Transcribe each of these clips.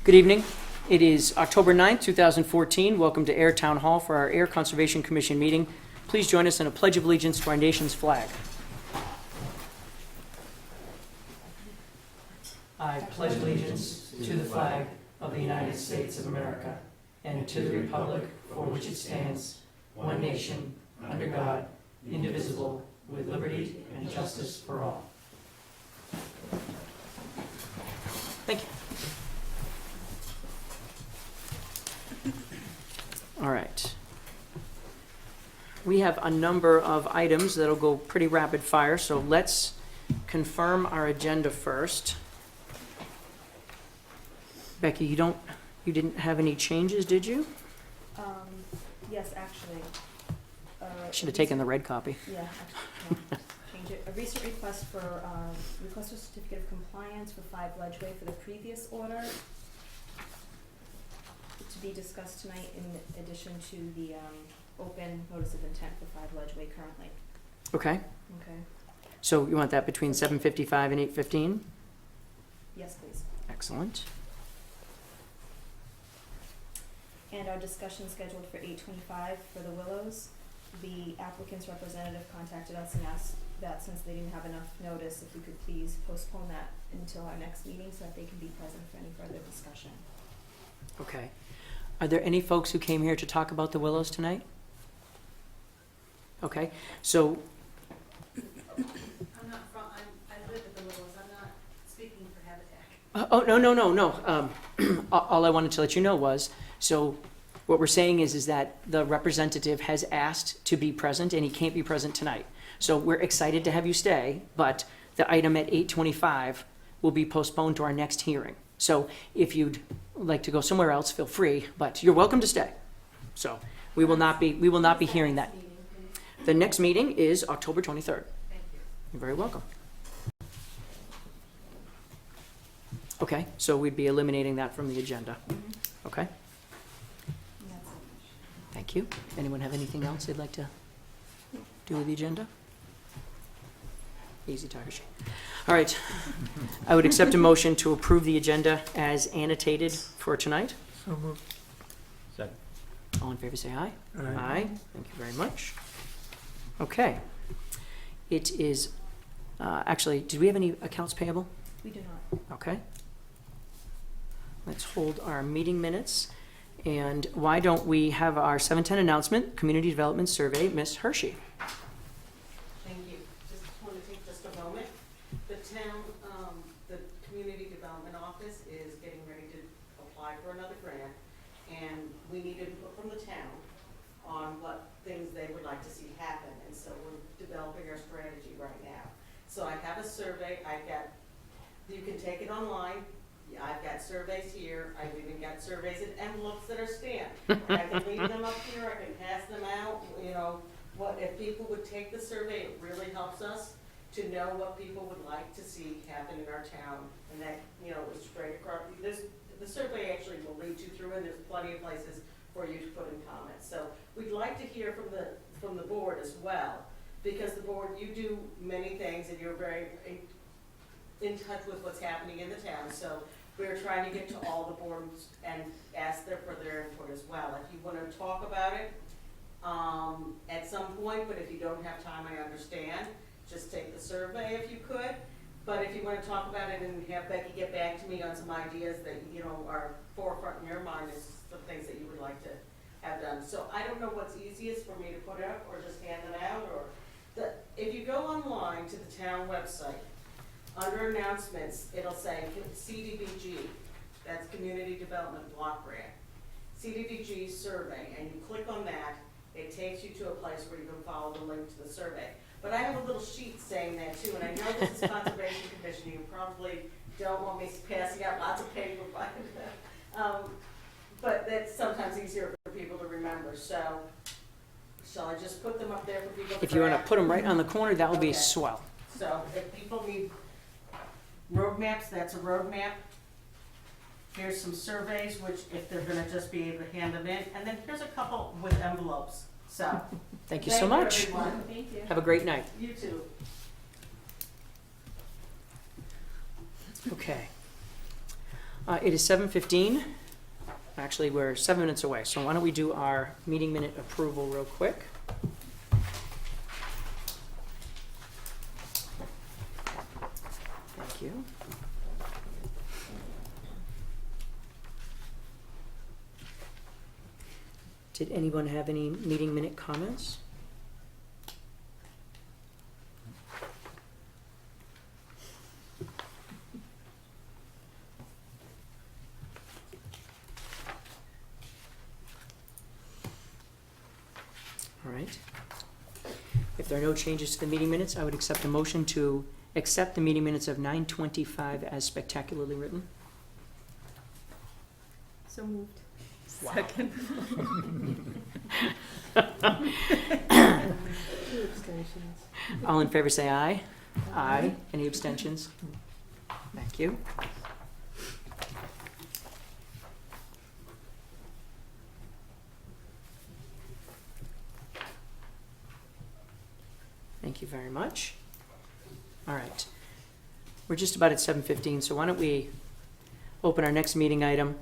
Good evening. It is October 9th, 2014. Welcome to Ayer Town Hall for our Ayer Conservation Commission meeting. Please join us in a pledge of allegiance to our nation's flag. I pledge allegiance to the flag of the United States of America and to the republic for which it stands, one nation, under God, indivisible, with liberty and justice for all. Thank you. All right. We have a number of items that'll go pretty rapid fire, so let's confirm our agenda first. Becky, you didn't have any changes, did you? Yes, actually. Should have taken the red copy. Yeah, actually, no, change it. A recent request for, request for certificate of compliance for 5 Ledgeway for the previous order to be discussed tonight in addition to the, open notice of intent for 5 Ledgeway currently. Okay, Okay. so you want that between 7:55 and 8:15? Yes, please. Excellent. And our discussion scheduled for 8:25 for the Willows. The applicant's representative contacted us and asked that since they didn't have enough notice, if we could please postpone that until our next meeting so that they can be present for any further discussion. Okay. Are there any folks who came here to talk about the Willows tonight? Okay, so, I'm not from, I live at the Willows, I'm not speaking for Habitat. no. All I wanted to let you know was, so what we're saying is that the representative has asked to be present and he can't be present tonight. So we're excited to have you stay, but the item at 8:25 will be postponed to our next hearing. So if you'd like to go somewhere else, feel free, but you're welcome to stay. So we will not be hearing that. The next meeting is October 23rd. Thank you. You're very welcome. Okay, so we'd be eliminating that from the agenda. Okay, And that's it. thank you. Anyone have anything else they'd like to do with the agenda? Easy target sheet. All right, I would accept a motion to approve the agenda as annotated for tonight. So moved. Second. All in favor, say aye. Aye. Thank you very much. Okay. It is, actually, did we have any accounts payable? We do not. Okay. Let's hold our meeting minutes. And why don't we have our 7:10 announcement, Community Development Survey, Ms. Hershey. Thank you. Just want to take just a moment. The town, the Community Development Office is getting ready to apply for another grant, and we need input from the town on what things they would like to see happen, and so we're developing our strategy right now. So I have a survey, you can take it online. I've got surveys here, I've even got surveys in envelopes that are stamped. I can leave them up here, I can pass them out, if people would take the survey, it really helps us to know what people would like to see happen in our town, and that, is straight across. The survey actually will lead you through, and there's plenty of places for you to put in comments. So we'd like to hear from the board as well, because the board, you do many things, and you're very in touch with what's happening in the town, so we're trying to get to all the boards and ask for their input as well. If you want to talk about it at some point, but if you don't have time, I understand. Just take the survey if you could. But if you want to talk about it and have Becky get back to me on some ideas that, are forefront in your mind as the things that you would like to have done. So I don't know what's easiest for me to put up or just hand them out, or if you go online to the town website, under announcements, it'll say CDBG, that's Community Development Block Grant. CDBG survey, and you click on that, it takes you to a place where you can follow the link to the survey. But I have a little sheet saying that too, and I know this is Conservation Commission, you probably don't want me passing out lots of paper, but that's sometimes easier for people to remember. So, shall I just put them up there for people to If you want to grab? put them right on the corner, that would be Okay. swell. So if people need roadmaps, that's a roadmap. Here's some surveys, which if they're gonna just be able to hand them in, and then here's a couple with envelopes, so. Thank you so much. Everyone. Thank you. Have a great night. You too. Okay. It is 7:15. Actually, we're 7 minutes away, so why don't we do our meeting minute approval real quick? Thank you. Did anyone have any meeting minute comments? All right. If there are no changes to the meeting minutes, I would accept a motion to accept the meeting minutes of 9:25 as spectacularly written. So moved. Wow. Second. Two abstentions. All in favor say aye. Aye. Any abstentions? Thank you. Thank you very much. All right. We're just about at 7:15, so why don't we open our next meeting item.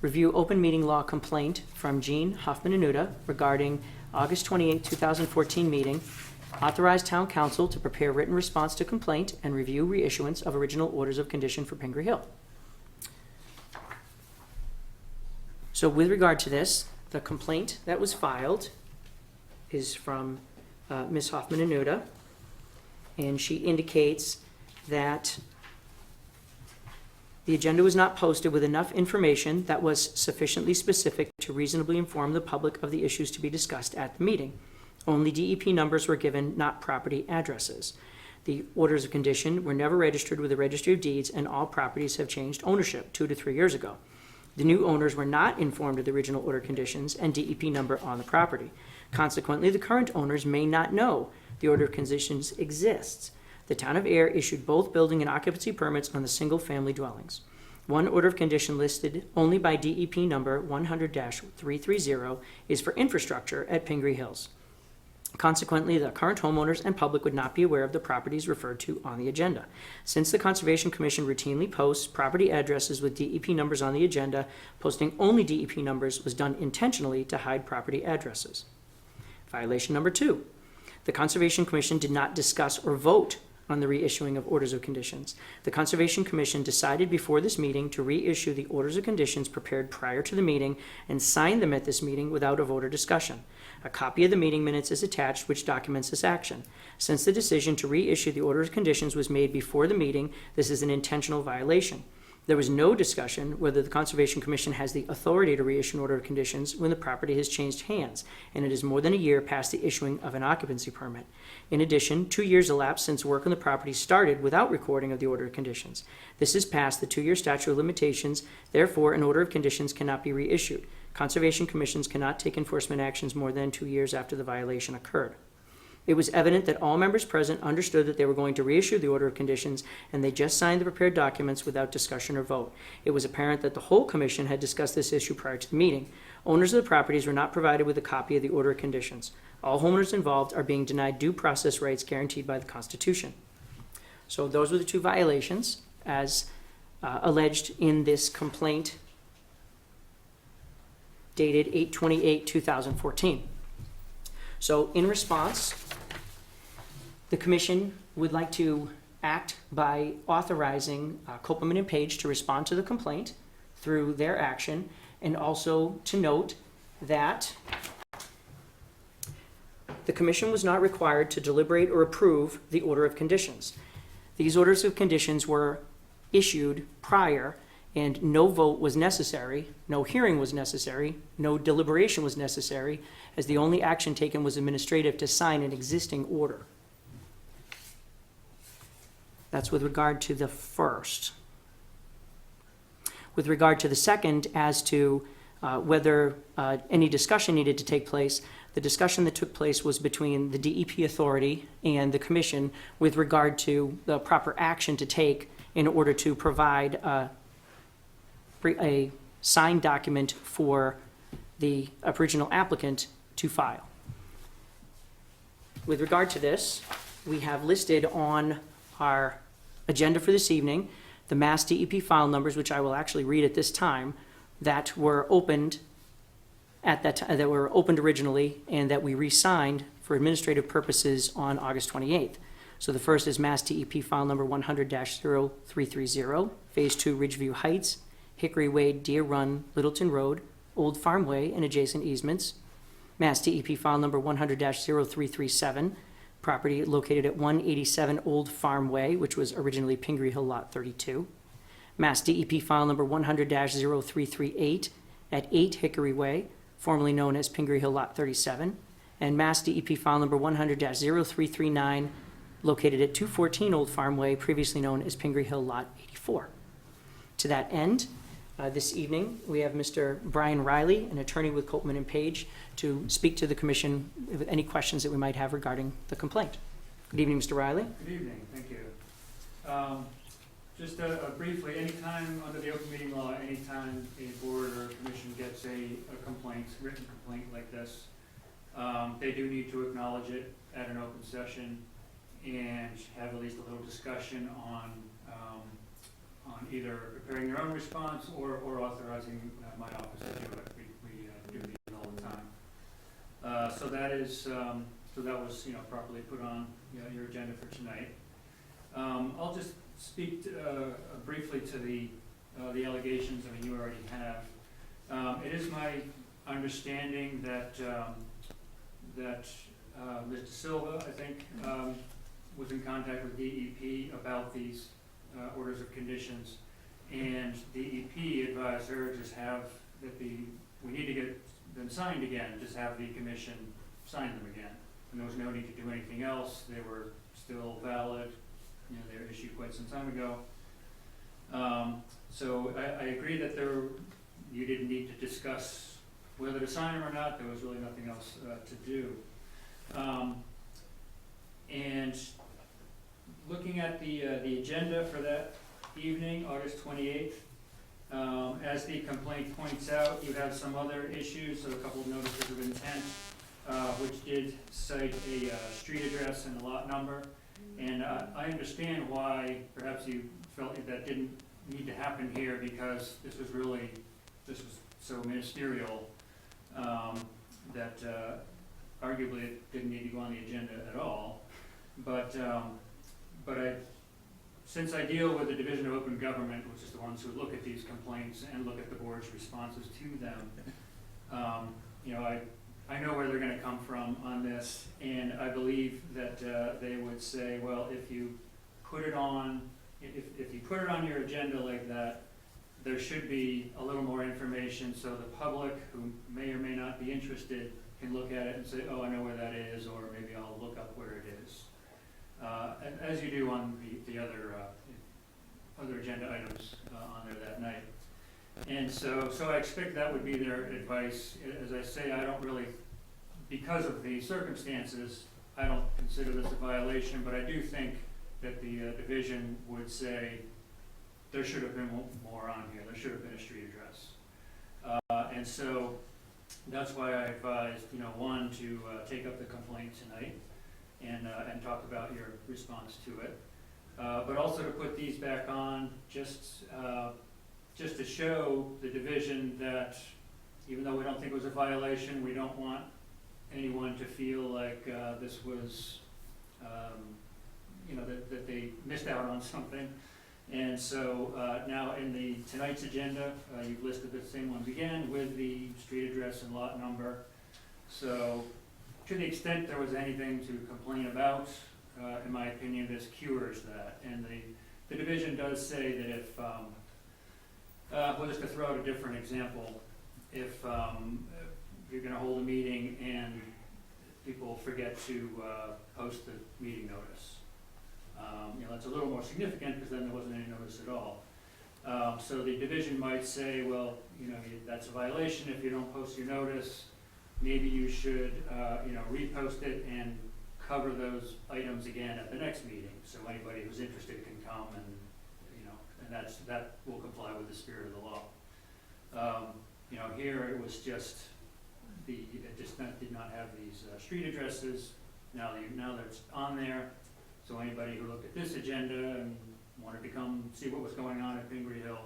Review open meeting law complaint from Jean Hoffman-Anuta regarding August 28, 2014 meeting. Authorize town council to prepare written response to complaint and review reissuance of original orders of condition for Pingree Hill. So with regard to this, the complaint that was filed is from Ms. Hoffman-Anuta, and she indicates that the agenda was not posted with enough information that was sufficiently specific to reasonably inform the public of the issues to be discussed at the meeting. Only DEP numbers were given, not property addresses. The orders of condition were never registered with the Registry of Deeds, and all properties have changed ownership 2 to 3 years ago. The new owners were not informed of the original order conditions and DEP number on the property. Consequently, the current owners may not know the order of conditions exists. The town of Ayer issued both building and occupancy permits on the single-family dwellings. One order of condition listed only by DEP number 100-330 is for infrastructure at Pingree Hills. Consequently, the current homeowners and public would not be aware of the properties referred to on the agenda. Since the Conservation Commission routinely posts property addresses with DEP numbers on the agenda, posting only DEP numbers was done intentionally to hide property addresses. Violation number 2. The Conservation Commission did not discuss or vote on the reissuing of orders of conditions. The Conservation Commission decided before this meeting to reissue the orders of conditions prepared prior to the meeting and signed them at this meeting without a vote or discussion. A copy of the meeting minutes is attached, which documents this action. Since the decision to reissue the order of conditions was made before the meeting, this is an intentional violation. There was no discussion whether the Conservation Commission has the authority to reissue an order of conditions when the property has changed hands, and it is more than a year past the issuing of an occupancy permit. In addition, 2 years elapsed since work on the property started without recording of the order of conditions. This is past the 2-year statute of limitations, therefore an order of conditions cannot be reissued. Conservation Commissions cannot take enforcement actions more than 2 years after the violation occurred. It was evident that all members present understood that they were going to reissue the order of conditions, and they just signed the prepared documents without discussion or vote. It was apparent that the whole commission had discussed this issue prior to the meeting. Owners of the properties were not provided with a copy of the order of conditions. All homeowners involved are being denied due process rights guaranteed by the Constitution. So those were the 2 violations as alleged in this complaint dated 8/28/2014. So in response, the commission would like to act by authorizing Copeland and Page to respond to the complaint through their action, and also to note that the commission was not required to deliberate or approve the order of conditions. These orders of conditions were issued prior, and no vote was necessary, no hearing was necessary, no deliberation was necessary, as the only action taken was administrative to sign an existing order. That's with regard to the first. With regard to the second, as to whether any discussion needed to take place, the discussion that took place was between the DEP authority and the commission with regard to the proper action to take in order to provide a signed document for the original applicant to file. With regard to this, we have listed on our agenda for this evening the Mass DEP file numbers, which I will actually read at this time, that were opened at that time, that were opened originally, and that we re-signed for administrative purposes on August 28th. So the first is Mass DEP file number 100-0330, Phase 2 Ridgeview Heights, Hickory Way, Deer Run, Littleton Road, Old Farm Way, and adjacent easements. Mass DEP file number 100-0337, property located at 187 Old Farm Way, which was originally Pingree Hill Lot 32. Mass DEP file number 100-0338 at 8 Hickory Way, formerly known as Pingree Hill Lot 37. And Mass DEP file number 100-0339, located at 214 Old Farm Way, previously known as Pingree Hill Lot 84. To that end, this evening, we have Mr. Brian Riley, an attorney with Copman and Page, to speak to the commission with any questions that we might have regarding the complaint. Good evening, Mr. Riley. Good evening, thank you. Just briefly, anytime under the open meeting law, anytime a board or a commission gets a complaint, written complaint like this, they do need to acknowledge it at an open session and have at least a little discussion on either preparing their own response or authorizing my office to do it. We do these all the time. So that was properly put on your agenda for tonight. I'll just speak briefly to the allegations. I mean, you already have. It is my understanding that Mr. Silva, I think, was in contact with DEP about these orders of conditions, and DEP advised her just have that we need to get them signed again, just have the commission sign them again. And there was no need to do anything else. They were still valid. They were issued quite some time ago. So I agree that you didn't need to discuss whether to sign them or not. There was really nothing else to do. And looking at the agenda for that evening, August 28th, as the complaint points out, you have some other issues, so a couple of notices of intent, which did cite a street address and a lot number. And I understand why perhaps you felt that didn't need to happen here, because this was so ministerial that arguably it didn't need to go on the agenda at all. But since I deal with the Division of Open Government, which is the ones who look at these complaints and look at the board's responses to them, I know where they're going to come from on this, and I believe that they would say, well, if you put it on your agenda like that, there should be a little more information so the public who may or may not be interested can look at it and say, oh, I know where that is, or maybe I'll look up where it is. As you do on the other agenda items on there that night. And so I expect that would be their advice. As I say, I don't really, because of the circumstances, I don't consider this a violation, but I do think that the division would say there should have been more on here. There should have been a street address. And so that's why I advised, one, to take up the complaint tonight and talk about your response to it. But also to put these back on just to show the division that even though we don't think it was a violation, we don't want anyone to feel like this was, that they missed out on something. And so now in tonight's agenda, you've listed the same ones again with the street address and lot number. So to the extent there was anything to complain about, in my opinion, this cures that. And the division does say that if, well, just to throw out a different example, if you're going to hold a meeting and people forget to post the meeting notice, that's a little more significant because then there wasn't any notice at all. So the division might say, well, that's a violation if you don't post your notice. Maybe you should, repost it and cover those items again at the next meeting, so anybody who's interested can come and that will comply with the spirit of the law. Here it was just did not have these street addresses. Now that's on there, so anybody who looked at this agenda and wanted to come see what was going on at Pingree Hill,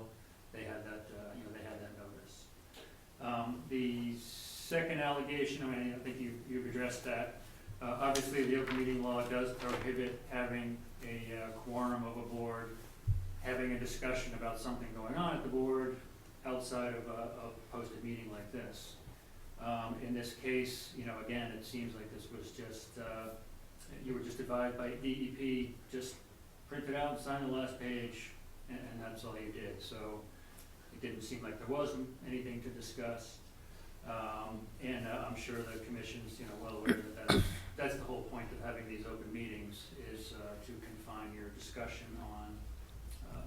they had that, they had that notice. The second allegation, I mean, I think you've addressed that. Obviously, the open meeting law does prohibit having a quorum of a board, having a discussion about something going on at the board outside of a posted meeting like this. In this case, again, it seems like this was just, you were just advised by DEP, just print it out and sign the last page, and that's all you did. So it didn't seem like there wasn't anything to discuss. And I'm sure the commission's, well aware that that's the whole point of having these open meetings, is to confine your discussion on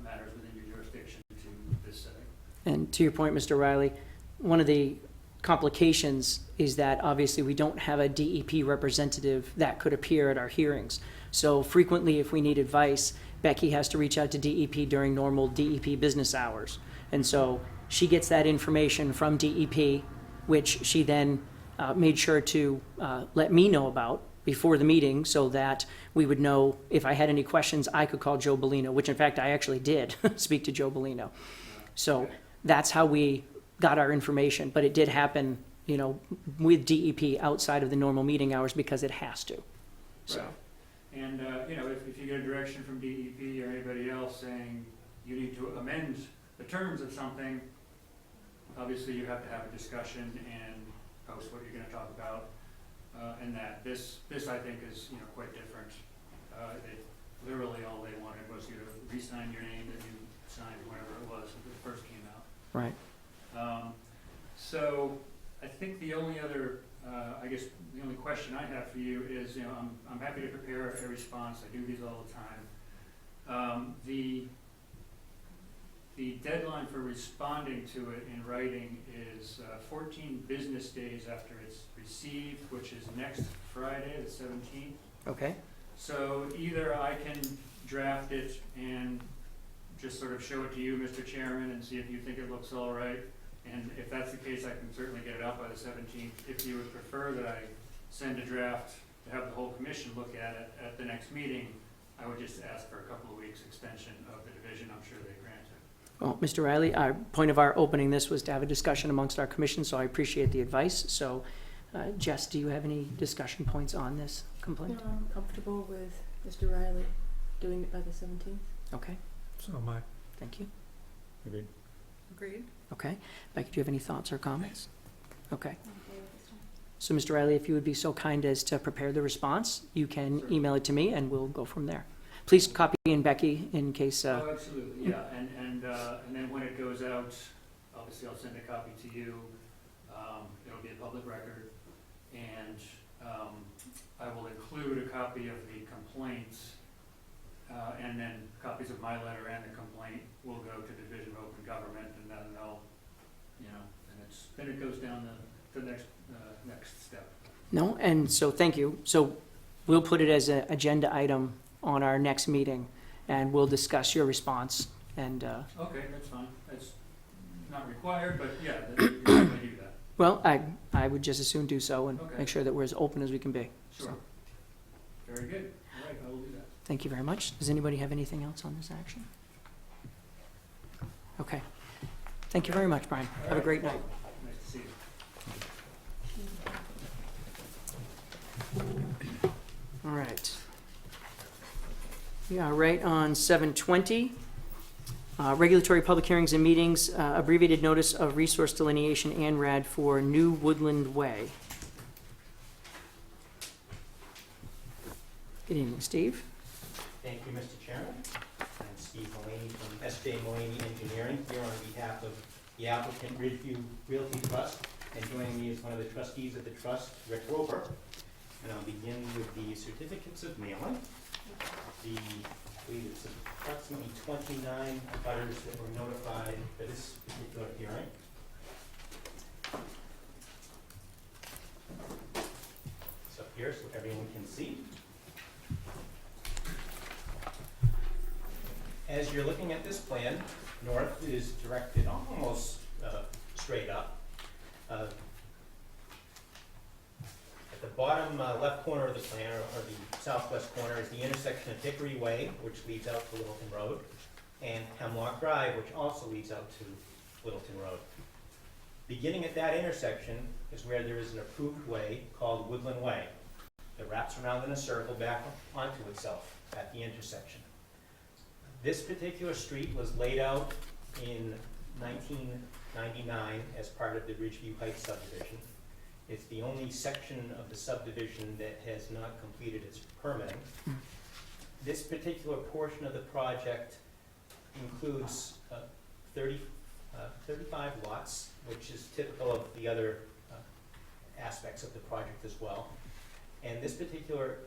matters within your jurisdiction to this setting. And to your point, Mr. Riley, one of the complications is that obviously we don't have a DEP representative that could appear at our hearings. So frequently, if we need advice, Becky has to reach out to DEP during normal DEP business hours. And so she gets that information from DEP, which she then made sure to let me know about before the meeting, so that we would know if I had any questions, I could call Joe Bellino, which in fact I actually did speak to Joe Bellino. So that's how we got our information, but it did happen, with DEP outside of the normal meeting hours because it has to. So. Right. And, if you get a direction from DEP or anybody else saying you need to amend the terms of something, obviously you have to have a discussion and post what you're gonna talk about. And that this I think is, quite different. Literally all they wanted was you to re-sign your name that you signed whenever it was when it first came out. Right. So I think the only other, the only question I have for you is, I'm happy to prepare a response. I do these all the time. The deadline for responding to it in writing is 14 business days after it's received, which is next Friday, the 17th. Okay. So either I can draft it and just sort of show it to you, Mr. Chairman, and see if you think it looks all right. And if that's the case, I can certainly get it out by the 17th. If you would prefer that I send a draft to have the whole commission look at it at the next meeting, I would just ask for a couple of weeks extension of the division. I'm sure they grant it. Well, Mr. Riley, our point of our opening this was to have a discussion amongst our commission, so I appreciate the advice. So, Jess, do you have any discussion points on this complaint? No, I'm comfortable with Mr. Riley doing it by the 17th. Okay, So am I. thank you. Agreed. Agreed. Okay. Becky, do you have any thoughts or comments? Okay. I'm okay with this time. So, Mr. Riley, if you would be so kind as to prepare the response, you can Sure. email it to me and we'll go from there. Please copy in Becky in case, Oh, absolutely, yeah. And then when it goes out, obviously I'll send a copy to you. It'll be a public record. And I will include a copy of the complaint, and then copies of my letter and the complaint will go to Division of Open Government, and then they'll, then it goes down the next step. no, and so thank you. So we'll put it as an agenda item on our next meeting and we'll discuss your response and, Okay, that's fine. That's not required, but yeah, you can do that. well, I would just as soon do so and Okay. make sure that we're as open as we can be. Sure. So, Very good. All right, I will do that. thank you very much. Does anybody have anything else on this action? Okay. Thank you very much, Brian. Have a great night. Nice to see you. All right. We are right on 7:20. Regulatory public hearings and meetings, abbreviated notice of resource delineation ANRAD for New Woodland Way. Good evening, Steve. Thank you, Mr. Chairman. I'm Steve Mulaney from S.J. Mulaney Engineering, here on behalf of the applicant Ridgeview Realty Trust, and joining me is one of the trustees of the trust, Rick Roper. And I'll begin with the certificates of mailing. I believe it's approximately 29 butters that were notified for this particular hearing. It's up here so everyone can see. As you're looking at this plan, north is directed almost straight up. At the bottom left corner of the plan, or the southwest corner, is the intersection of Hickory Way, which leads out to Littleton Road, and Hemlock Drive, which also leads out to Littleton Road. Beginning at that intersection is where there is an approved way called Woodland Way that wraps around in a circle back onto itself at the intersection. This particular street was laid out in 1999 as part of the Ridgeview Heights subdivision. It's the only section of the subdivision that has not completed its permitting. This particular portion of the project includes 35 lots, which is typical of the other aspects of the project as well. And this particular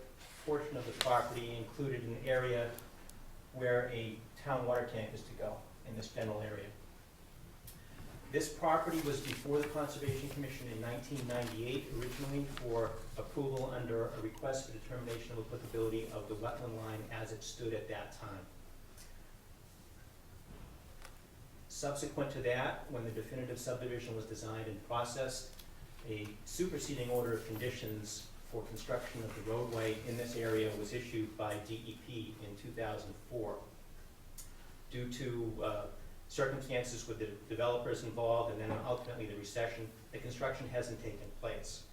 portion of the property included an area where a town water tank is to go in this general area. This property was before the Conservation Commission in 1998, originally for approval under a request for determination of applicability of the wetland line as it stood at that time. Subsequent to that, when the definitive subdivision was designed and processed, a superseding order of conditions for construction of the roadway in this area was issued by DEP in 2004. Due to circumstances with the developers involved and then ultimately the recession, the construction hasn't taken place.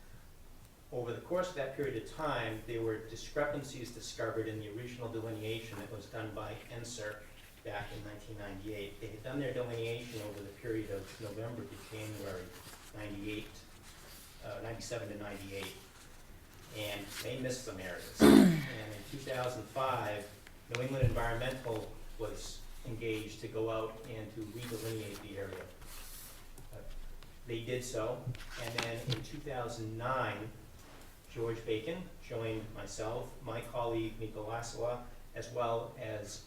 Over the course of that period of time, there were discrepancies discovered in the original delineation that was done by NSERC back in 1998. They had done their delineation over the period of November to January 97 to 98, and they missed some areas. And in 2005, New England Environmental was engaged to go out and to redelineate the area. They did so, and then in 2009, George Bacon joined myself, my colleague Miko Lassala, as well as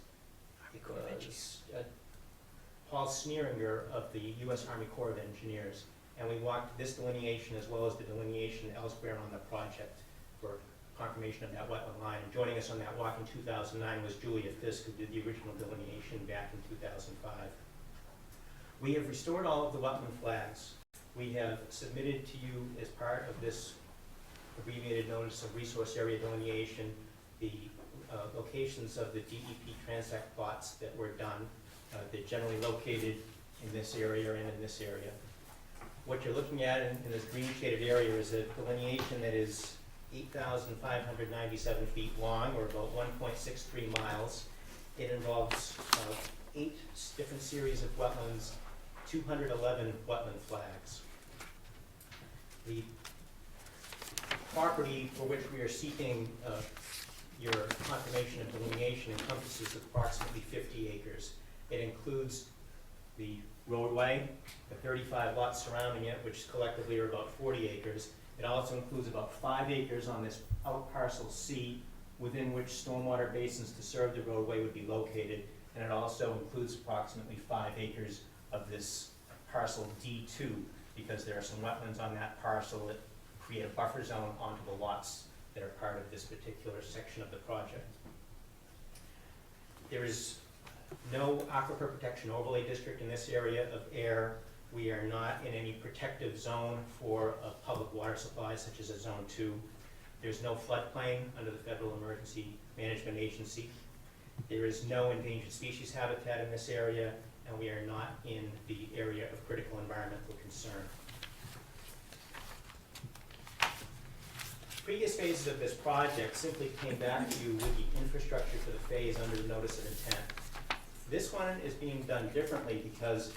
Paul Sneeringer of the U.S. Army Corps of Engineers, and we walked this delineation as well as the delineation elsewhere on the project for confirmation of that wetland line. And joining us on that walk in 2009 was Julia Fisk, who did the original delineation back in 2005. We have restored all of the wetland flags. We have submitted to you as part of this abbreviated notice of resource area delineation the locations of the DEP transect plots that were done. They're generally located in this area and in this area. What you're looking at in this green shaded area is a delineation that is 8,597 feet long, or about 1.63 miles. It involves 8 different series of wetlands, 211 wetland flags. The property for which we are seeking your confirmation of delineation encompasses approximately 50 acres. It includes the roadway, the 35 lots surrounding it, which collectively are about 40 acres. It also includes about 5 acres on this out parcel C, within which stormwater basins to serve the roadway would be located, and it also includes approximately 5 acres of this parcel D2, because there are some wetlands on that parcel that create a buffer zone onto the lots that are part of this particular section of the project. There is no aquifer protection overlay district in this area of Ayer. We are not in any protective zone for a public water supply, such as a zone 2. There's no floodplain under the Federal Emergency Management Agency. There is no endangered species habitat in this area, and we are not in the area of critical environmental concern. Previous phases of this project simply came back to you with the infrastructure for the phase under the notice of intent. This one is being done differently because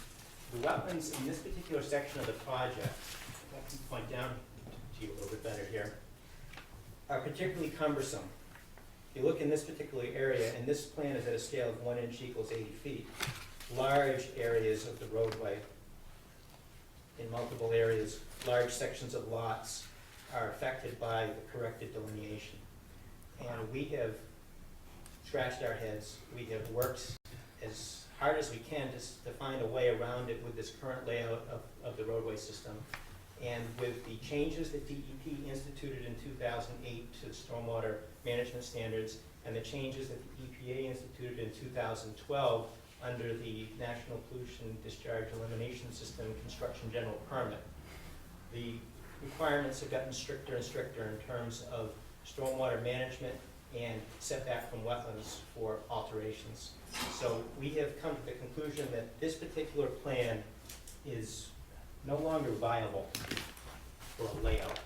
the wetlands in this particular section of the project, I can point down to you a little bit better here, are particularly cumbersome. If you look in this particular area, and this plan is at a scale of 1 inch equals 80 feet, large areas of the roadway, in multiple areas, large sections of lots are affected by the corrected delineation. And we have scratched our heads. We have worked as hard as we can to find a way around it with this current layout of the roadway system. And with the changes that DEP instituted in 2008 to the stormwater management standards, and the changes that the EPA instituted in 2012 under the National Pollution Discharge Elimination System Construction General Permit, the requirements have gotten stricter and stricter in terms of stormwater management and setback from wetlands for alterations. So we have come to the conclusion that this particular plan is no longer viable for a layout.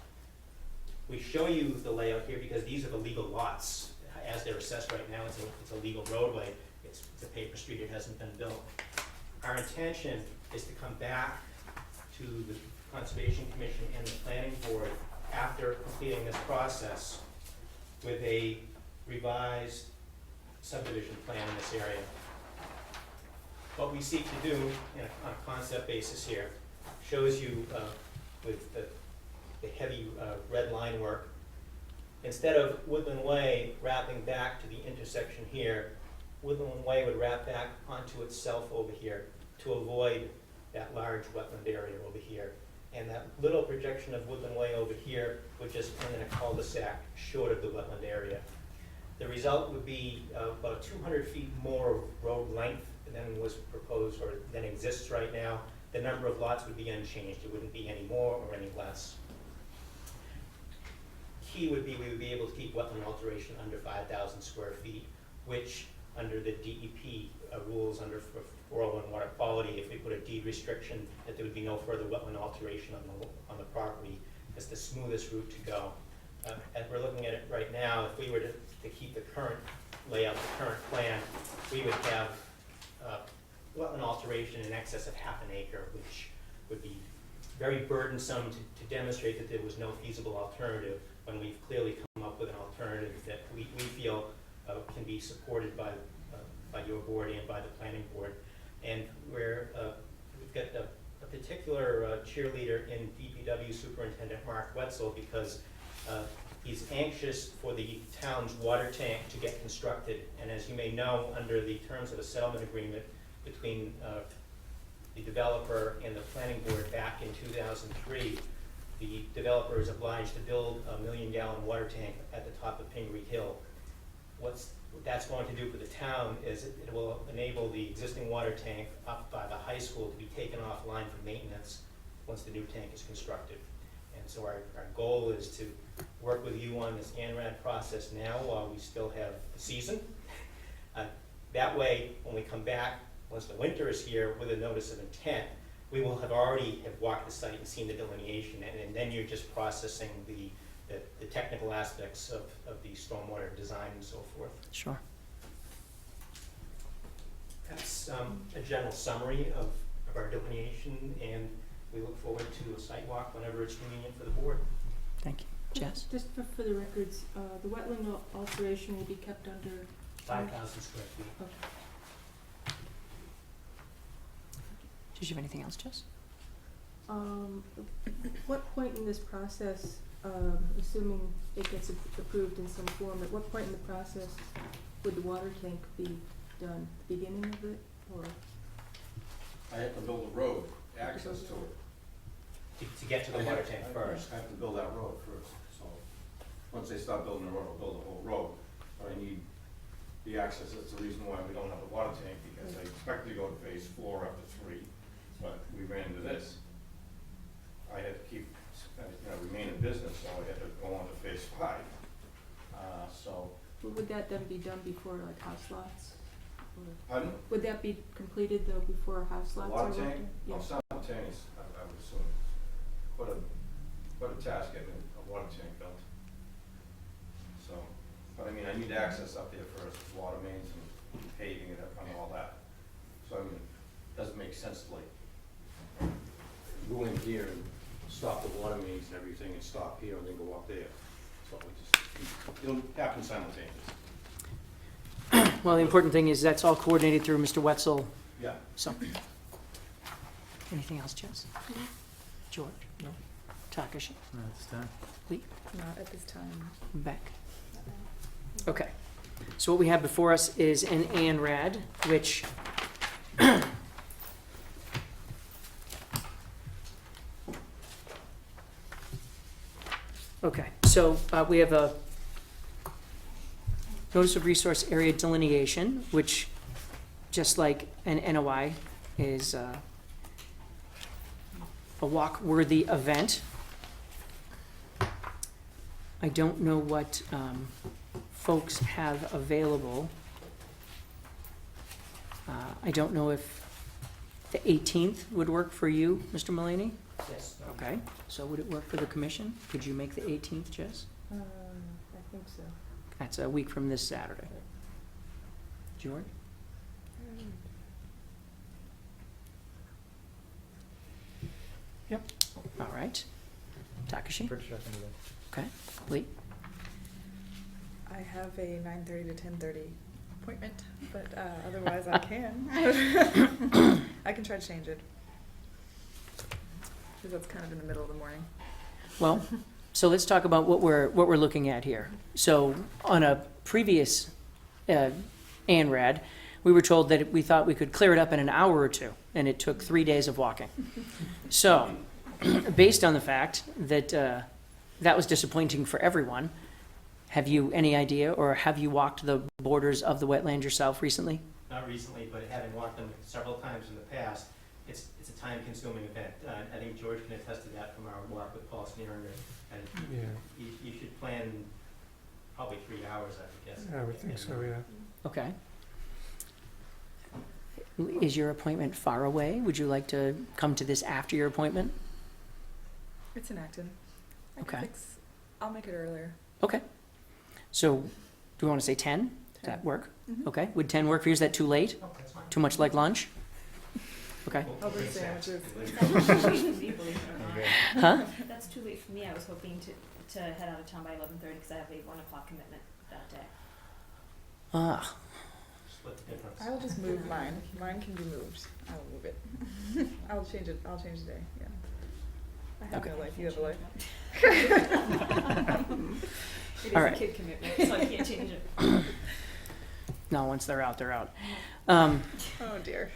We show you the layout here because these are the legal lots. As they're assessed right now, it's a legal roadway. It's a paper street, it hasn't been built. Our intention is to come back to the Conservation Commission and the Planning Board after completing this process with a revised subdivision plan in this area. What we seek to do on a concept basis here shows you with the heavy red line work. Instead of Woodland Way wrapping back to the intersection here, Woodland Way would wrap back onto itself over here to avoid that large wetland area over here. And that little projection of Woodland Way over here would just end in a cul-de-sac short of the wetland area. The result would be about 200 feet more of road length than was proposed or than exists right now. The number of lots would be unchanged. It wouldn't be any more or any less. Key would be we would be able to keep wetland alteration under 5,000 square feet, which under the DEP rules under 401 water quality, if we put a deed restriction that there would be no further wetland alteration on the property, is the smoothest route to go. As we're looking at it right now, if we were to keep the current layout, the current plan, we would have wetland alteration in excess of half an acre, which would be very burdensome to demonstrate that there was no feasible alternative when we've clearly come up with an alternative that we feel can be supported by your board and by the planning board. And we've got a particular cheerleader in DPW Superintendent Mark Wetzel because he's anxious for the town's water tank to get constructed. And as you may know, under the terms of a settlement agreement between the developer and the planning board back in 2003, the developer is obliged to build a 1 million gallon water tank at the top of Pingree Hill. What that's going to do for the town is it will enable the existing water tank up by the high school to be taken offline for maintenance once the new tank is constructed. And so our goal is to work with you on this ANRAD process now while we still have the season. That way, when we come back, once the winter is here with a notice of intent, we will have already walked the site and seen the delineation, and then you're just processing the technical aspects of the stormwater design and so forth. Sure. That's a general summary of our delineation, and we look forward to a site walk whenever it's convenient for the board. Thank you. Jess? Just for the records, the wetland alteration will be kept under. 5,000 square feet. Okay. Did you have anything else, Jess? What point in this process, assuming it gets approved in some form, at what point in the process would the water tank be done? The beginning of it, or? I have to build a road, access to it. To get to the water tank first. I have to build that road first, so, once they start building the road, I'll build the whole road. But I need the access, that's the reason why we don't have a water tank, because I expected to go to phase 4 up to 3, but we ran into this. I had to keep, remain in business, so I had to go on to phase 5. So, Would that then be done before like house lots? Or pardon? would that be completed though before house The lots? water are tank? worked? Oh, Yeah. simultaneous, I would assume. Quite a task getting a water tank built. So, but I mean, I need access up there first, water mains and paving it up and all that. So I mean, it doesn't make sense to like go in here and stop the water mains and everything and stop here and then go up there. So we just, it'll happen simultaneously. Well, the important thing is that's all coordinated through Mr. Wetzel, Yeah. so. Anything else, Jess? George? No. Takashi? No, it's time. Not at this time. Beck? Okay. So what we have before us is an ANRAD, which okay, so we have a notice of resource area delineation, which, just like an NOI, is a walk-worthy event. I don't know what folks have available. I don't know if the 18th would work for you, Mr. Mulaney? Yes. Okay, so would it work for the commission? Could you make the 18th, Jess? I think so. That's a week from this Saturday. George? All right. Takashi? Pretty sure I can do that. Okay. Lee? I have a 9:30 to 10:30 appointment, but otherwise I can. I can try to change it. Because that's kind of in the middle of the morning. Well, so let's talk about what we're looking at here. So on a previous ANRAD, we were told that we thought we could clear it up in an hour or two, and it took 3 days of walking. So, based on the fact that that was disappointing for everyone, have you any idea, or have you walked the borders of the wetland yourself recently? Not recently, but having walked them several times in the past, it's a time-consuming event. I think George can attest to that from our walk with Paul Sneeringer. And Yeah, you should plan probably 3 hours, I would guess. I would think so, yeah. Okay. Is your appointment far away? Would you like to come to this after your appointment? It's in Acton. Okay. I'll make it earlier. Okay. So, do we want to say 10? Does that work? Mhm. Okay. Would 10 work for you? Is that too late? Oh, that's fine. Too much like lunch? Okay. We'll I'll bring fix that. sandwiches. That's too late for me, believe it or not. Huh? That's too late for me. I was hoping to head out of town by 11:30 because I have a 1 o'clock commitment that day. Ah, Split the difference. I will just move mine. Mine can be moved. I will move it. I'll change it. I'll change the day. Yeah. I have Okay. no life. You have a life. It is All a right. kid commitment, so I can't change it. no, once they're out, they're out. Oh dear.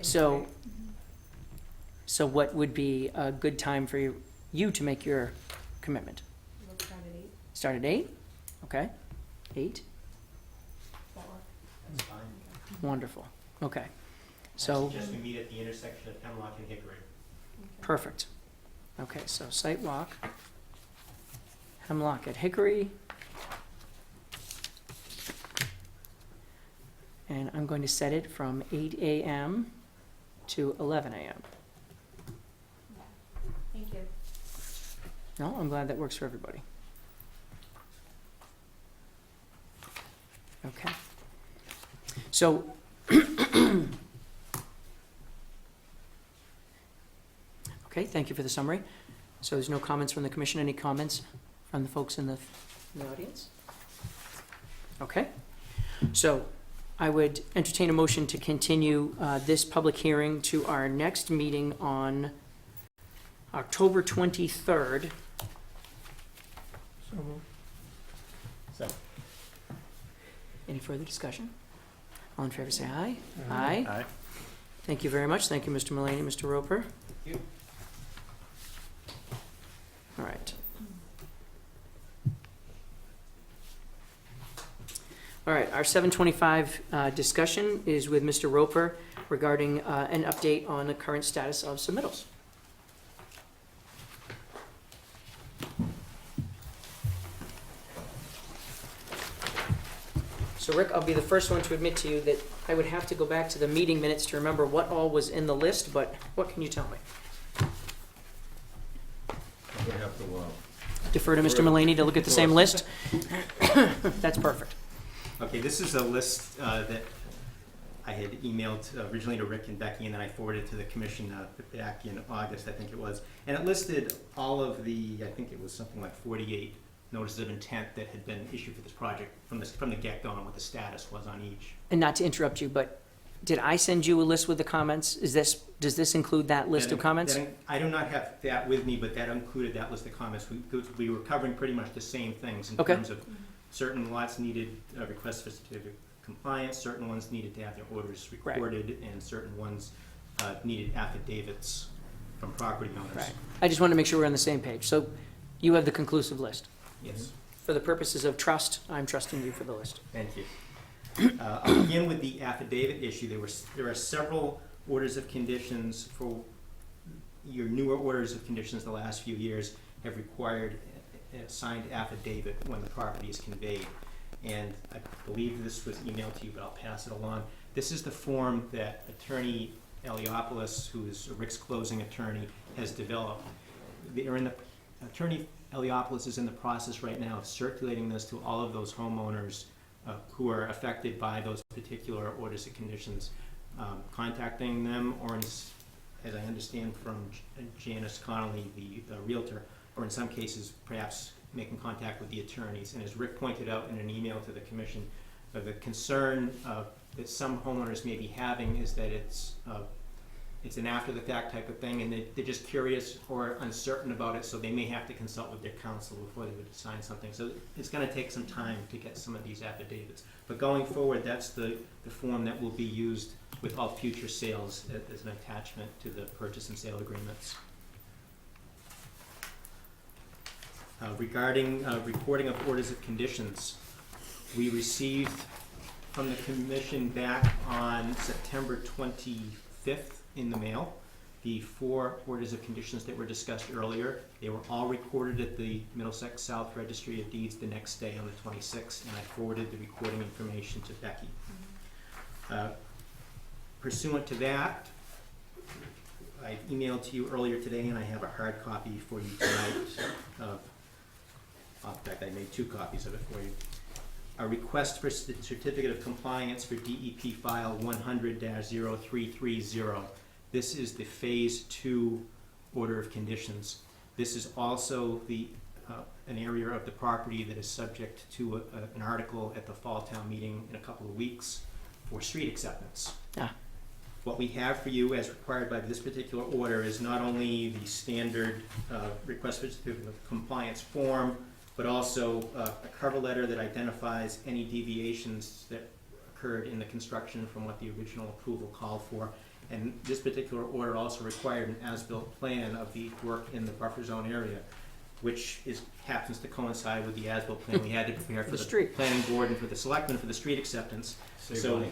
So, so what would be a good time for you to make your commitment? We'll start at 8. Start at 8? Okay. 8? That work? That's fine. Wonderful. Okay. I So, suggest we meet at the intersection of Hemlock and Hickory. perfect. Okay, so site walk. Hemlock at Hickory. And I'm going to set it from 8 a.m. to 11 a.m. Thank you. No, I'm glad that works for everybody. Okay. So, okay, thank you for the summary. So there's no comments from the commission. Any comments from the folks in the audience? Okay. So I would entertain a motion to continue this public hearing to our next meeting on October 23rd. So moved. Any further discussion? All in favor, say aye. Aye. Aye. Thank you very much. Thank you, Mr. Mulaney, Mr. Roper. Thank you. All right. All right, our 7:25 discussion is with Mr. Roper regarding an update on the current status of submittals. So Rick, I'll be the first one to admit to you that I would have to go back to the meeting minutes to remember what all was in the list, but what can you tell me? I'm gonna have to, Defer to Mr. Mulaney to look at the same list? That's perfect. Okay, this is a list that I had emailed originally to Rick and Becky, and then I forwarded to the commission back in August, I think it was. And it listed all of the, I think it was something like 48 notices of intent that had been issued for this project from the get-go and what the status was on each. And not to interrupt you, but did I send you a list with the comments? Does this include that list of comments? I do not have that with me, but that included that list of comments. We were covering pretty much the same things in Okay. terms of certain lots needed requests for certificate of compliance, certain ones needed to have their orders Right. recorded, and certain ones needed affidavits from property owners. Right. I just want to make sure we're on the same page. So you have the conclusive list. Yes, For the purposes of trust, I'm trusting you for the list. thank you. I'll begin with the affidavit issue. There are several orders of conditions for your newer orders of conditions the last few years. have required a signed affidavit when the property is conveyed. And I believe this was emailed to you, but I'll pass it along. This is the form that Attorney Eliopoulos, who is Rick's closing attorney, has developed. Attorney Eliopoulos is in the process right now of circulating this to all of those homeowners who are affected by those particular orders and conditions, contacting them, or as I understand from Janice Connolly, the realtor, or in some cases perhaps making contact with the attorneys. And as Rick pointed out in an email to the commission, the concern that some homeowners may be having is that it's an after-the-fact type of thing, and they're just curious or uncertain about it, so they may have to consult with their counsel before they would sign something. So it's going to take some time to get some of these affidavits. But going forward, that's the form that will be used with all future sales as an attachment to the purchase and sale agreements. Regarding reporting of orders of conditions, we received from the commission back on September 25th in the mail the 4 orders of conditions that were discussed earlier. They were all recorded at the Middlesex South Registry of Deeds the next day on the 26th, and I forwarded the recording information to Becky. Pursuant to that, I emailed to you earlier today, and I have a hard copy for you tonight. In fact, I made 2 copies of it for you. A request for certificate of compliance for DEP file 100-0330. This is the phase 2 order of conditions. This is also an area of the property that is subject to an article at the fall town meeting in a couple of weeks for street acceptance. What we have for you as required by this particular order is not only the standard request for certificate of compliance form, but also a cover letter that identifies any deviations that occurred in the construction from what the original approval called for. And this particular order also required an as-built plan of the work in the buffer zone area, which happens to coincide with the as-built plan we had to prepare for the street. planning board and for the selectmen for the street acceptance. So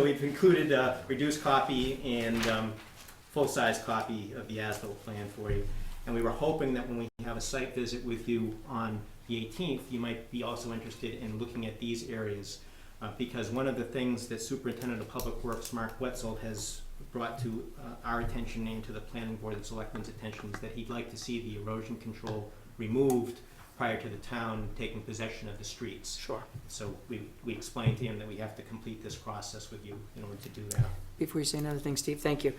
we've included a reduced copy and full-size copy of the as-built plan for you. And we were hoping that when we have a site visit with you on the 18th, you might be also interested in looking at these areas. Because one of the things that Superintendent of Public Works, Mark Wetzel, has brought to our attention and to the Planning Board and Selectmen's attention is that he'd like to see the erosion control removed prior to the town taking possession of the streets. Sure. So we explained to him that we have to complete this process with you in order to do that. Before you say another thing, Steve, thank you.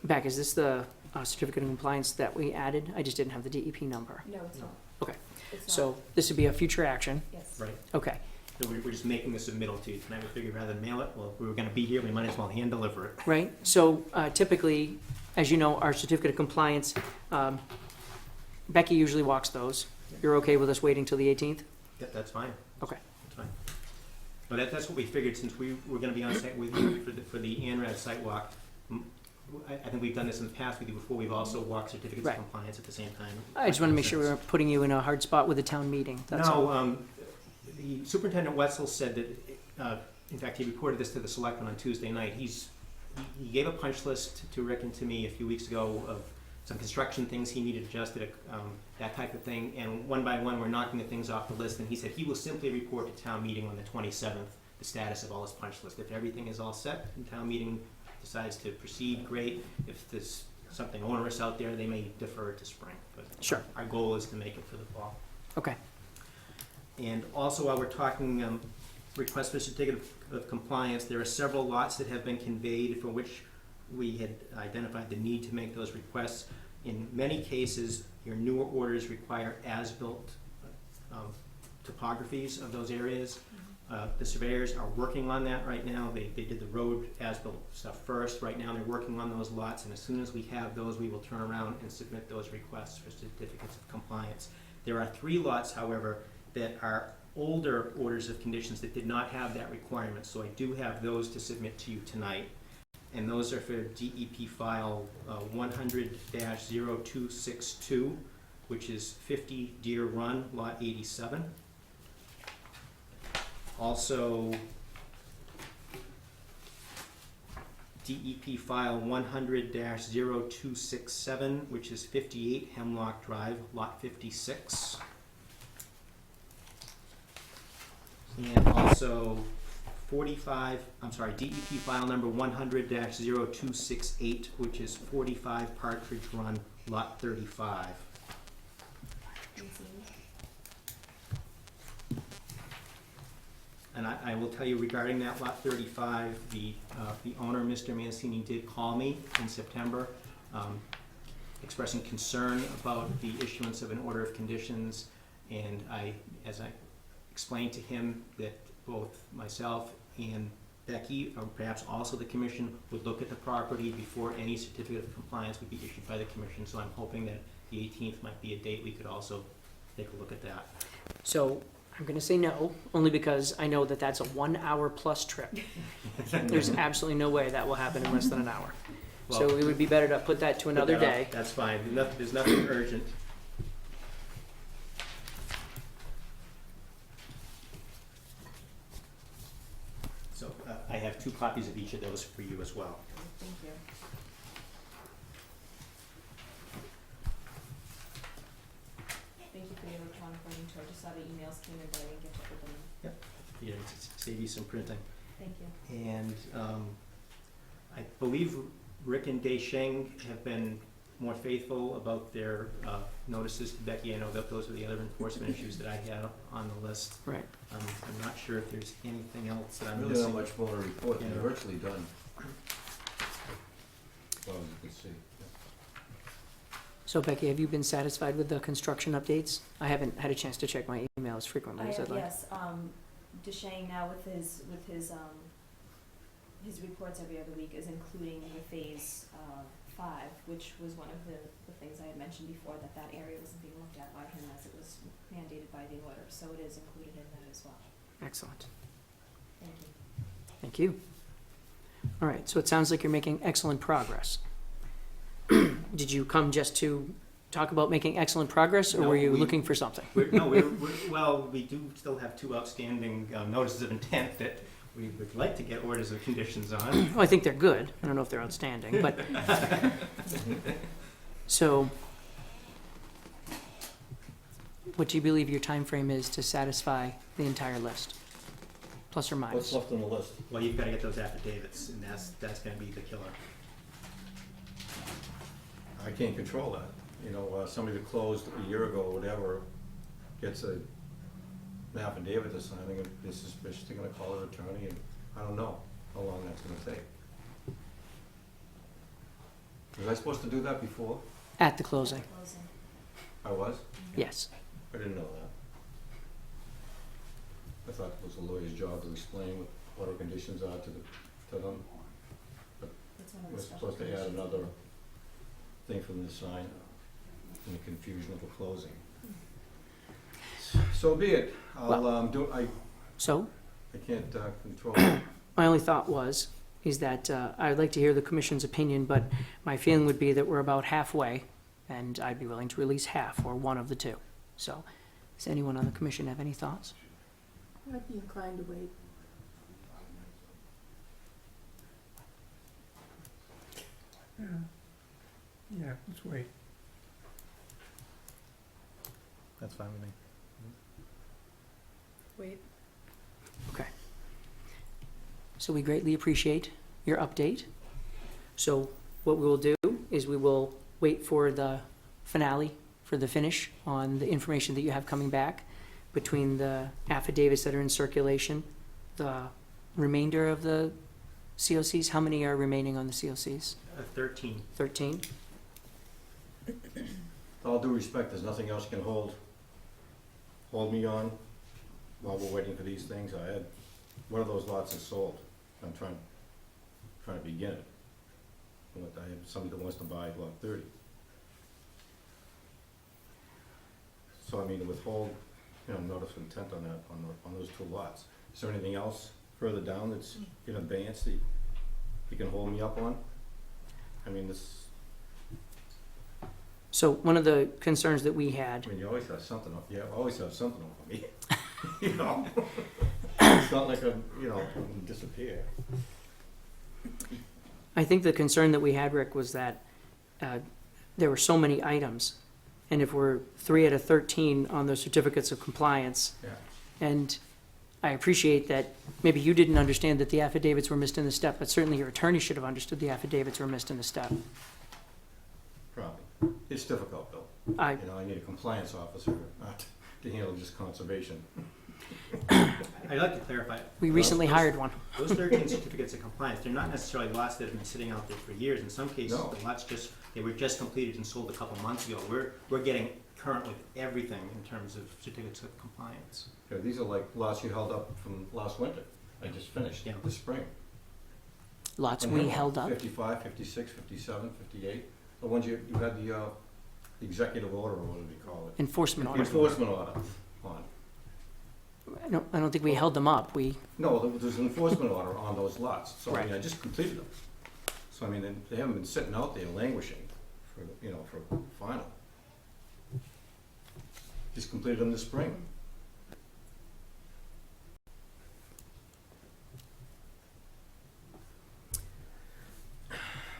Beck, is this the certificate of compliance that we added? I just didn't have the DEP number. No, it's not. Okay. It's not. So this would be a future action. Yes. Right. Okay. So we're just making the submittal to you tonight. We figured rather than mail it, well, if we were gonna be here, we might as well hand deliver it. Right? So typically, as you know, our certificate of compliance, Becky usually walks those. You're okay with us waiting till the 18th? Yep, that's fine. Okay. That's fine. But that's what we figured, since we were gonna be on site with you for the ANRAD site walk. I think we've done this in the past with you before. We've also walked certificates Right. of compliance at the same time. I just want to make sure we weren't putting you in a hard spot with the town meeting. That's all. No, the Superintendent Wetzel said that, in fact, he reported this to the selectmen on Tuesday night. He gave a punch list to Rick and to me a few weeks ago of some construction things he needed adjusted, that type of thing. And one by one, we're knocking the things off the list. And he said he will simply report to town meeting on the 27th the status of all his punch list. If everything is all set and town meeting decides to proceed, great. If there's something onerous out there, they may defer it to spring. But Sure. our goal is to make it for the fall. Okay. And also, while we're talking request for certificate of compliance, there are several lots that have been conveyed for which we had identified the need to make those requests. In many cases, your newer orders require as-built topographies of those areas. The surveyors are working on that right now. They did the road as-built stuff first. Right now, they're working on those lots, and as soon as we have those, we will turn around and submit those requests for certificates of compliance. There are 3 lots, however, that are older orders of conditions that did not have that requirement, so I do have those to submit to you tonight. And those are for DEP file 100-0262, which is 50 Deer Run, lot 87. Also, DEP file 100-0267, which is 58 Hemlock Drive, lot 56. And also DEP file number 100-0268, which is 45 Partridge Run, lot 35. And I will tell you regarding that lot 35, the owner, Mr. Mancini, did call me in September, expressing concern about the issuance of an order of conditions. And as I explained to him, that both myself and Becky, or perhaps also the commission, would look at the property before any certificate of compliance would be issued by the commission. So I'm hoping that the 18th might be a date we could also take a look at that. So I'm gonna say no, only because I know that that's a 1 hour plus trip. There's absolutely no way that will happen in less than an hour. So Well, it would be better to put that to another put that day. off. That's fine. There's nothing urgent. So I have 2 copies of each of those for you as well. Thank you. Thank you for your electronic writing too. I just saw the emails came in, but I didn't get to open them. Yeah, to save you some printing. Thank you. And I believe Rick and Dei Sheng have been more faithful about their notices to Becky. I know that those are the other enforcement issues that I had on the list. Right. I'm not sure if there's anything else that I'm Really missing. not much more to report, they're Yeah. virtually done. Well, as you can see. So Becky, have you been satisfied with the construction updates? I haven't had a chance to check my emails frequently as I'd like. Yes, DeShane now with his reports every other week is including the phase 5, which was one of the things I had mentioned before, that area wasn't being looked at by him as it was mandated by the order, so it is included in that as well. Excellent. Thank you. Thank you. All right, so it sounds like you're making excellent progress. Did you come just to talk about making excellent progress, or No, were you we- looking for something? Well, we do still have 2 outstanding notices of intent that we would like to get orders of conditions on. Well, I think they're good. I don't know if they're outstanding, but. So, what do you believe your time frame is to satisfy the entire list? Plus or What's minus? left on the list? Well, you've got to get those affidavits, and that's going to be the killer. I can't control that. You know, somebody that closed a year ago or whatever gets an affidavit to sign, they're suspicious, they're gonna call their attorney, and I don't know how long that's gonna take. Was I supposed to do that before? At the closing, Closing. I was? yes. I didn't know that. I thought it was the lawyer's job to explain what our conditions are to them. That's one of We're the special supposed to add conditions. another thing for them to sign in the confusion of the closing. So be it. I So, can't control it. my only thought is that I'd like to hear the commission's opinion, but my feeling would be that we're about halfway, and I'd be willing to release half or one of the two. So, does anyone on the commission have any thoughts? I'd be inclined to wait. Yeah, let's wait. That's fine with me. Wait. So we greatly appreciate your update. So what we will do is we will wait for the finale, for the finish on the information that you have coming back between the affidavits that are in circulation, the remainder of the COCs. How many are remaining on the COCs? 13. 13? With all due respect, there's nothing else can hold me on while we're waiting for these things. One of those lots is sold. I'm trying to begin it. I have somebody that wants to buy lot 30. So I mean, to withhold, notice of intent on that, on those 2 lots. Is there anything else further down that's in advance that you can hold me up on? I mean, So one of the concerns that we had, you always have something over me. It's not like I'm gonna disappear. I think the concern that we had, Rick, was that there were so many items. And if we're 3 out of 13 on those certificates of compliance, Yeah. and I appreciate that maybe you didn't understand that the affidavits were missed in the step, but certainly your attorney should have understood the affidavits were missed in the step. Probably. It's difficult, though. I, You know, I need a compliance officer, not to handle just conservation. I'd like to clarify. we recently those- hired one. Those 13 certificates of compliance, they're not necessarily lots that have been sitting out there for years. In some cases, No. the lots they were just completed and sold a couple months ago. We're getting current with everything in terms of certificates of compliance. Yeah, these are like lots you held up from last winter. I just finished Yeah. this spring. Lots And we here, held up. 55, 56, 57, 58. The ones you had the executive order, or what do they call it? Enforcement order. Enforcement order on. I don't think we held them up. No, there's an enforcement order on those lots, so I mean, Right. I just completed them. So I mean, they haven't been sitting out there languishing for, you know, for final. Just completed them this spring.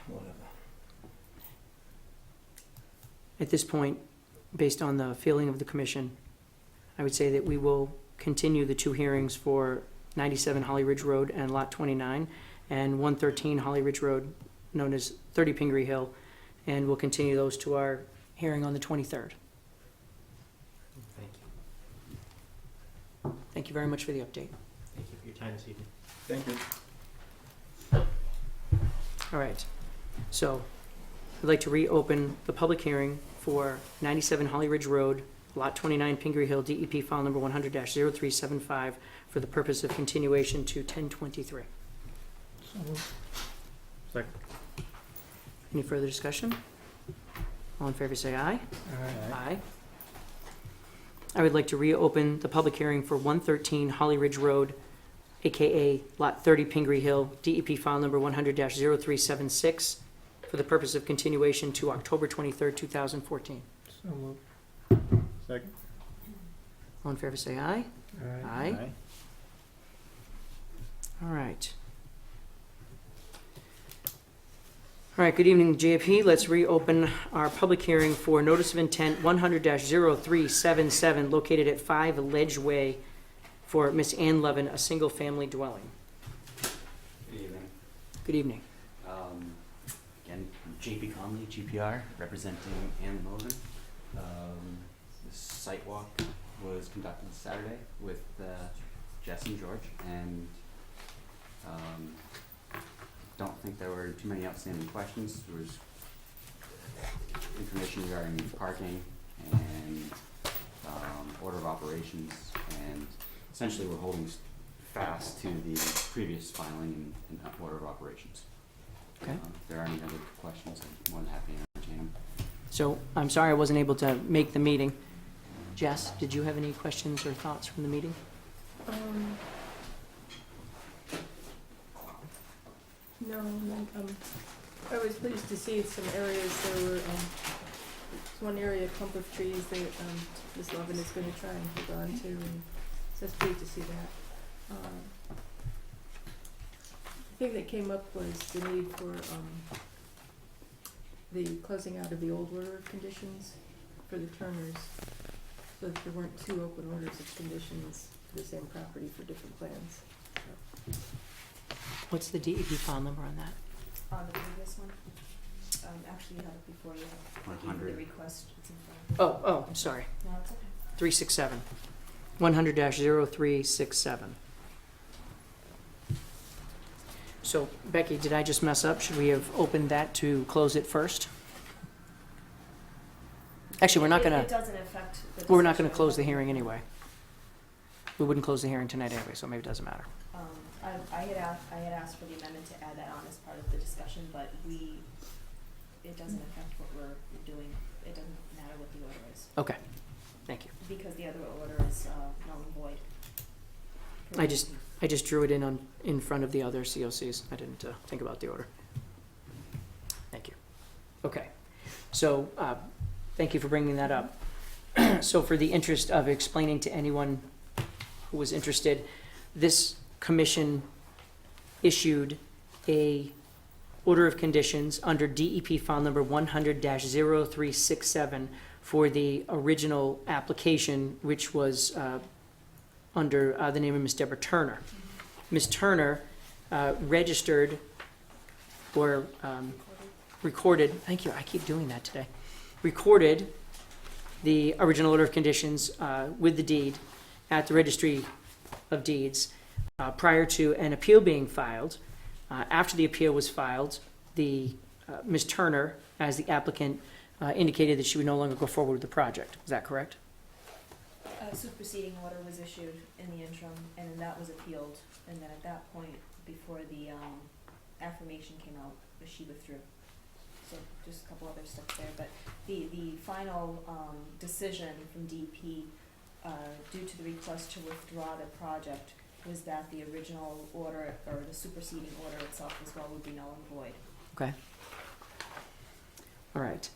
Whatever. At this point, based on the feeling of the commission, I would say that we will continue the 2 hearings for 97 Holly Ridge Road and Lot 29, and 113 Holly Ridge Road, known as 30 Pingree Hill, and we'll continue those to our hearing on the 23rd. Thank you. Thank you very much for the update. Thank you for your time this evening. Thank you. All right, so I'd like to reopen the public hearing for 97 Holly Ridge Road, Lot 29, Pingree Hill, DEP file number 100-0375, for the purpose of continuation to 10/23. Second. Any further discussion? All in favor, say aye. Aye. I would like to reopen the public hearing for 113 Holly Ridge Road, AKA Lot 30 Pingree Hill, DEP file number 100-0376, for the purpose of continuation to October 23rd, 2014. So moved. Second. All in favor, say aye. Aye. All right. All right, good evening, JP. Let's reopen our public hearing for notice of intent 100-0377, located at 5 Ledge Way, for Miss Ann Levin, a single-family dwelling. Good evening. Good evening. Again, I'm JP Conley, GPR, representing Ann Levin. The site walk was conducted Saturday with Jess and George, and don't think there were too many outstanding questions. There was information regarding parking and order of operations, and essentially we're holding fast to the previous filing and order of operations. Okay. If there are any other questions, I'm more than happy to entertain them. So I'm sorry I wasn't able to make the meeting. Jess, did you have any questions or thoughts from the meeting? No, I was pleased to see some areas there were, there's one area, clump of trees that, Ms. Levin is gonna try and hold on to, and so it's great to see that. The thing that came up was the need for, the closing out of the old order of conditions for the Turners, so that there weren't 2 open orders of conditions for the same property for different plans. What's the DEP file number on that? On the previous one, actually you have it before you have, I gave you 100. the request, it's in front of you. Oh, sorry. No, it's okay. 367. 100-0367. So Becky, did I just mess up? Should we have opened that to close it first? Actually, we're not gonna, It doesn't affect the we're not gonna discussion. close the hearing anyway. We wouldn't close the hearing tonight anyway, so maybe it doesn't matter. I had asked for the amendment to add that on as part of the discussion, but it doesn't affect what we're doing. It doesn't matter what the order is, Okay, thank you. because the other order is null and void. I just drew it in front of the other COCs. I didn't think about the order. Thank you. Okay, so thank you for bringing that up. So for the interest of explaining to anyone who was interested, this commission issued a order of conditions under DEP file number 100-0367 for the original application, which was under the name of Ms. Deborah Turner. Ms. Turner registered or recorded, thank you, I keep doing that today, recorded the original order of conditions with the deed at the Registry of Deeds prior to an appeal being filed. After the appeal was filed, Ms. Turner, as the applicant, indicated that she would no longer go forward with the project. Is that correct? A superseding order was issued in the interim, and then that was appealed, and then at that point, before the affirmation came out, she withdrew. So just a couple other steps there, but the final decision from DEP, due to the request to withdraw the project, was that the original order, or the superseding order itself as well, would be null and void. Okay. All right.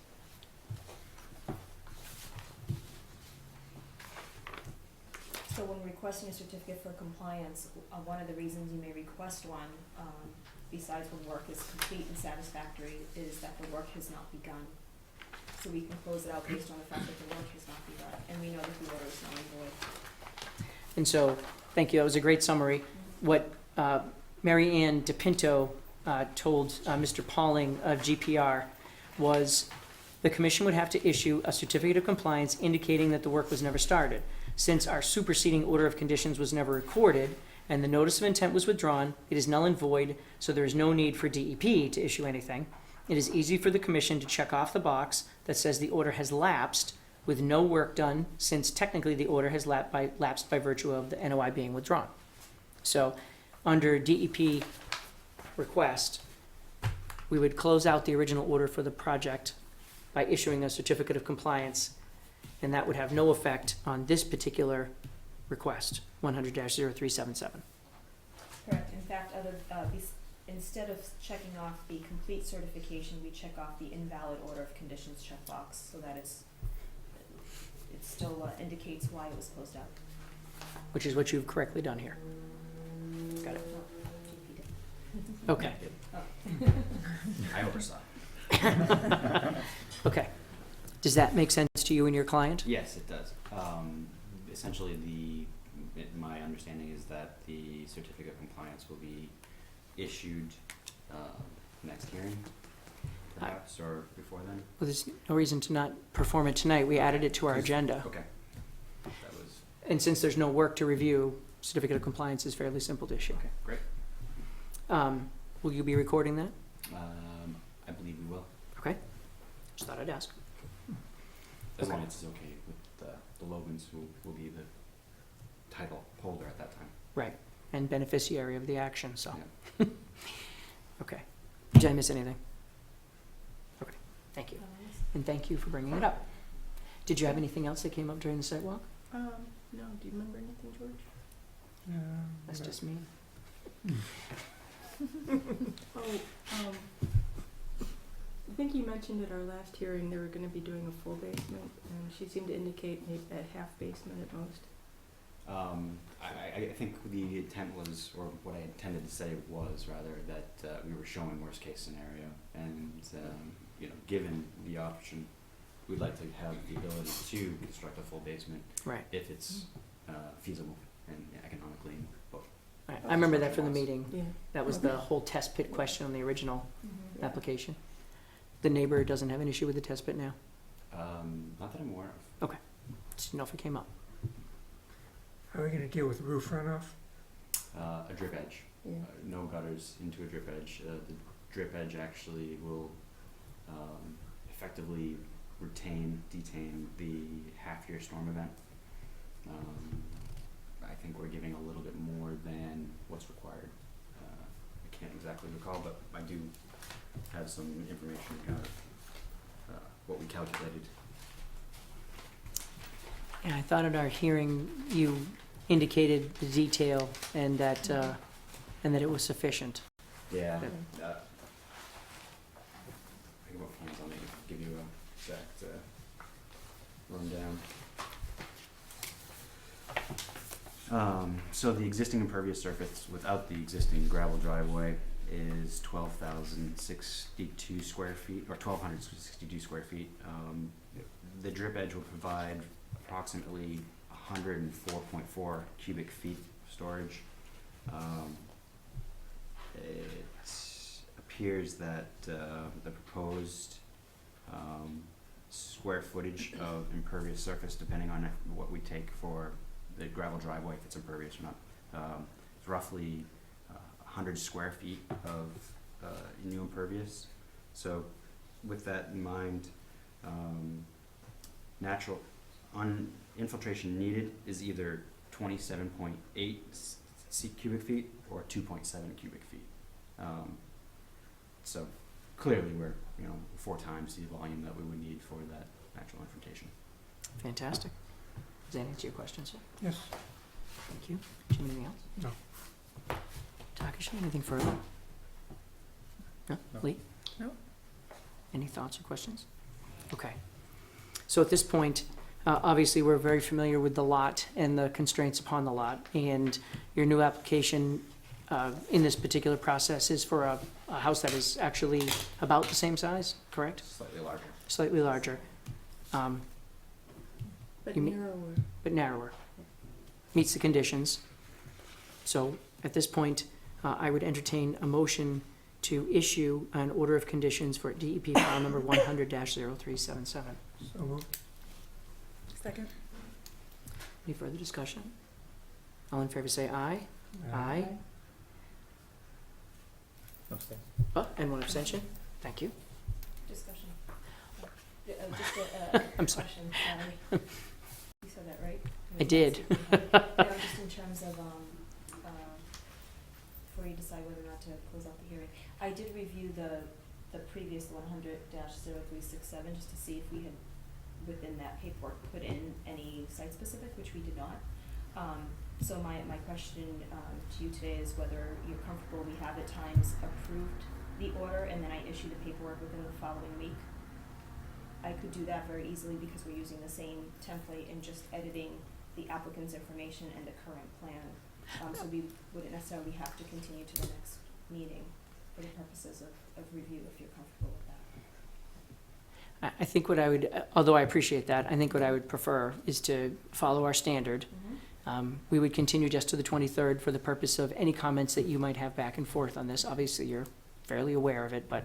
So when requesting a certificate for compliance, one of the reasons you may request one, besides when work is complete and satisfactory, is that the work has not begun. So we can close it out based on the fact that the work has not begun, and we know that the order is null and void. And so, thank you, that was a great summary. What Mary Ann DePinto told Mr. Pauling of GPR was the commission would have to issue a certificate of compliance indicating that the work was never started. Since our superseding order of conditions was never recorded and the notice of intent was withdrawn, it is null and void, so there is no need for DEP to issue anything. It is easy for the commission to check off the box that says the order has lapsed with no work done, since technically the order has lapsed by virtue of the NOI being withdrawn. So under DEP request, we would close out the original order for the project by issuing a certificate of compliance, and that would have no effect on this particular request, 100-0377. Correct. In fact, instead of checking off the complete certification, we check off the invalid order of conditions checkbox, so that it still indicates why it was closed out. Which is what you've correctly done here. Got it. Well, GP did. Okay. I oversaw. Okay. Does that make sense to you and your client? Yes, it does. Essentially, my understanding is that the certificate of compliance will be issued next hearing, perhaps, or before then. Well, there's no reason to not perform it tonight. We added it to our agenda. Okay. That was, And since there's no work to review, certificate of compliance is fairly simple to issue. okay, great. Will you be recording that? I believe we will, Okay. Just thought I'd ask. as long Okay. as it's okay with the Logans, who will be the title holder at that time. Right. And beneficiary of the action, so. Yeah. Okay. Did I miss anything? Okay. Thank you. Um, And thank you for bringing it up. Did you have anything else that came up during the site walk? No, do you remember anything, George? That's just me. I think you mentioned at our last hearing they were gonna be doing a full basement, and she seemed to indicate maybe a half basement at most. I think the intent was, or what I intended to say was rather, that we were showing worst case scenario, and given the option, we'd like to have the ability to construct a full basement Right. if it's feasible and economically both. Right. I remember that from the meeting. Yeah. That was the whole test pit question on the original mhm. application. The neighbor doesn't have an issue with the test pit now? Not that I'm aware of. Just didn't know if it came up. How are we gonna deal with roof runoff? A drip edge. Yeah. No gutters into a drip edge. The drip edge actually will effectively detain the half-year storm event. I think we're giving a little bit more than what's required. I can't exactly recall, but I do have some information about what we calculated. Yeah, I thought at our hearing you indicated the detail and that it was sufficient. Yeah. Yeah. I got phones on me, give you a exact rundown. So the existing impervious surface without the existing gravel driveway is 12,062 square feet, or 1,262 square feet. The drip edge will provide approximately 104.4 cubic feet storage. It appears that the proposed square footage of impervious surface, depending on what we take for the gravel driveway, if it's impervious or not, is roughly 100 square feet of new impervious. So with that in mind, natural infiltration needed is either 27.8 cubic feet or 2.7 cubic feet. So clearly we're 4 times the volume that we would need for that natural infiltration. Fantastic. Does that answer your question, sir? Yes. Thank you. Jim, anything else? No. Takashi, anything further? No? No. Lee? No. Any thoughts or questions? Okay. So at this point, obviously, we're very familiar with the lot and the constraints upon the lot. And your new application in this particular process is for a house that is actually about the same size, correct? Slightly larger. Slightly larger, But You mean- narrower. but narrower. Meets the conditions. So at this point, I would entertain a motion to issue an order of conditions for DEP file number 100-0377. So moved. Second? Any further discussion? All in favor say aye. Aye. Abstain. And one abstention. Thank you. Discussion. Just a I'm sorry. question, sorry. You said that right? I did. No, just in terms of, before you decide whether or not to close out the hearing. I did review the previous 100-0367, just to see if we had, within that paperwork, put in any site-specific, which we did not. So my question to you today is whether you're comfortable we have at times approved the order and then I issue the paperwork within the following week. I could do that very easily because we're using the same template and just editing the applicant's information and the current plan. So we wouldn't necessarily have to continue to the next meeting for the purposes of review, if you're comfortable with that. I think what I would, although I appreciate that, I think what I would prefer is to follow our standard. We would continue just to the 23rd for the purpose of any comments that you might have back and forth on this. Obviously, you're fairly aware of it, but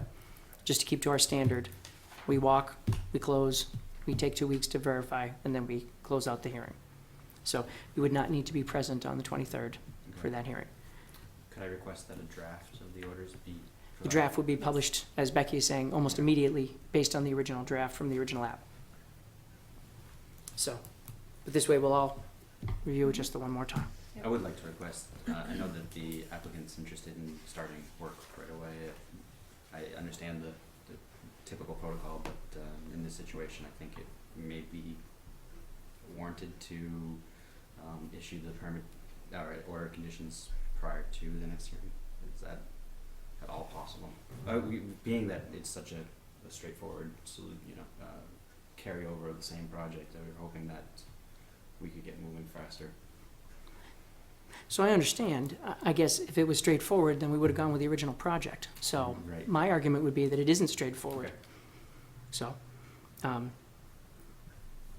just to keep to our standard, we walk, we close, we take 2 weeks to verify, and then we close out the hearing. So you would not need to be present on the 23rd for that hearing. Could I request that a draft of the orders be The provided? draft would be published, as Becky is saying, almost immediately based on the original draft from the original app. So, but this way we'll all review it just the one more time. I would like to request, I know that the applicant's interested in starting work right away. I understand the typical protocol, but in this situation, I think it may be warranted to issue the permit or order conditions prior to the next hearing. Is that at all possible? Being that it's such a straightforward carryover of the same project, I was hoping that we could get moving faster. So I understand. I guess if it was straightforward, then we would have gone with the original project. So Right. my argument would be that it isn't straightforward. Okay. So, and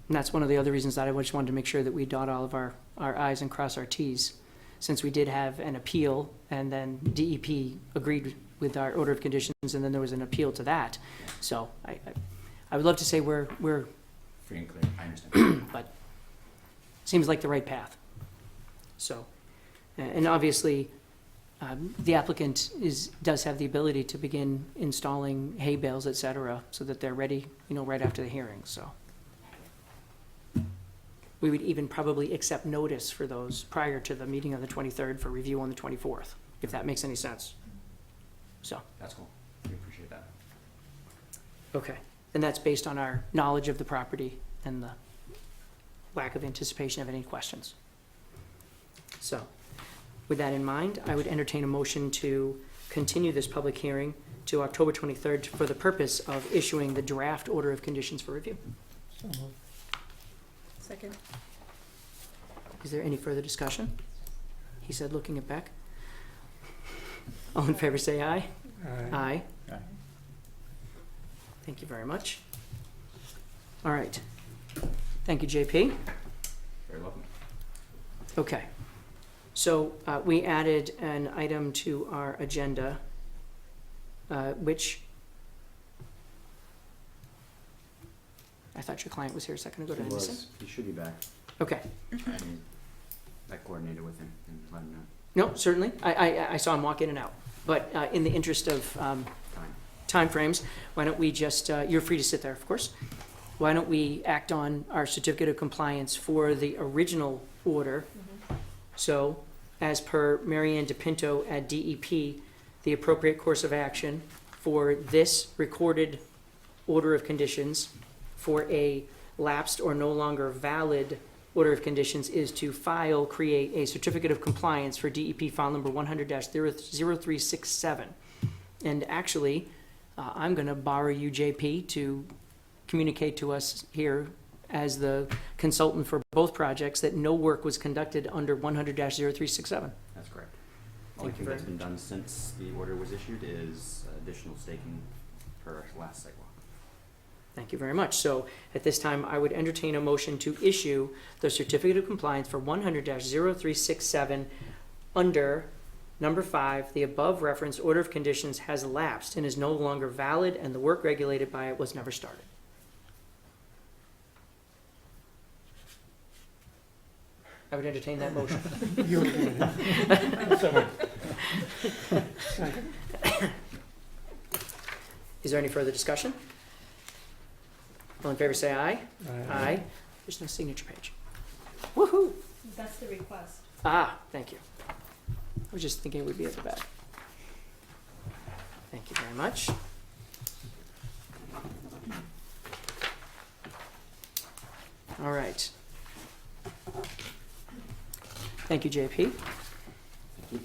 that's one of the other reasons that I just wanted to make sure that we dot all of our i's and cross our t's. Since we did have an appeal and then DEP agreed with our order of conditions and then there was an appeal to that. So I would love to say we're Free and clear, I understand. but seems like the right path. So, and obviously, the applicant does have the ability to begin installing hay bales, et cetera, so that they're ready, right after the hearing, so. We would even probably accept notice for those prior to the meeting on the 23rd for review on the 24th, if that makes any sense. So, That's cool. We appreciate that. okay. And that's based on our knowledge of the property and the lack of anticipation of any questions. So, with that in mind, I would entertain a motion to continue this public hearing to October 23rd for the purpose of issuing the draft order of conditions for review. So moved. Second? Is there any further discussion? He said, looking at Beck. All in favor, say aye. Aye. Aye. Thank you very much. All right. Thank you, JP. Very welcome. Okay. So we added an item to our agenda, which I thought your client was here a second ago. Did I miss him? He should be back. Okay. I coordinated with him and let him know. No, certainly. I saw him walk in and out. But in the interest of Fine. timeframes, why don't we just, you're free to sit there, of course. Why don't we act on our certificate of compliance for the original order? So, as per Marianne DePinto at DEP, the appropriate course of action for this recorded order of conditions for a lapsed or no longer valid order of conditions is to create a certificate of compliance for DEP file number 100-0367. And actually, I'm going to borrow you, JP, to communicate to us here as the consultant for both projects that no work was conducted under 100-0367. That's correct. Thank Only you thing very that's been done since the order was issued is additional staking per last sidewalk. Thank you very much. So at this time, I would entertain a motion to issue the certificate of compliance for 100-0367 under number 5, the above referenced order of conditions has lapsed and is no longer valid, and the work regulated by it was never started. I would entertain that motion. You did it. Second. Is there any further discussion? All in favor, say aye. Aye. There's no signature page. Woohoo! That's the request. Ah, thank you. I was just thinking it would be at the back. Thank you very much. All right. Thank you, JP. Thank you.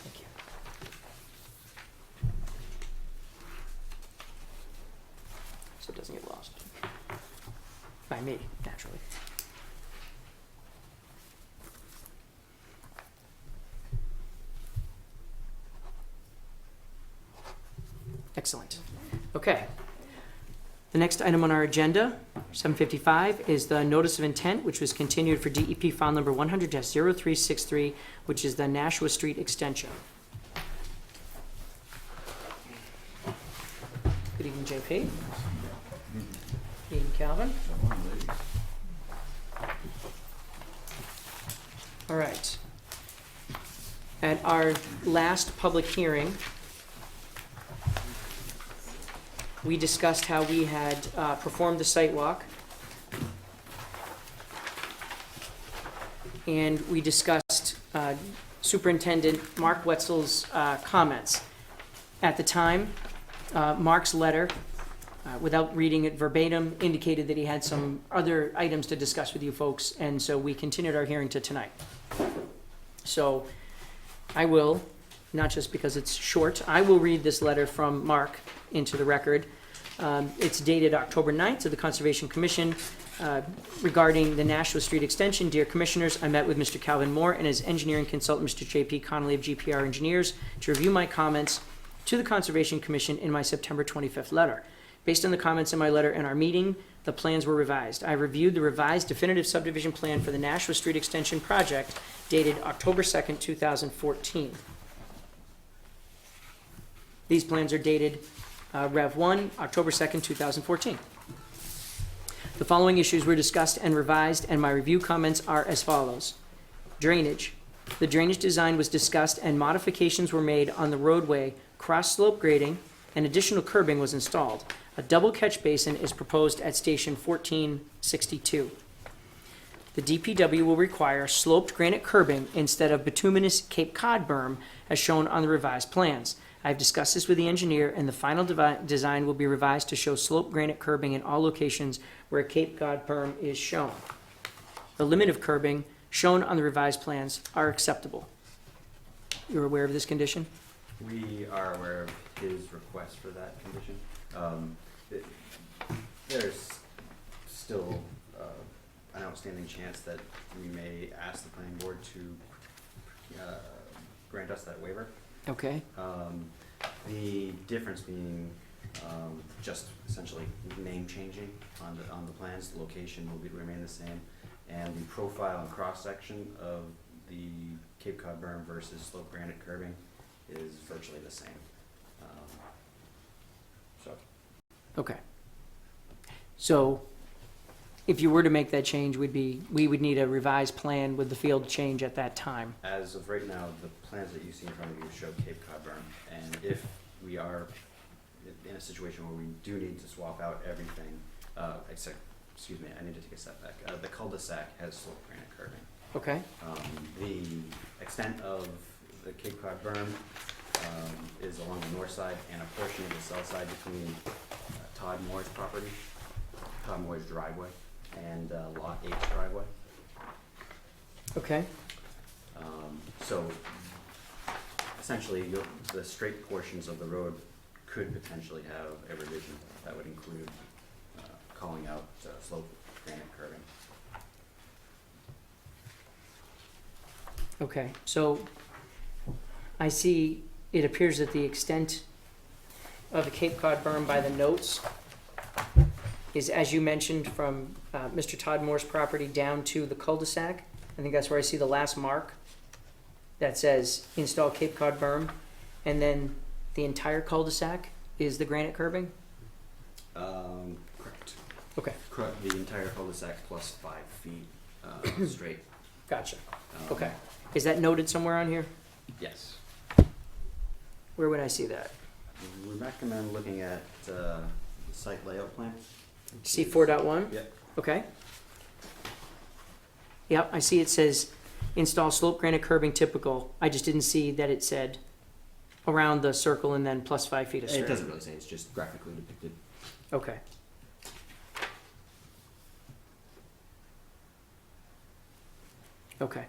Thank you. So it doesn't get lost. By me, naturally. Excellent. Okay. The next item on our agenda, 7:55, is the notice of intent, which was continued for DEP file number 100-0363, which is the Nashua Street extension. Good evening, JP. Good evening, Calvin. All right. At our last public hearing, we discussed how we had performed the site walk. And we discussed Superintendent Mark Wetzel's comments. At the time, Mark's letter, without reading it verbatim, indicated that he had some other items to discuss with you folks, and so we continued our hearing to tonight. So I will, not just because it's short, I will read this letter from Mark into the record. It's dated October 9th to the Conservation Commission regarding the Nashua Street extension. Dear Commissioners, I met with Mr. Calvin Moore and his engineering consultant, Mr. J.P. Connolly of GPR Engineers, to review my comments to the Conservation Commission in my September 25th letter. Based on the comments in my letter and our meeting, the plans were revised. I reviewed the revised definitive subdivision plan for the Nashua Street extension project dated October 2nd, 2014. These plans are dated Rev 1, October 2nd, 2014. The following issues were discussed and revised, and my review comments are as follows. Drainage. The drainage design was discussed and modifications were made on the roadway. Cross-slope grading and additional curbing was installed. A double catch basin is proposed at station 1462. The DPW will require sloped granite curbing instead of bituminous Cape Cod berm as shown on the revised plans. I've discussed this with the engineer, and the final design will be revised to show sloped granite curbing in all locations where Cape Cod berm is shown. The limit of curbing shown on the revised plans are acceptable. You're aware of this condition? We are aware of his request for that condition. There's still an outstanding chance that we may ask the planning board to grant us that waiver. Okay, The difference being just essentially name changing on the plans, the location will remain the same, and the profile and cross-section of the Cape Cod berm versus slope granite curbing is virtually the same. So, okay. So if you were to make that change, we would need a revised plan with the field change at that time. as of right now, the plans that you see in front of you show Cape Cod berm, and if we are in a situation where we do need to swap out everything, except, excuse me, I need to take a step back. The cul-de-sac has slope granite curbing. Okay, The extent of the Cape Cod berm is along the north side and a portion of the south side between Todd Moore's property, Todd Moore's driveway, and Lot 8's driveway. okay, So essentially, the straight portions of the road could potentially have a revision that would include calling out slope granite curbing. okay. So I see, it appears that the extent of the Cape Cod berm by the notes is, as you mentioned, from Mr. Todd Moore's property down to the cul-de-sac. I think that's where I see the last mark that says install Cape Cod berm, and then the entire cul-de-sac is the granite curbing? Correct. Okay, Correct, the entire cul-de-sac plus 5 feet straight. gotcha. Um, Okay. Is that noted somewhere on here? Yes. Where would I see that? We recommend looking at the site layout plan. C 4.1? Yep. Okay. Yep, I see it says install slope granite curbing typical. I just didn't see that it said around the circle and then plus 5 feet of straight. It doesn't really say, it's just graphically depicted. Okay. Okay.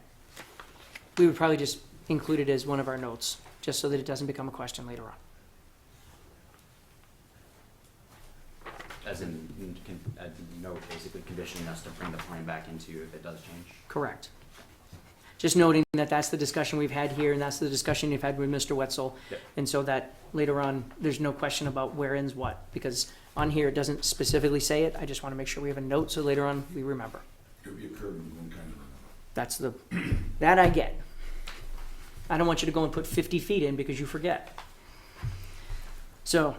We would probably just include it as one of our notes, just so that it doesn't become a question later on. As in, a note basically conditioning us to bring the plan back into you if it does change. Correct. Just noting that that's the discussion we've had here, and that's the discussion you've had with Mr. Wetzel. Yep. And so that later on, there's no question about where ends what, because on here, it doesn't specifically say it. I just want to make sure we have a note, so later on, we remember. Could be a curb in one kind of. That's that I get. I don't want you to go and put 50 feet in because you forget. So,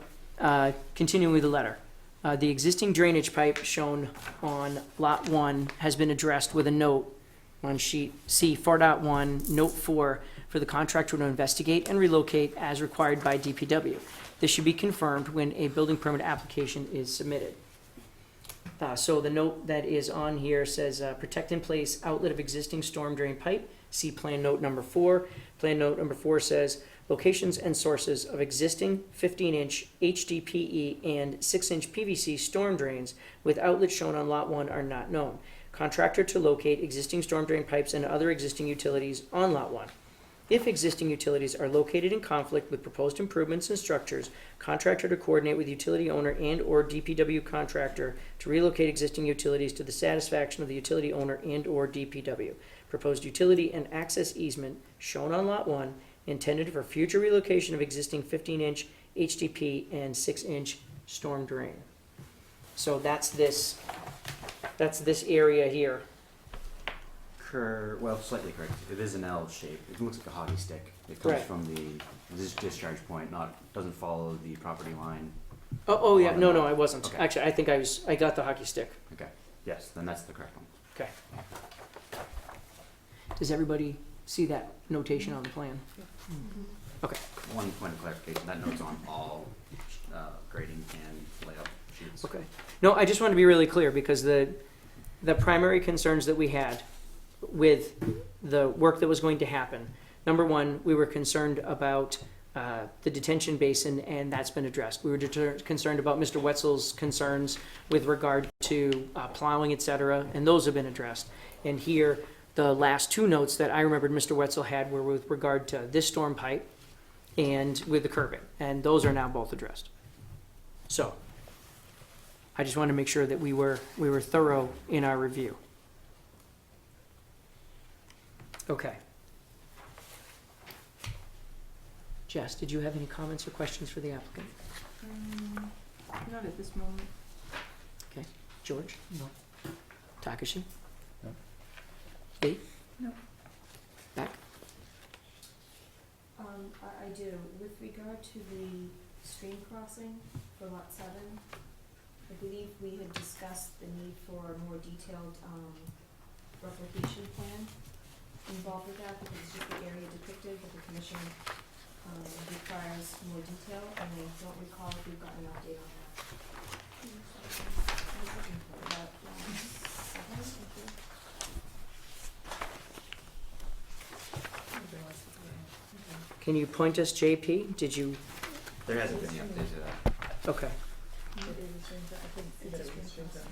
continuing with the letter. The existing drainage pipe shown on Lot 1 has been addressed with a note on sheet C 4.1, Note 4, for the contractor to investigate and relocate as required by DPW. This should be confirmed when a building permit application is submitted. So the note that is on here says, protect in place outlet of existing storm drain pipe. See plan note number 4. Plan note number 4 says, locations and sources of existing 15-inch HDPE and 6-inch PVC storm drains with outlets shown on Lot 1 are not known. Contractor to locate existing storm drain pipes and other existing utilities on Lot 1. If existing utilities are located in conflict with proposed improvements and structures, contractor to coordinate with utility owner and/or DPW contractor to relocate existing utilities to the satisfaction of the utility owner and/or DPW. Proposed utility and access easement shown on Lot 1 intended for future relocation of existing 15-inch HDP and 6-inch storm drain. So that's this area here. Well, slightly correct. It is an L shape. It looks like a hockey stick. It comes Right. from this discharge point, doesn't follow the property line. Oh yeah, no, I wasn't. Okay. Actually, I think I got the hockey stick. Okay. Yes, then that's the correct one. Okay. Does everybody see that notation on the plan? Okay. One point of clarification, that note's on all grading and layout sheets. Okay. No, I just want to be really clear because the primary concerns that we had with the work that was going to happen, number one, we were concerned about the detention basin, and that's been addressed. We were concerned about Mr. Wetzel's concerns with regard to plowing, et cetera, and those have been addressed. And here, the last two notes that I remembered Mr. Wetzel had were with regard to this storm pipe and with the curbing, and those are now both addressed. So, I just wanted to make sure that we were thorough in our review. Okay. Jess, did you have any comments or questions for the applicant? Not at this moment. George? No. Takashi? No. Lee? No. Beck? I do. With regard to the stream crossing for lot 7, I believe we had discussed the need for a more detailed, replication plan involved with that, because it's just the area depicted, but the commission, requires more detail, and I don't recall if we've gotten an update on that. I was looking for about, 7, I think. Can you point us, JP? Did you, There hasn't been any update to that. okay. It is a stream, I couldn't see that it was a stream zone.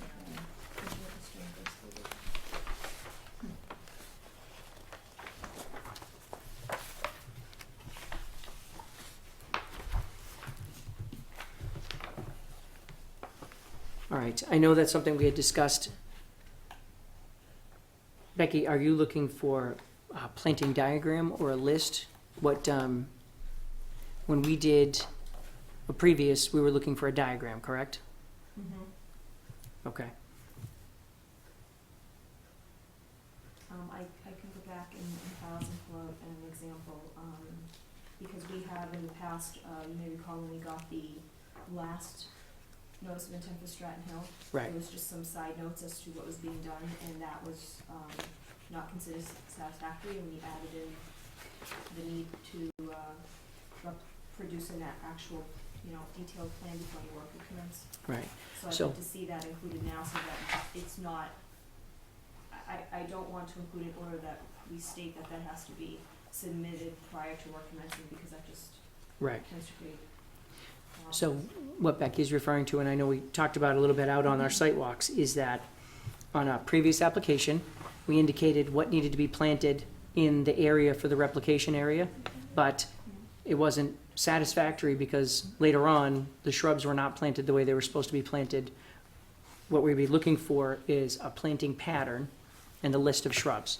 All right, I know that's something we had discussed. Becky, are you looking for a planting diagram or a list? What, when we did a previous, we were looking for a diagram, correct? Mm-hmm. Okay. I can go back in files and pull out an example, because we have in the past, you may recall when we got the last notice of intent for Stratton Hill. Right. There was just some side notes as to what was being done, and that was, not considered satisfactory, and we added in the need to, produce an actual, detailed plan before any work would commence. Right. So I'd So- like to see that included now, so that it's not, I don't want to include an order that we state that that has to be submitted prior to work commencing, because that just Right. tends to create. So what Becky's referring to, and I know we talked about it a little bit out on our site walks, is that on a previous application, we indicated what needed to be planted in the area for the replication area, but it wasn't satisfactory because later on, the shrubs were not planted the way they were supposed to be planted. What we'd be looking for is a planting pattern and a list of shrubs.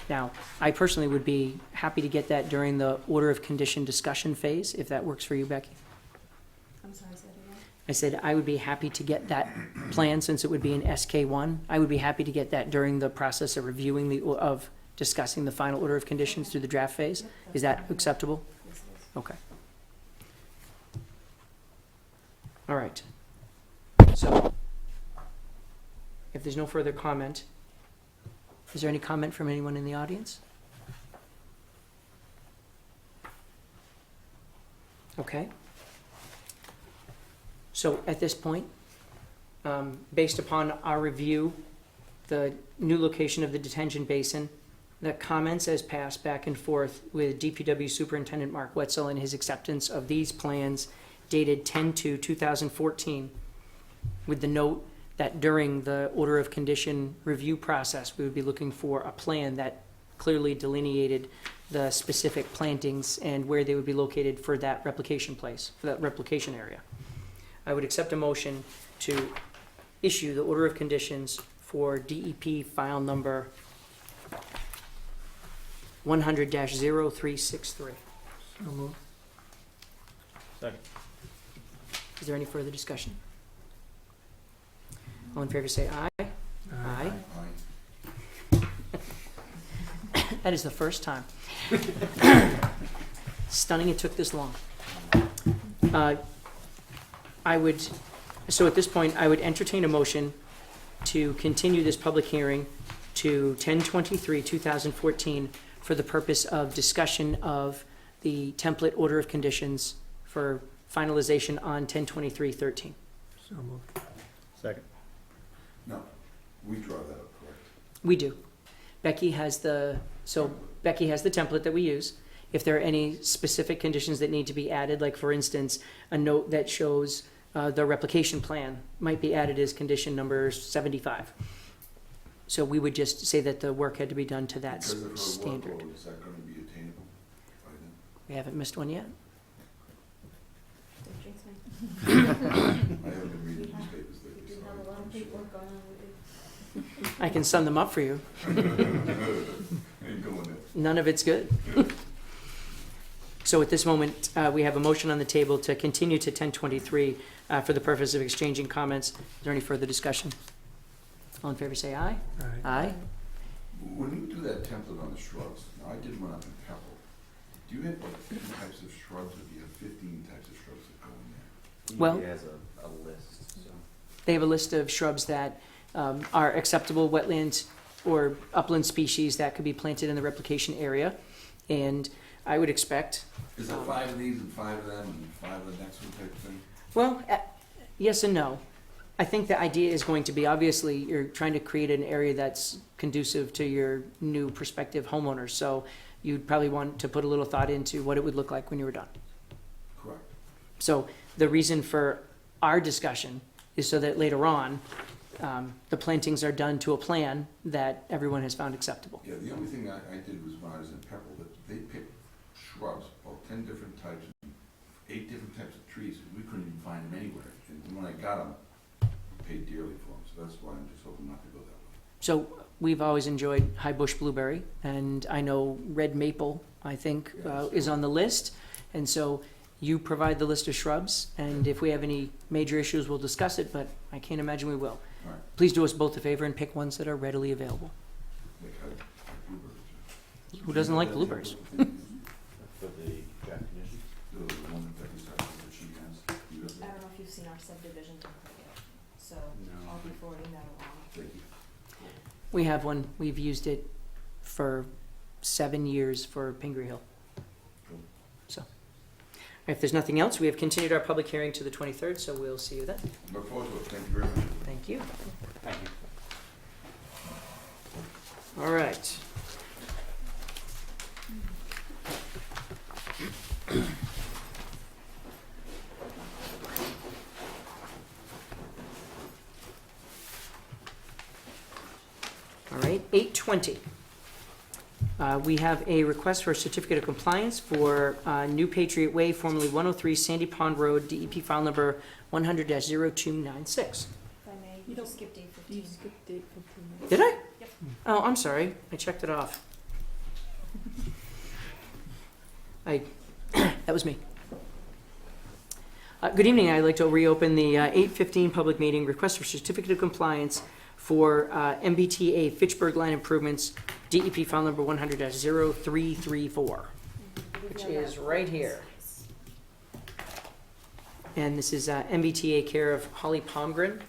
Now, I personally would be happy to get that during the order of condition discussion phase, if that works for you, Becky. I'm sorry, say that again? I said I would be happy to get that plan, since it would be an SK1. I would be happy to get that during the process of reviewing of discussing the final order of conditions through the draft phase. Yep, Is that's that fine. acceptable? Yes, it is. Okay. All right. So, if there's no further comment, is there any comment from anyone in the audience? Okay. So at this point, based upon our review, the new location of the detention basin, the comments as passed back and forth with DPW Superintendent Mark Wetzel and his acceptance of these plans dated 10/2/2014, with the note that during the order of condition review process, we would be looking for a plan that clearly delineated the specific plantings and where they would be located for that replication place, for that replication area. I would accept a motion to issue the order of conditions for DEP file number 100-0363. So moved. Second. Is there any further discussion? All in favor say aye. Aye. Aye. That is the first time. Stunning it took this long. So at this point, I would entertain a motion to continue this public hearing to 10/23/2014 for the purpose of discussion of the template order of conditions for finalization on 10/23/13. So moved. Second. No, we draw that up, correct? We do. Becky has the template that we use. If there are any specific conditions that need to be added, like for instance, a note that shows the replication plan might be added as condition number 75. So we would just say that the work had to be done to that Because of her standard. workload, is that gonna be attainable by then? We haven't missed one yet. Don't jinx me. I haven't been reading We have- newspapers We lately, do so have a lot of I'm paperwork going on with it. I can sum them up for you. Ain't going there. none of it's good. So at this moment, we have a motion on the table to continue to 10:23 for the purpose of exchanging comments. Is there any further discussion? All in favor, say aye. Right. Aye. When you do that template on the shrubs, now I did one up in Pebble. Do you have like 50 types of shrubs, or do you have 15 types of shrubs that go in there? Well- He has a list, so. They have a list of shrubs that are acceptable wetland or upland species that could be planted in the replication area. And I would expect, Is there 5 of these and 5 of them and 5 of the next one type of thing? well, yes and no. I think the idea is going to be, obviously, you're trying to create an area that's conducive to your new prospective homeowners. So you'd probably want to put a little thought into what it would look like when you were done. Correct. So the reason for our discussion is so that later on, the plantings are done to a plan that everyone has found acceptable. Yeah, the only thing I did was when I was in Pebble, that they picked shrubs, about 10 different types, 8 different types of trees, and we couldn't even find them anywhere. And when I got them, I paid dearly for them, so that's why I'm just hoping not to go that way. So we've always enjoyed high bush blueberry, and I know red maple, I think, is on the list. And so you provide the list of shrubs, and if we have any major issues, we'll discuss it, but I can't imagine we will. All right, Please do us both a favor and pick ones that are readily available. like blueberries. Who doesn't like blueberries? For the draft conditions? The one that you said that she has, you have I don't know if you've seen our subdivision template yet, so No. I'll be forwarding that along. Thank you. We have one. We've used it for 7 years for Pingree Hill. Cool. So, if there's nothing else, we have continued our public hearing to the 23rd, so we'll see you then. Look forward to it, thank you very much. Thank you. Thank you. All right. All right, 8:20. We have a request for a certificate of compliance for New Patriot Way, formerly 103 Sandy Pond Road, DEP file number 100-0296. If I may, You you don't- just skip date You 15. skipped date 15. Did I? Yep. Oh, I'm sorry. I checked it off. That was me. Good evening. I'd like to reopen the 8:15 public meeting. Request for certificate of compliance for MBTA Fitchburg Line Improvements, DEP file number 100-0334. Which is right here. And this is MBTA care of Holly Palmgren.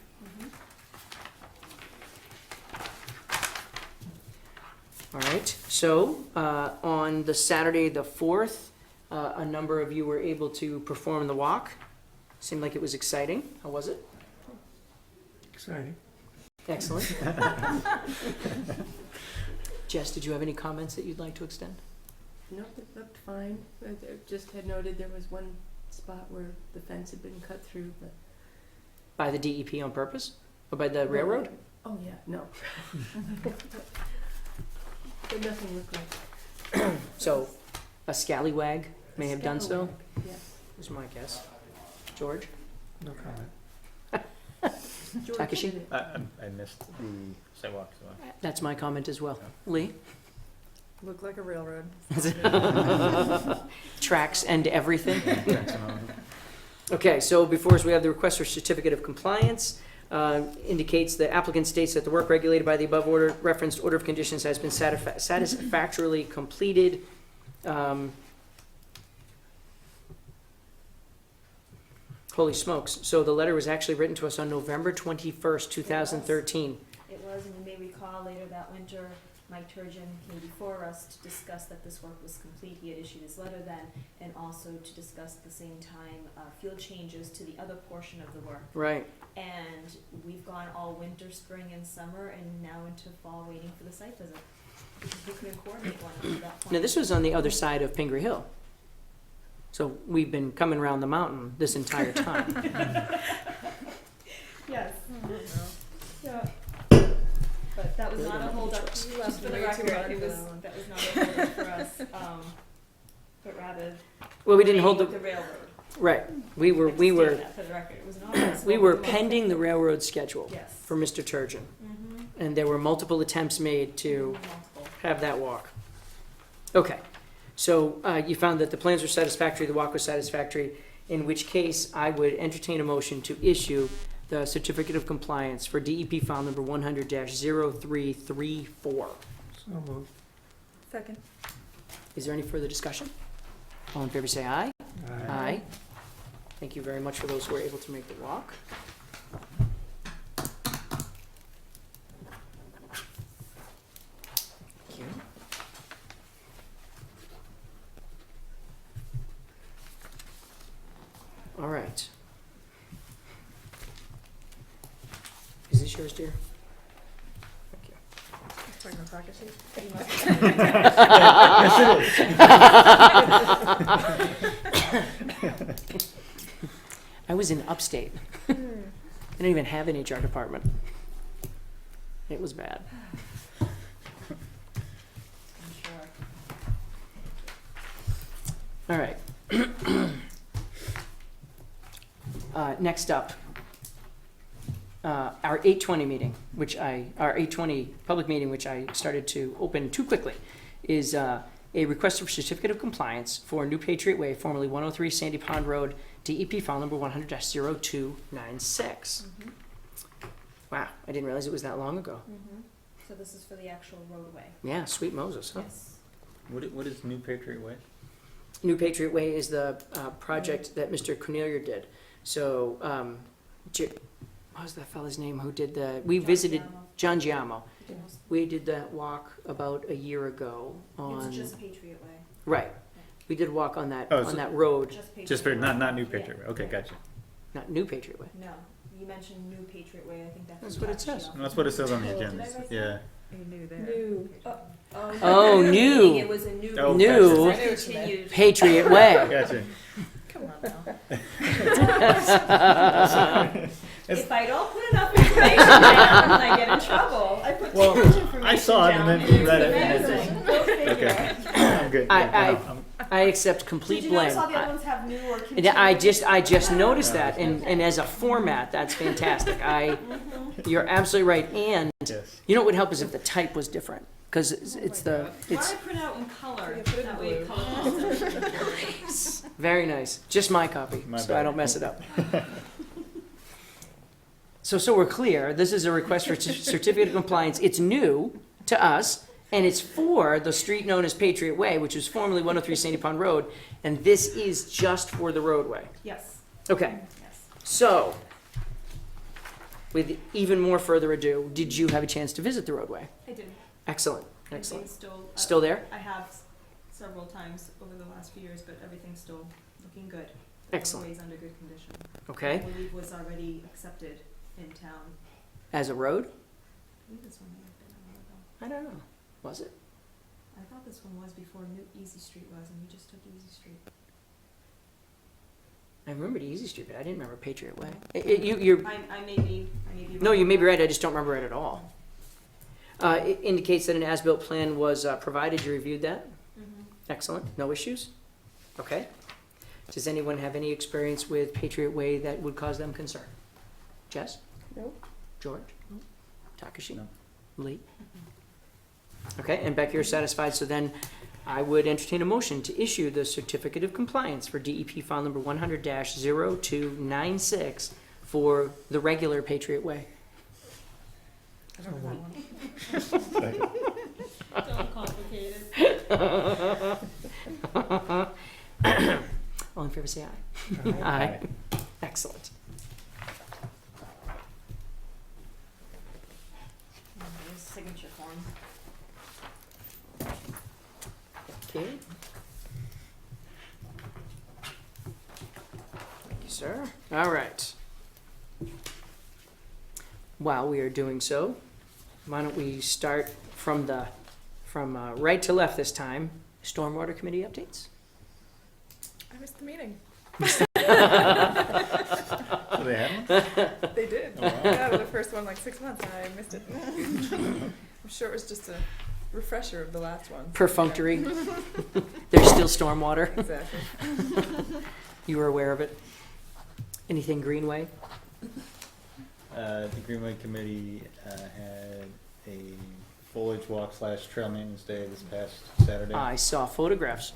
All right, so on the Saturday, the 4th, a number of you were able to perform the walk. Seemed like it was exciting. How was it? Exciting. Excellent. Jess, did you have any comments that you'd like to extend? No, it looked fine. I just had noted there was one spot where the fence had been cut through, but. By the DEP on purpose? Or by the railroad? Oh, yeah, no. But nothing looked like. So a scallywag may have done so, Scallywag, yes. is my guess. George? No comment. George Takashi? did it. I missed the sidewalk, so. That's my comment as well. Lee? Looked like a railroad. Tracks and everything? Okay, so before us, we have the request for certificate of compliance. Indicates the applicant states that the work regulated by the above order referenced order of conditions has been satisfactorily completed. Holy smokes. So the letter was actually written to us on November 21st, 2013. It was, and you may recall later that winter, Mike Turgeon came before us to discuss that this work was complete. He had issued his letter then, and also to discuss at the same time field changes to the other portion of the work. Right. And we've gone all winter, spring, and summer, and now into fall waiting for the site visit. Because we couldn't coordinate one up to that point. Now, this was on the other side of Pingree Hill. So we've been coming around the mountain this entire time. Yes. Yeah. But that was not a holdup, just for the Way too record, hard it for was, that one. that was not a holdup for us, but rather. Well, we didn't hold waiting the, with the railroad. right. We Like to state were, that for the record, it was not us. we were pending the railroad schedule Yes. for Mr. Turgeon. Mm-hmm. And there were multiple attempts made to Multiple. have that walk. Okay, so you found that the plans were satisfactory, the walk was satisfactory, in which case I would entertain a motion to issue the certificate of compliance for DEP file number 100-0334. So moved. Second. Is there any further discussion? All in favor say aye. Aye. Thank you very much for those who were able to make the walk. Thank you. All right. Is this yours, dear? Thank you. Sorry, no pocket sheet? I was in upstate. I didn't even have an HR department. It was bad. I'm sure. All right. Next up, our 8:20 meeting, our 8:20 public meeting, which I started to open too quickly, is a request for certificate of compliance for New Patriot Way, formerly 103 Sandy Pond Road, DEP file number 100-0296. Wow, I didn't realize it was that long ago. So this is for the actual roadway. Yeah, sweet Moses, huh? Yes. What is New Patriot Way? New Patriot Way is the project that Mr. Cornelia did. So, what was that fella's name who did we visited, John Giamo. We did that walk about a year ago on. It's just Patriot Way. Right. We did a walk on that, Oh, on so- that road, Just Patriot Just for, Way. not New Patriot Way, okay, gotcha. not New Patriot Way. No, you mentioned New Patriot Way, I think that's. That's what it says. And that's what it says on the Oh, did I agenda, write that? yeah. You knew there. New. Oh, new. It was a new. Oh, New. It's continued. Patriot Way. Gotcha. Come on now. If I don't put enough information down, I get in trouble. I put too Well, much information I saw it and down, then you read it it's and it's amazing. Go figure. Okay, I'm good. I- Yeah, I'm- I accept complete Did you notice blame. all the other ones have new or And continued? I just noticed that, and as a format, that's fantastic. You're absolutely right, and Yes. you know what would help is if the type was different, because it's Why print out in color? Yeah, put it in That way it blue. colors. very nice. Just my copy, My so I bad. don't mess it up. So we're clear, this is a request for certificate of compliance. It's new to us, and it's for the street known as Patriot Way, which was formerly 103 Sandy Pond Road, and this is just for the roadway. Yes, Okay, yes. so, with even more further ado, did you have a chance to visit the roadway? I did. Excellent, Everything's excellent. still. Still there? I have several times over the last few years, but everything's still looking good. Excellent. The roadway's under good condition. I Okay, believe was already accepted in town. as a road? I believe this one may have been a while ago. I don't know. Was it? I thought this one was before New Easy Street was, and we just took Easy Street. I remembered Easy Street, but I didn't remember Patriot Way. I may be No, wrong you may be about right, I just don't remember it at all. It indicates that an as-built plan was provided, you reviewed that? that. Mhm. Excellent, no issues? Okay. Does anyone have any experience with Patriot Way that would cause them concern? Jess? Nope. George? Takashi? No. Lee? Okay, and Becky, you're satisfied, so then I would entertain a motion to issue the certificate of compliance for DEP file number 100-0296 for the regular Patriot Way. I don't know that one. Don't complicate it. All in favor, say aye. Aye. Excellent. There's signature form. Okay. Thank you, sir. All right. While we are doing so, why don't we start from right to left this time? Stormwater Committee updates? I missed the meeting. So they had one? They did. Oh, wow. Yeah, it was the first one like 6 months and I missed it. I'm sure it was just a refresher of the last one. Perfunctory. There's still stormwater. Exactly. You were aware of it. Anything Greenway? The Greenway Committee had a foliage walk / trail maintenance day this past Saturday. I saw photographs.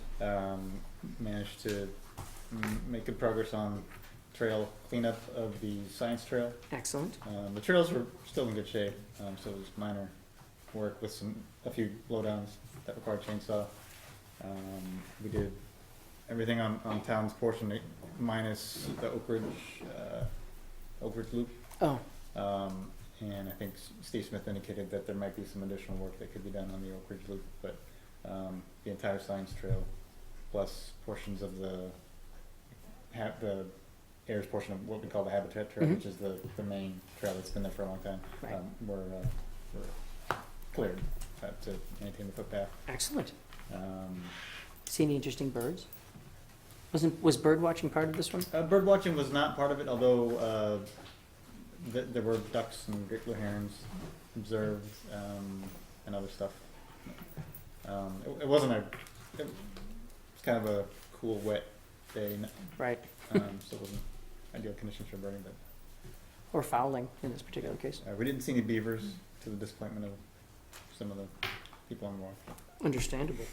Managed to make good progress on trail cleanup of the science trail. Excellent. The trails were still in good shape, so it was minor work with a few blowdowns that required chainsaw. We did everything on town's portion minus the Oak Ridge loop. Oh, And I think Steve Smith indicated that there might be some additional work that could be done on the Oak Ridge loop, but the entire science trail plus portions of the Ayers portion of what we call the Habitat Trail, Mhm. which is the main trail that's been there for a long time, Right. were cleared to maintain the footpath. excellent. Um, See any interesting birds? Was bird watching part of this one? Bird watching was not part of it, although there were ducks and great blue herons observed, and other stuff. It wasn't it was kind of a cool, wet day, Right. so it wasn't ideal conditions for birding, but Or fowling in this particular case? we didn't see any beavers, to the disappointment of some of the people on the walk. Understandable.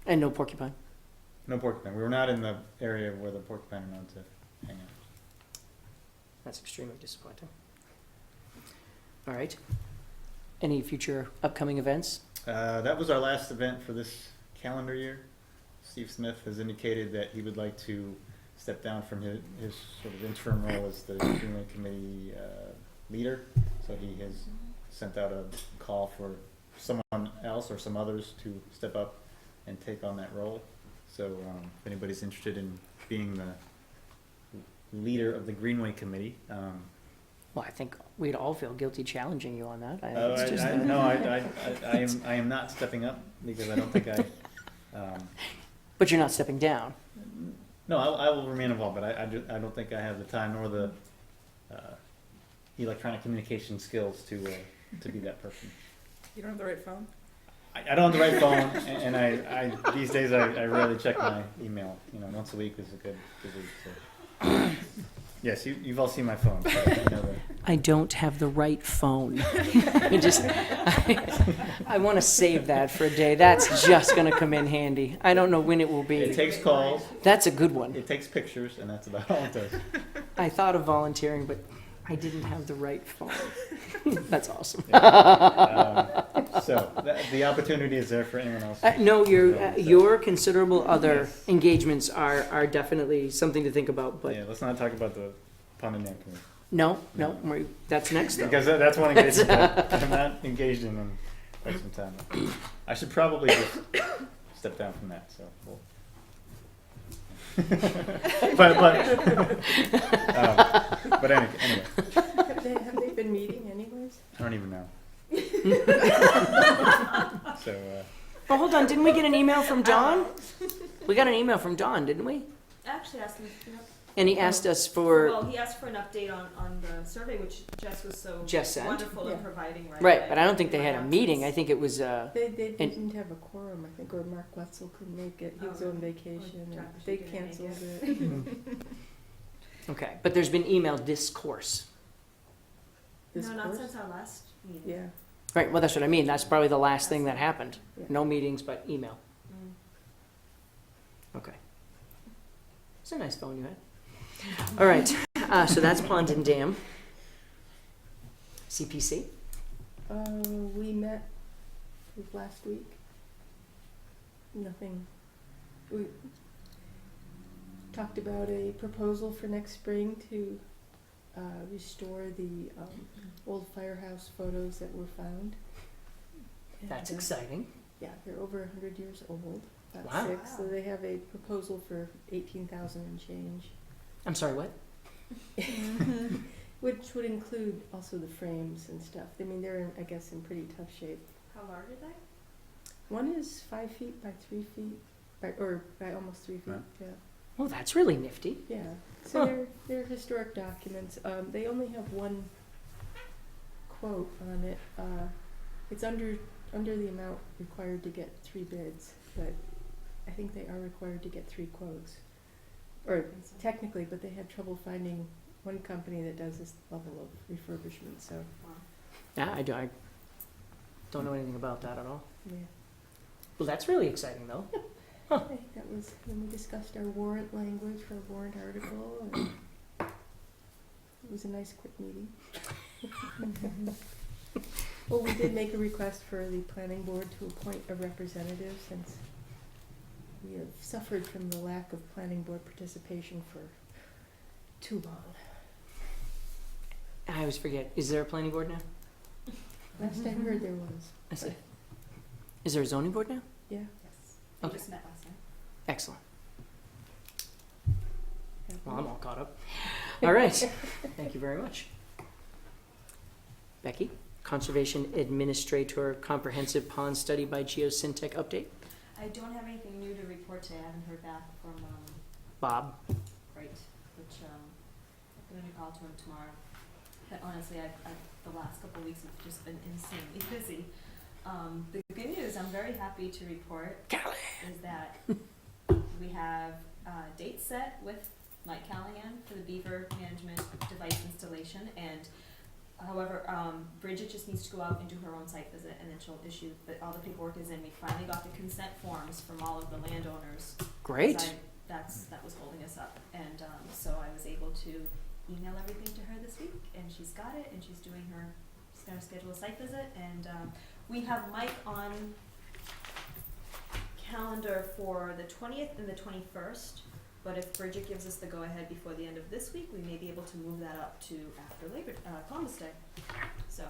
And no porcupine? No porcupine. We were not in the area where the porcupine are known to hang out. That's extremely disappointing. All right. Any future upcoming events? That was our last event for this calendar year. Steve Smith has indicated that he would like to step down from his sort of interim role as the Greenway Committee leader. So he has sent out a call for someone else or some others to step up and take on that role. So if anybody's interested in being the leader of the Greenway Committee, Well, I think we'd all feel guilty challenging you on that. I am not stepping up because I don't think But you're not stepping down. No, I will remain involved, but I don't think I have the time nor the electronic communication skills to be that person. You don't have the right phone? I don't have the right phone, and I these days I rarely check my email. Once a week is a good week. So. Yes, you've all seen my phone. So you know that. I don't have the right phone. I want to save that for a day. That's just going to come in handy. I don't know when it will It be. takes calls, That's a good one. it takes pictures, and that's about all it does. I thought of volunteering, but I didn't have the right phone. That's awesome. So the opportunity is there for anyone else. No, your considerable other engagements are definitely something to think about, but Yeah, let's not talk about the pond and dam committee. no, that's next though. Because that's one engagement that I'm not engaged in quite some time. I should probably just step down from that, so we'll. But anyway, Have they been meeting anyways? I don't even know. So, Oh, hold on, didn't we get an email from Don? We got an email from Don, didn't we? I actually asked him, And he asked us for, well, he asked for an update on the survey, which Jess was so Jess sent. wonderful in Yeah. providing right right, away. but I don't think they had a Right meeting. I after. think it was, They And- didn't have a quorum, I think, or Mark Wetzel couldn't make it. He was Oh, on vacation and Dr. they She couldn't make canceled it. okay, but there's been email discourse. This No, not course? since our last meeting. Yeah. Right, well, that's what I mean. That's probably the last thing that happened. Yeah. No meetings, but email. Mm. Okay. It's a nice phone you had. All right, so that's Pond and Dam. CPC? We met last week. Nothing. We talked about a proposal for next spring to restore the old firehouse photos that were found. That's And, exciting. yeah, they're over 100 years old. About Wow. 6, so they have a proposal for 18,000 and change. I'm sorry, what? Which would include also the frames and stuff. I mean, they're, I guess, in pretty tough shape. How large are they? One is 5 feet by 3 feet, or by almost 3 feet. Right. Yeah, Oh, that's really nifty. yeah. So Huh. they're historic documents. They only have one quote on it. It's under the amount required to get 3 bids, but I think they are required to get 3 quotes. Or technically, but they had trouble finding one company that does this level of refurbishment. So Yeah, I Don't know anything about that at all. Yeah. Well, that's really exciting, though. Okay, that was, then we discussed our warrant language for a warrant article, and it was a nice quick meeting. Well, we did make a request for the planning board to appoint a representative, since we have suffered from the lack of planning board participation for too long. I always forget. Is there a planning board now? Last I heard there was. I see. Is there a zoning board now? Yeah. Yes. We Okay. just met last night. Excellent. that Well, was- I'm all caught up. All right. Thank you very much. Becky, Conservation Administrator Comprehensive Pond Study by Geosyntec update. I don't have anything new to report today. I haven't heard back from, Bob. Right, which, I'm gonna call to him tomorrow. But honestly, the last couple of weeks have just been insanely busy. The good news, I'm very happy to report, is that we have, dates set with Mike Callahan for the beaver management device installation, and however, Bridget just needs to go out and do her own site visit, and then she'll issue, but all the paperwork is in. We finally got the consent forms from all of the landowners. Great. 'Cause that was holding us up, and, so I was able to email everything to her this week, and she's got it, and she's gonna schedule a site visit, and, we have Mike on calendar for the 20th and the 21st, but if Bridget gives us the go-ahead before the end of this week, we may be able to move that up to after Columbus Day, so.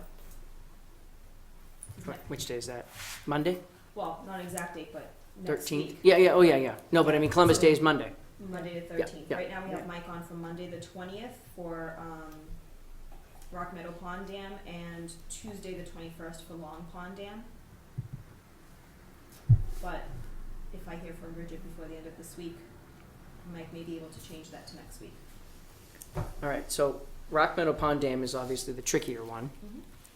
Which day is that? Monday? Well, not exact date, but next 13th? week, Yeah, oh yeah. No, but I mean, Columbus Day is Monday. Monday the Yeah, 13th. yeah, Right now, we have yeah. Mike on from Monday the 20th for, Rock Meadow Pond Dam, and Tuesday the 21st for Long Pond Dam. But if I hear from Bridget before the end of this week, Mike may be able to change that to next week. All right, so Rock Meadow Pond Dam is obviously the trickier one,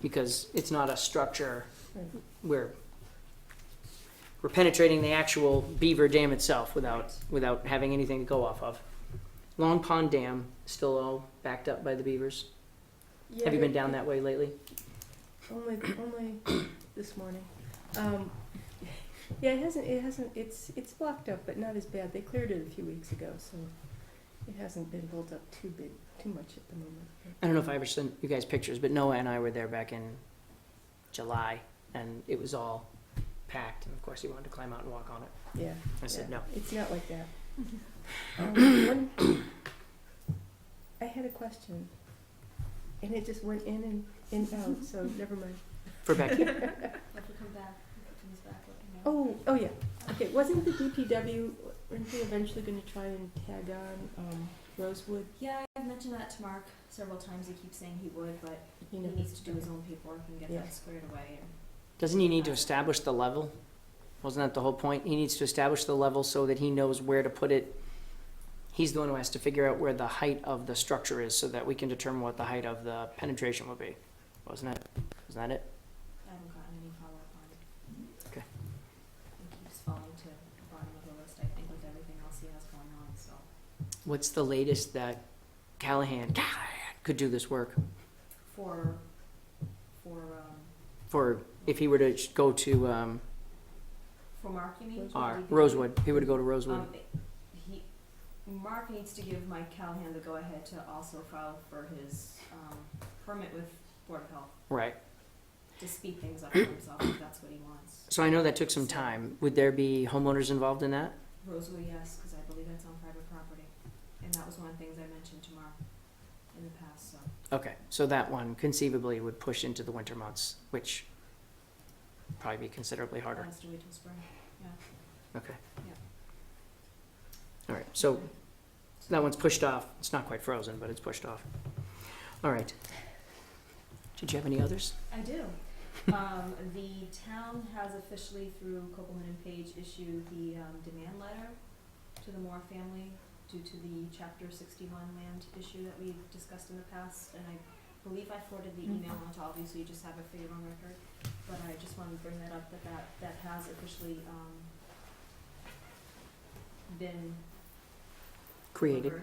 because it's not a structure Right. where we're penetrating the actual beaver dam itself without, Right. without having anything to go off of. Long Pond Dam, still all backed up by the beavers. Yeah, Have you been down that way lately? Only this morning. Yeah, it hasn't, it's blocked up, but not as bad. They cleared it a few weeks ago, so it hasn't been built up too much at the moment. I don't know if I ever sent you guys pictures, but Noah and I were there back in July, and it was all packed, and of course he wanted to climb out and walk on it. Yeah. I said yeah, no. It's not like that. I had a question, and it just went in and out, so never mind. For Becky. If we come back, if it comes back, let me know. Oh yeah. Okay, wasn't the DPW, weren't they eventually gonna try and tag on, Rosewood? Yeah, I've mentioned that to Mark several times. He keeps saying he would, but You he know, needs to do his own paperwork and get Yeah. that squared away. And Doesn't he need to establish the level? Wasn't that the whole point? He needs to establish the level so that he knows where to put it. He's the one who has to figure out where the height of the structure is so that we can determine what the height of the penetration would be. Wasn't it? Wasn't that it? I haven't gotten any follow-up on it. Okay. He keeps falling to the bottom of the list, I think, with everything else he has going on, so. What's the latest that Callahan could do this work? For, For, if he were to go to, for Mark, you mean? Rosewood, he were to go to Rosewood. Mark needs to give Mike Callahan the go-ahead to also file for his, permit with Board of Health, Right. to speed things up for himself, if that's what he wants. So I know that took some time. Would there be homeowners involved in that? Rosewood, yes, because I believe that's on private property, and that was one of the things I mentioned to Mark in the past, so. Okay, so that one conceivably would push into the winter months, which would probably be considerably harder. Has to wait till spring, yeah. Okay. Yeah. All right, so that one's pushed off. It's not quite frozen, but it's pushed off. All right. Did you have any others? I do. The town has officially, through Copeland and Page, issued the demand letter to the Moore family due to the Chapter 61 land issue that we discussed in the past, and I believe I forwarded the email on to all of you, so you just have it for your own record. But I just wanted to bring that up, that has officially been Created. delivered.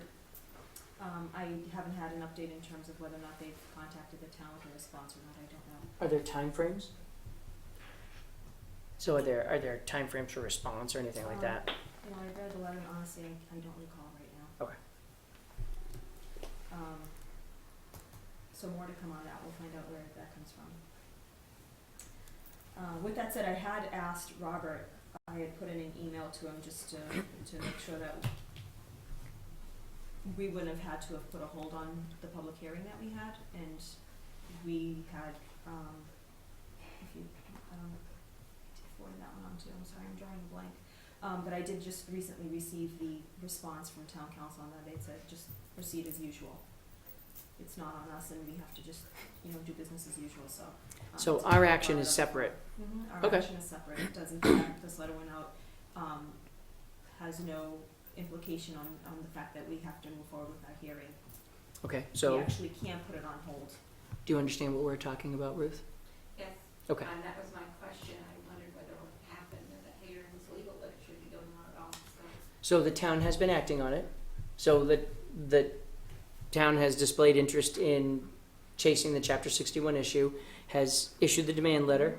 I haven't had an update in terms of whether or not they've contacted the town with a response or not, I don't know. Are there timeframes? So are there timeframes for response or anything like that? You know, I read the letter and honestly, I don't recall right now. Okay. So more to come on that, we'll find out where that comes from. With that said, I had asked Robert, I had put in an email to him just to make sure that we wouldn't have had to have put a hold on the public hearing that we had, and we had, if you, I don't know, forward that one on too, I'm sorry, I'm drawing a blank. But I did just recently receive the response from town council on that. They said just proceed as usual. It's not on us, and we have to just, do business as usual, so. So our action is separate. Our Okay. action is separate. It does in fact, this letter went out, has no implication on the fact that we have to move forward with our hearing. Okay, We so actually can't put it on hold. do you understand what we're talking about, Ruth? Yes. Okay. And that was my question. I wondered whether what happened and that hearing was legal, but it should be going on at all, so. So the town has been acting on it. So the town has displayed interest in chasing the Chapter 61 issue, has issued the demand letter,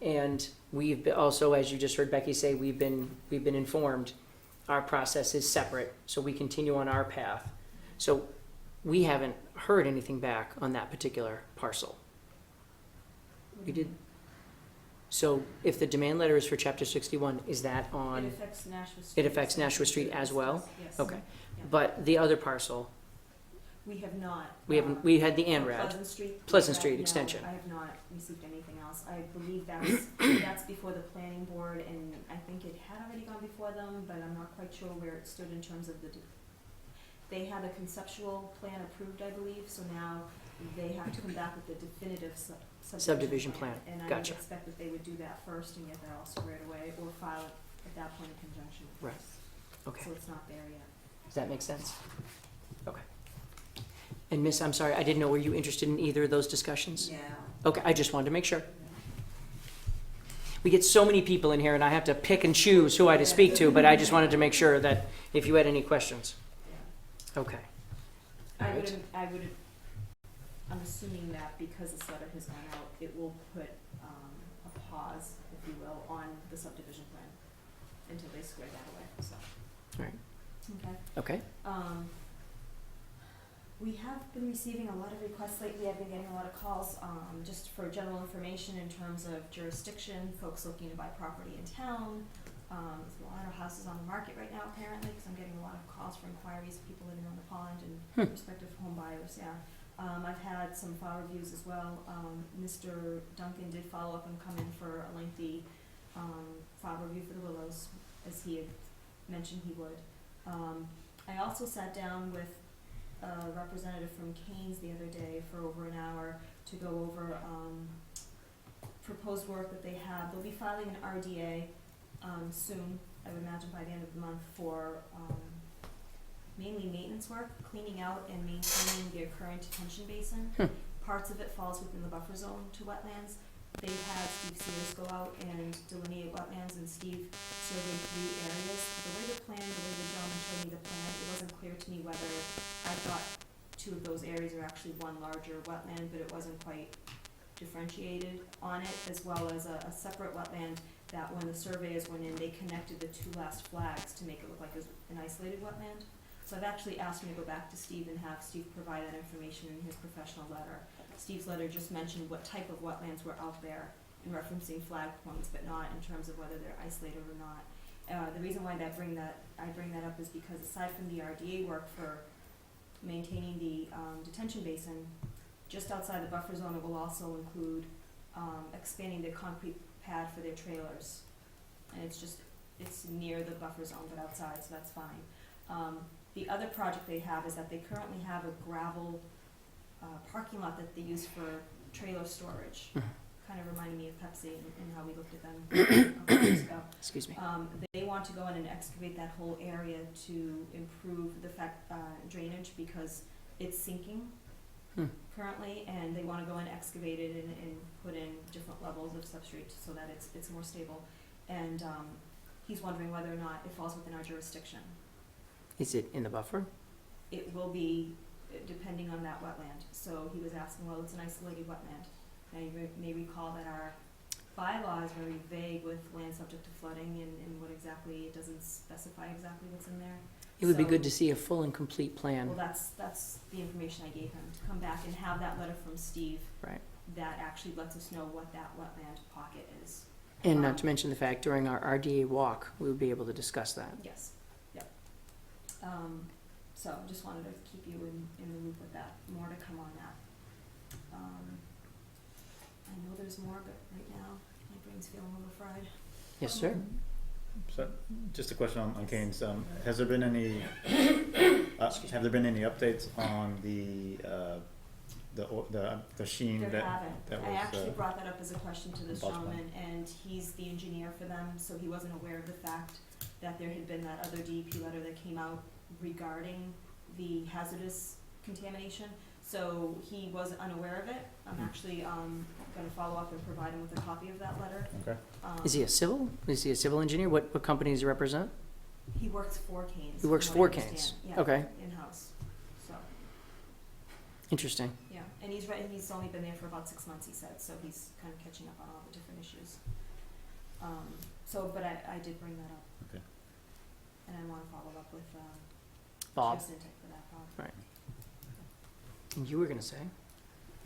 and we've also, as you just heard Becky say, we've been informed. Our process is separate, so we continue on our path. So we haven't heard anything back on that particular parcel. We did. So if the demand letter is for Chapter 61, is that on? It affects Nashua Street. It affects Nashua Street as well? Yes. Okay. Yeah. But the other parcel, We have not. we haven't, we had the For ANRAD. Pleasant Street. Street No, extension. I have not received anything else. I believe that's before the planning board, and I think it had already gone before them, but I'm not quite sure where it stood in terms of they had a conceptual plan approved, I believe, so now they have to come back with the definitive Subdivision plan. And I Gotcha. would expect that they would do that first and get that all squared away, or file it at that point in conjunction with Right. us. Okay. So it's not there yet. Does that make sense? Okay. And Miss, I'm sorry, I didn't know, were you interested in either of those discussions? Yeah. Okay, I just wanted to make sure. We get so many people in here and I have to pick and choose who I to speak to, but I just wanted to make sure that if you had any questions. Okay. I would, I'm assuming that because this letter has gone out, it will put a pause, if you will, on the subdivision plan until they square that away, so. All right. Okay. Okay. We have been receiving a lot of requests lately. I've been getting a lot of calls, just for general information in terms of jurisdiction, folks looking to buy property in town. There's a lot of houses on the market right now apparently, because I'm getting a lot of calls for inquiries, people living on the pond and prospective home buyers, yeah. I've had some file reviews as well. Mr. Duncan did follow up and come in for a lengthy, file review for the Willows, as he had mentioned he would. I also sat down with a representative from Kane's the other day for over an hour to go over, proposed work that they have. They'll be filing an RDA, soon, I would imagine by the end of the month, for, mainly maintenance work, cleaning out and maintaining their current detention basin. Parts of it falls within the buffer zone to wetlands. They had Steve Sears go out and delineate wetlands, and Steve surveyed 3 areas. The way the gentleman showed me the plan, it wasn't clear to me whether, I thought 2 of those areas are actually one larger wetland, but it wasn't quite differentiated on it, as well as a separate wetland that when the surveyors went in, they connected the 2 last flags to make it look like it was an isolated wetland. So I've actually asked him to go back to Steve and have Steve provide that information in his professional letter. Steve's letter just mentioned what type of wetlands were out there in referencing flag points, but not in terms of whether they're isolated or not. The reason why I bring that up is because aside from the RDA work for maintaining the detention basin, just outside the buffer zone, it will also include expanding the concrete pad for their trailers. And it's near the buffer zone, but outside, so that's fine. The other project they have is that they currently have a gravel parking lot that they use for trailer storage. Kind of reminded me of Pepsi and how we looked at them a couple years ago. Excuse me. They want to go in and excavate that whole area to improve the drainage because it's sinking currently, and they want to go in, excavate it, and put in different levels of substrate so that it's more stable. And he's wondering whether or not it falls within our jurisdiction. Is it in the buffer? It will be, depending on that wetland. So he was asking, well, it's an isolated wetland. Now you may recall that our bylaw is very vague with land subject to flooding and what exactly, it doesn't specify exactly what's in there. It would be So- good to see a full and complete plan. Well, that's the information I gave him, to come back and have that letter from Steve. Right. That actually lets us know what that wetland pocket is. And not to mention the fact, during our RDA walk, we would be able to discuss that. Yes, yep. So just wanted to keep you in the loop with that, more to come on that. I know there's more, but right now, my brain's feeling a little fried. Yes, sir? So, just a question on Kane's, has there been any, have there been any updates on the sheen There that, haven't. that I was, actually brought that up as a question to this Boston. gentleman, and he's the engineer for them, so he wasn't aware of the fact that there had been that other DEP letter that came out regarding the hazardous contamination. So he was unaware of it. I'm actually, gonna follow up and provide him with a copy of that letter. okay, Is he a civil? Is he a civil engineer? What company does he represent? He works for Canes. He works from for what I Canes. understand. Yeah, Okay, in-house, so, interesting. yeah. And he's only been there for about 6 months, he said, so he's kind of catching up on all the different issues. But I did bring that up. Okay. And I wanna follow up with, Bob, Geosyntek for that, Bob. Right. and you were gonna say?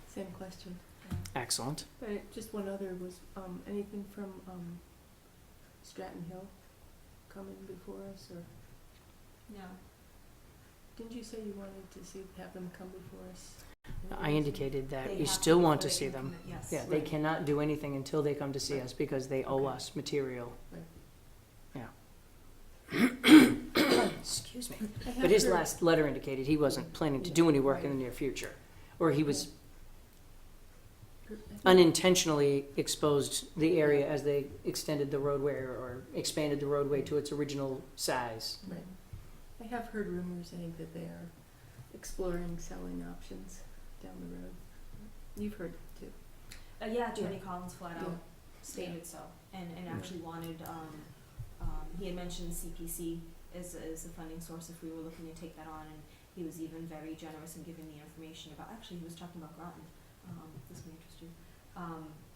Same question. Yeah. Excellent. Just one other was, anything from, Stratton Hill coming before us, or No. didn't you say you wanted to have them come before us? I indicated that They we have to still want before to they see can them. commit, yes. Yeah, they Right. cannot do anything until they come to see us because they owe Okay. us material. Right. Yeah. Excuse me. I have But his heard- last letter indicated he wasn't planning to do any work in the Right. near future. Or he was I think- unintentionally exposed the area as they extended the roadway or expanded the roadway to its original size. Right. I have heard rumors, I think, that they are exploring selling options down the road. You've heard too. Yeah, Attorney Collins flat out Yeah. stated so, and Yeah. actually wanted, he had mentioned CPC as a funding source if we were looking to take that on, and he was even very generous in giving the information about, actually, he was talking about Groton, this may interest you.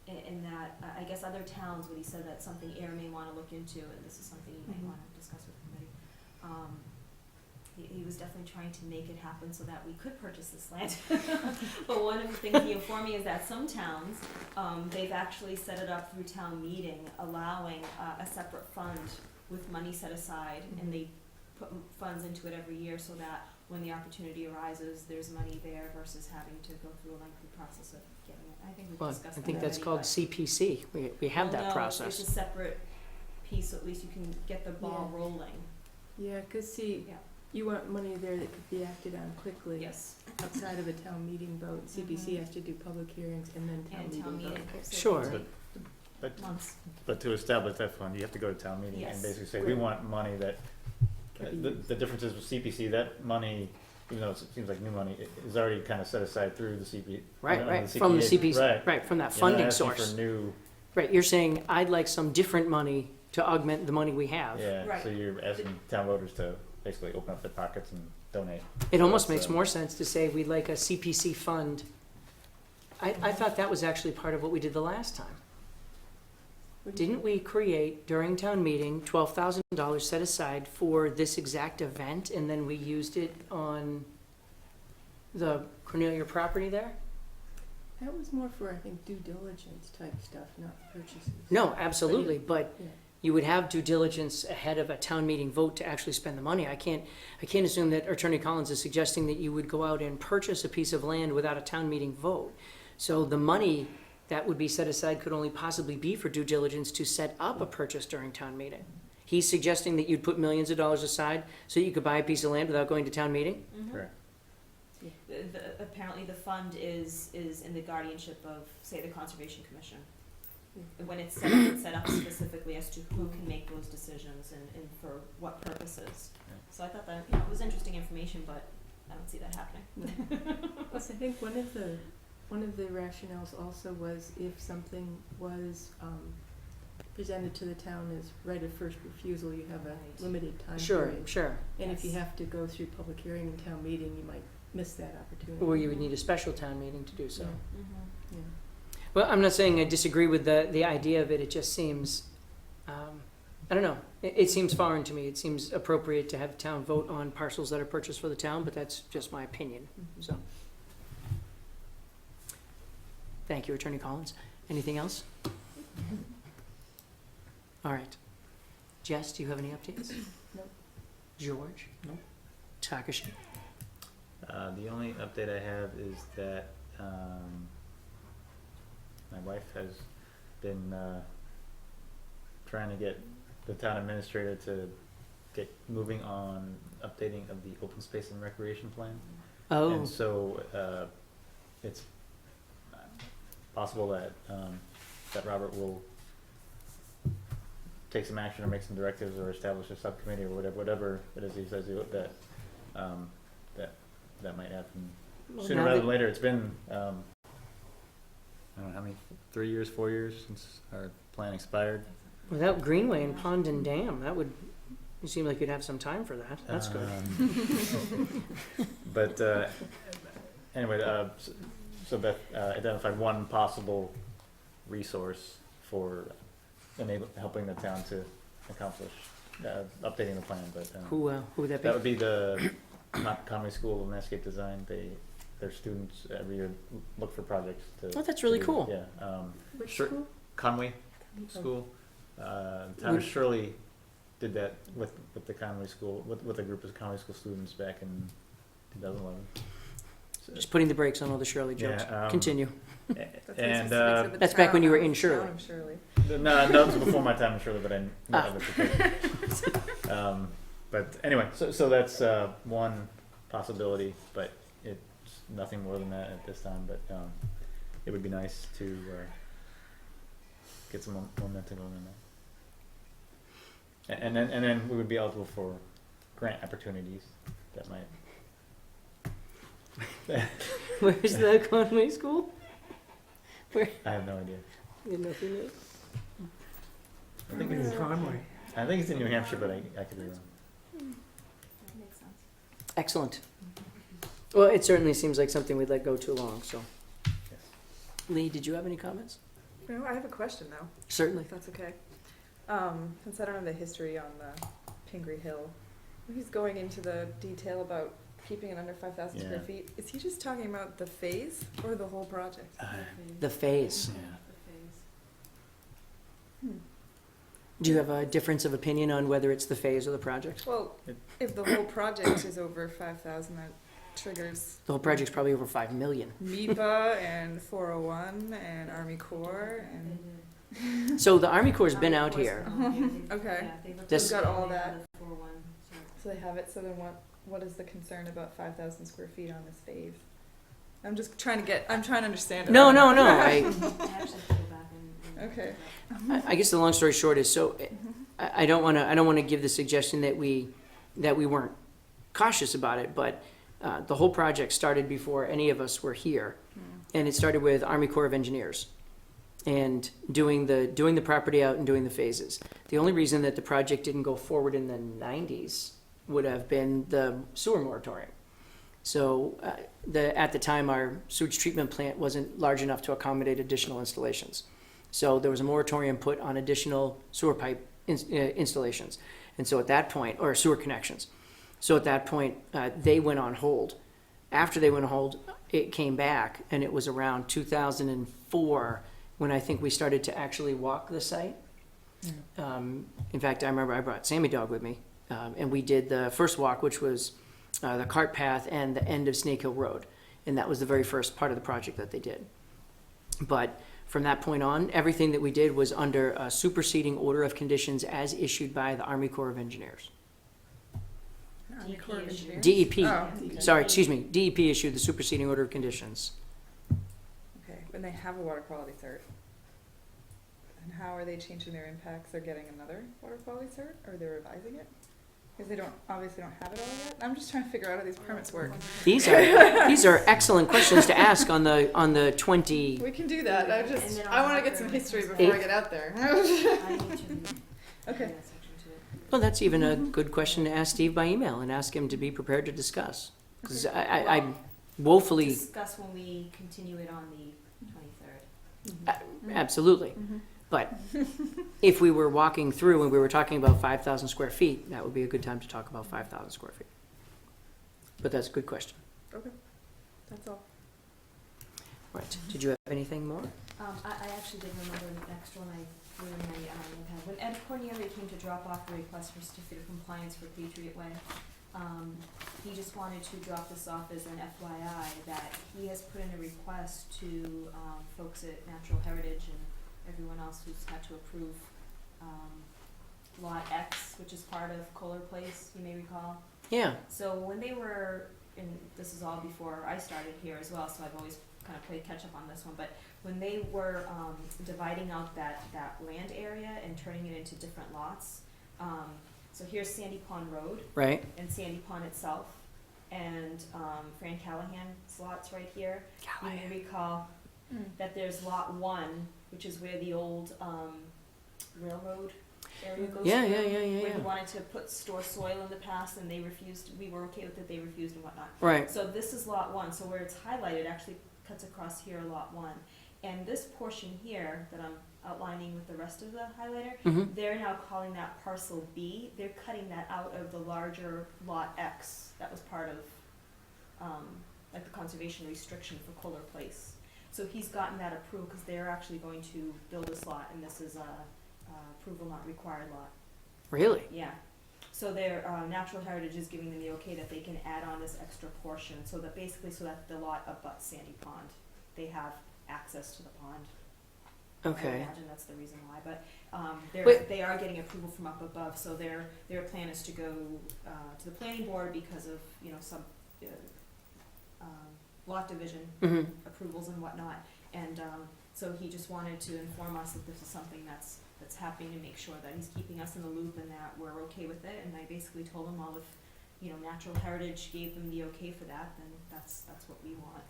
In that, I guess other towns, when he said that's something Ayer may wanna look into, and this is something you might Mhm. wanna discuss with the committee. He was definitely trying to make it happen so that we could purchase this land. But one of the things he informed me is that some towns, they've actually set it up through town meeting, allowing a separate fund with money set aside, and they put funds into it every year so that when the opportunity arises, there's money there versus having to go through a lengthy process of getting it. I think we've Well, discussed I that think that's already, called but- CPC. We have Well, that no, process. it's a separate piece, so at least you can get the ball Yeah. rolling. Yeah, 'cause see, Yeah. you want money there that could be acted on quickly. Yes. Outside of a town meeting vote. CPC Mhm. has to do public hearings and then town And meeting town vote. meeting. so it Sure. can But- take but, months. but to establish that fund, you have to go to town meeting Yes. and basically say, we Right. want money that, Can be used. the difference is with CPC, that money, even though it seems like new money, is already kind of set aside through the CP. Right, under right, from the CPC, Right. right, from that You're not funding asking source. for new, Right, you're saying, I'd like some different money to augment the money we have. yeah, Right. so you're asking town voters to basically open up their pockets and donate. It almost That's, makes more sense to say we'd like a CPC fund. I thought that was actually part of what we did the last time. What do you Didn't we create during town meeting $12,000 set aside for this exact event and then we used it on the Cornelia property there? That was more for, I think, due diligence type stuff, not purchases. No, absolutely, but Yeah. you would have due diligence ahead of a town meeting vote to actually spend the money. I can't assume that Attorney Collins is suggesting that you would go out and purchase a piece of land without a town meeting vote. So the money that would be set aside could only possibly be for due diligence to set up a purchase during town meeting. He's suggesting that you'd put millions of dollars aside so you could buy a piece of land without going to town meeting? Mhm. Correct. Apparently the fund is in the guardianship of, say, the Conservation Commission. Yeah. When it's set up specifically as to who can make those decisions and for what purposes. Yeah. So I thought that, you know, it was interesting information, but I don't see that happening. No. Plus, I think one of the rationales also was if something was, presented to the town as right of first refusal, you have a Right. limited time Sure, period. sure. And if you Yes. have to go through public hearing and town meeting, you might miss that opportunity. Or you would need a special town meeting to do so. Yeah, Mm-hmm. yeah. Well, I'm not saying I disagree with the idea of it, it just seems, I don't know, it seems foreign to me. It seems appropriate to have the town vote on parcels that are purchased for the town, but that's just my opinion, so. Thank you, Attorney Collins. Anything else? All right. Jess, do you have any updates? No. George? No. Takashi? The only update I have is that my wife has been trying to get the town administrator to get moving on updating of the open space and recreation plan. Oh, And so it's possible that that Robert will take some action or make some directives or establish a subcommittee or whatever it is he says that that might happen Well, sooner now rather that- than later. It's been I don't know how many, 3 years, 4 years since our plan expired. without Greenway and Pond and Dam, that would, you seem like you'd have some time for that. That's good. But anyway, so Beth identified one possible resource for helping the town to accomplish updating the plan. But Who would that be? that would be the Conway School of Landscape Design. Their students every year look for projects to. Oh, that's really to do. cool. Yeah. Which Sure. school? Conway School. Town of Shirley did that with the Conway School, with a group of Conway School students back in 2011. So, Just putting the brakes on all the Shirley jokes. yeah, Continue. and That's back when you were in Shirley. Town of Shirley. no, that was before my time in Shirley, but I know of it. But anyway, so that's one possibility, but it's nothing more than that at this time. But it would be nice to get some momentum on that. And then we would be eligible for grant opportunities that might. Where's the Conway School? Where? I have no idea. You have nothing to- I think In it's Conway. in New Hampshire, but I could be wrong. That makes sense. Excellent. Well, it certainly seems like something we'd let go too long, so. Yes. Lee, did you have any comments? No, I have a question though, Certainly. if that's okay. Since I don't have the history on the Pingree Hill, he's going into the detail about keeping it under 5,000 square Yeah. feet. Is he just talking about the phase or the whole project? The phase. Yeah. Hmm. Do you have a difference of opinion on whether it's the phase or the project? Well, It- if the whole project is over 5,000, that triggers The whole project's probably over 5 million. MIPA and 401 and Army Corps and So the Army Corps has been out here. okay, This- they've got all that. So they have it. So then what is the concern about 5,000 square feet on this phase? I'm just trying to understand it. No. Okay. I guess the long story short is, so I don't want to give the suggestion that we weren't cautious about it, but the whole project started before any of us were here, and it started with Army Corps of Engineers and doing the property out and doing the phases. The only reason that the project didn't go forward in the 90s would have been the sewer moratorium. So at the time, our sewage treatment plant wasn't large enough to accommodate additional installations. So there was a moratorium put on additional sewer pipe installations. And so at that point, or sewer connections. So at that point, they went on hold. After they went on hold, it came back, and it was around 2004 when I think we started to actually walk the site. In fact, I remember I brought Sammy Dog with me, and we did the first walk, which was the cart path and the end of Snake Hill Road. And that was the very first part of the project that they did. But from that point on, everything that we did was under a superseding order of conditions as issued by the Army Corps of Engineers. Army Corps of Engineers? DEP, Oh, okay. sorry, excuse me, DEP issued the superseding order of conditions. Okay, and they have a water quality cert. And how are they changing their impacts? They're getting another water quality cert, or they're revising it? Because they obviously don't have it all yet. I'm just trying to figure out how these permits work. These are excellent questions to ask on the 20. We can do that. I want to get some history before I get out there. Okay. Well, that's even a good question to ask Steve by email and ask him to be prepared to discuss. Because I'm woefully, Discuss when we continue it on the 23rd. Absolutely. Mhm. But if we were walking through and we were talking about 5,000 square feet, that would be a good time to talk about 5,000 square feet. But that's a good question. Okay, that's all. Right. Did you have anything more? I actually did remember an extra one I threw in my, notepad. When Ed Cornelia came to drop off the request for certificate of compliance for Patriot Way, he just wanted to drop this off as an FYI that he has put in a request to, folks at Natural Heritage and everyone else who's had to approve, Lot X, which is part of Kohler Place, you may recall. Yeah. So when they were, and this is all before I started here as well, so I've always kind of played catch up on this one, but when they were dividing out that land area and turning it into different lots, so here's Sandy Pond Road Right. and Sandy Pond itself, and Fran Callahan's lot's right here. You may recall that there's lot 1, which is where the old railroad area goes Yeah, through, yeah, yeah, yeah, where yeah. he wanted to store soil in the past, and they refused. We were okay with it, they refused and whatnot. Right. So this is lot 1, so where it's highlighted actually cuts across here, lot 1. And this portion here that I'm outlining with the rest of the highlighter, Mm-hmm. they're now calling that parcel B. They're cutting that out of the larger lot X that was part of, like the conservation restriction for Kohler Place. So he's gotten that approved because they're actually going to build this lot, and this is a approval not required lot. Really? Yeah. So their Natural Heritage is giving them the okay that they can add on this extra portion, so that basically so that the lot abuts Sandy Pond. They have access to the pond. I Okay. imagine that's the reason why, but Wait. they are getting approval from up above, so their plan is to go to the planning board because of, some lot division Mm-hmm. approvals and whatnot. And so he just wanted to inform us that this is something that's happening and make sure that he's keeping us in the loop and that we're okay with it. And I basically told him, well, if, Natural Heritage gave them the okay for that, then that's what we want,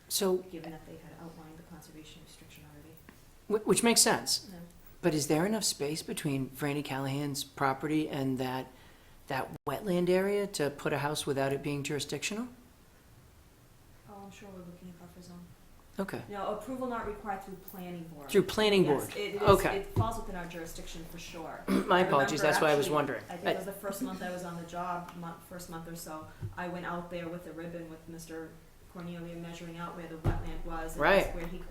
So, given that they had outlined the conservation restriction already. which makes sense. No. But is there enough space between Franny Callahan's property and that wetland area to put a house without it being jurisdictional? Oh, I'm sure we're looking at buffer zone. Okay. No, approval not required through planning board. Through planning Yes, board? it is, Okay. it falls within our jurisdiction for sure. My I apologies, remember that's why I was actually, wondering. I think it was the first month I was on the job, first month or so, I went out there with a ribbon with Mr. Cornelia measuring out where the wetland was. And Right. that's where he,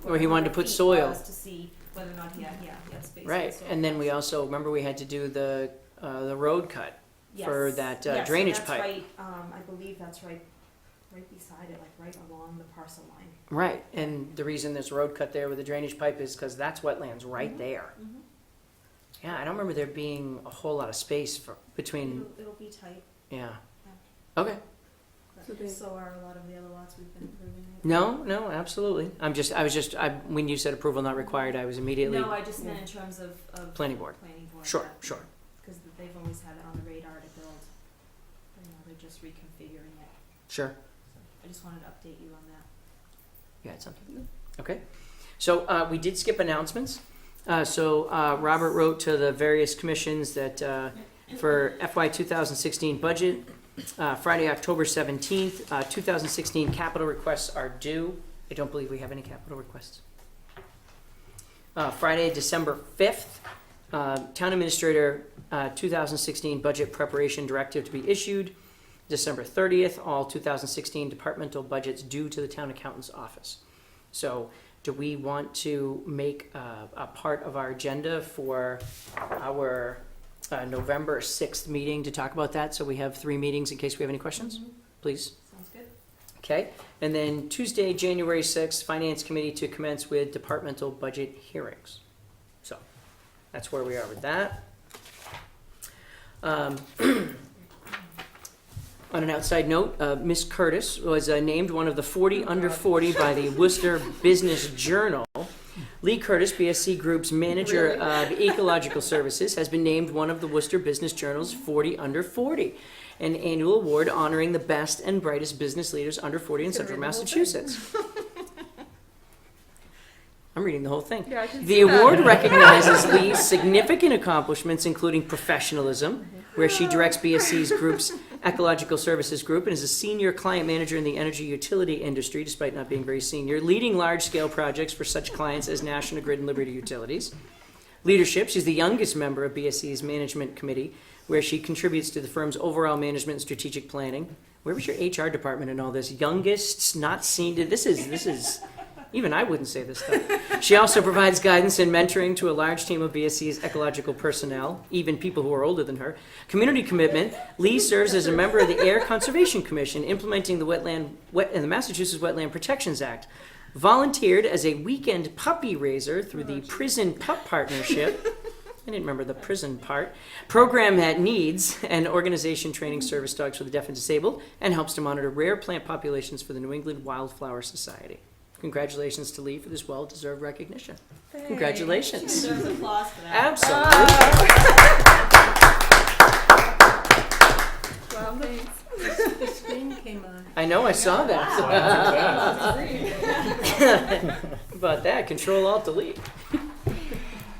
Where he wanted to 100 put feet soil. was to see whether or not he had space. Right, for and then we soil. also, remember we had to do the road cut for Yes. that Yes, drainage that's pipe. right, I believe that's right beside it, like right along the parcel line. Right, and the reason there's a road cut there with the drainage pipe is because that's wetlands right Mhm. there. Mm-hmm. Yeah, I don't remember there being a whole lot of space between, It'll be tight, yeah. Okay, So they- but so are a lot of the other lots we've been approving. no, absolutely. When you said approval not required, I was immediately, No, I just meant in terms of. Planning board. Planning board. sure, sure. Because they've always had it on the radar to build. They're just reconfiguring it. Sure. I just wanted to update you on that. You had something? Okay. So we did skip announcements. Robert wrote to the various commissions that for FY 2016 budget, Friday, October 17th, 2016 capital requests are due. I don't believe we have any capital requests. Friday, December 5th, Town Administrator 2016 budget preparation directive to be issued. December 30th, all 2016 departmental budgets due to the town accountant's office. So do we want to make a part of our agenda for our November 6th meeting to talk about that? So we have 3 meetings in case we have any questions, please. Sounds good. Okay, and then Tuesday, January 6th, Finance Committee to commence with departmental budget hearings. So that's where we are with that. On an outside note, Miss Curtis was named one of the 40 under 40 by the Worcester Business Journal. Lee Curtis, BSC Group's manager of ecological services, has been named one of the Worcester Business Journal's 40 under 40, an annual award honoring the best and brightest business leaders under 40 in central Massachusetts. I'm reading the whole thing. Yeah, I can The see that. award recognizes Lee's significant accomplishments, including professionalism, where she directs BSC's group's Ecological Services Group and is a senior client manager in the energy utility industry, despite not being very senior, leading large-scale projects for such clients as National Grid and Liberty Utilities. Leadership, she's the youngest member of BSC's management committee, where she contributes to the firm's overall management and strategic planning. Where was your HR department in all this? Youngest, not seen, this is, even I wouldn't say this stuff. She also provides guidance and mentoring to a large team of BSC's ecological personnel, even people who are older than her. Community commitment, Lee serves as a member of the Ayer Conservation Commission, implementing the Massachusetts Wetland Protections Act. Volunteered as a weekend puppy raiser through the Prison Pup Partnership. I didn't remember the prison part. Program that needs an organization training service dogs for the deaf and disabled and helps to monitor rare plant populations for the New England Wildflower Society. Congratulations to Lee for this well-deserved recognition. Thanks. Congratulations. Deserves applause for that. Absolutely. Well, thanks. The screen came on. I know, I saw that. About that, Control-Alt-Delete.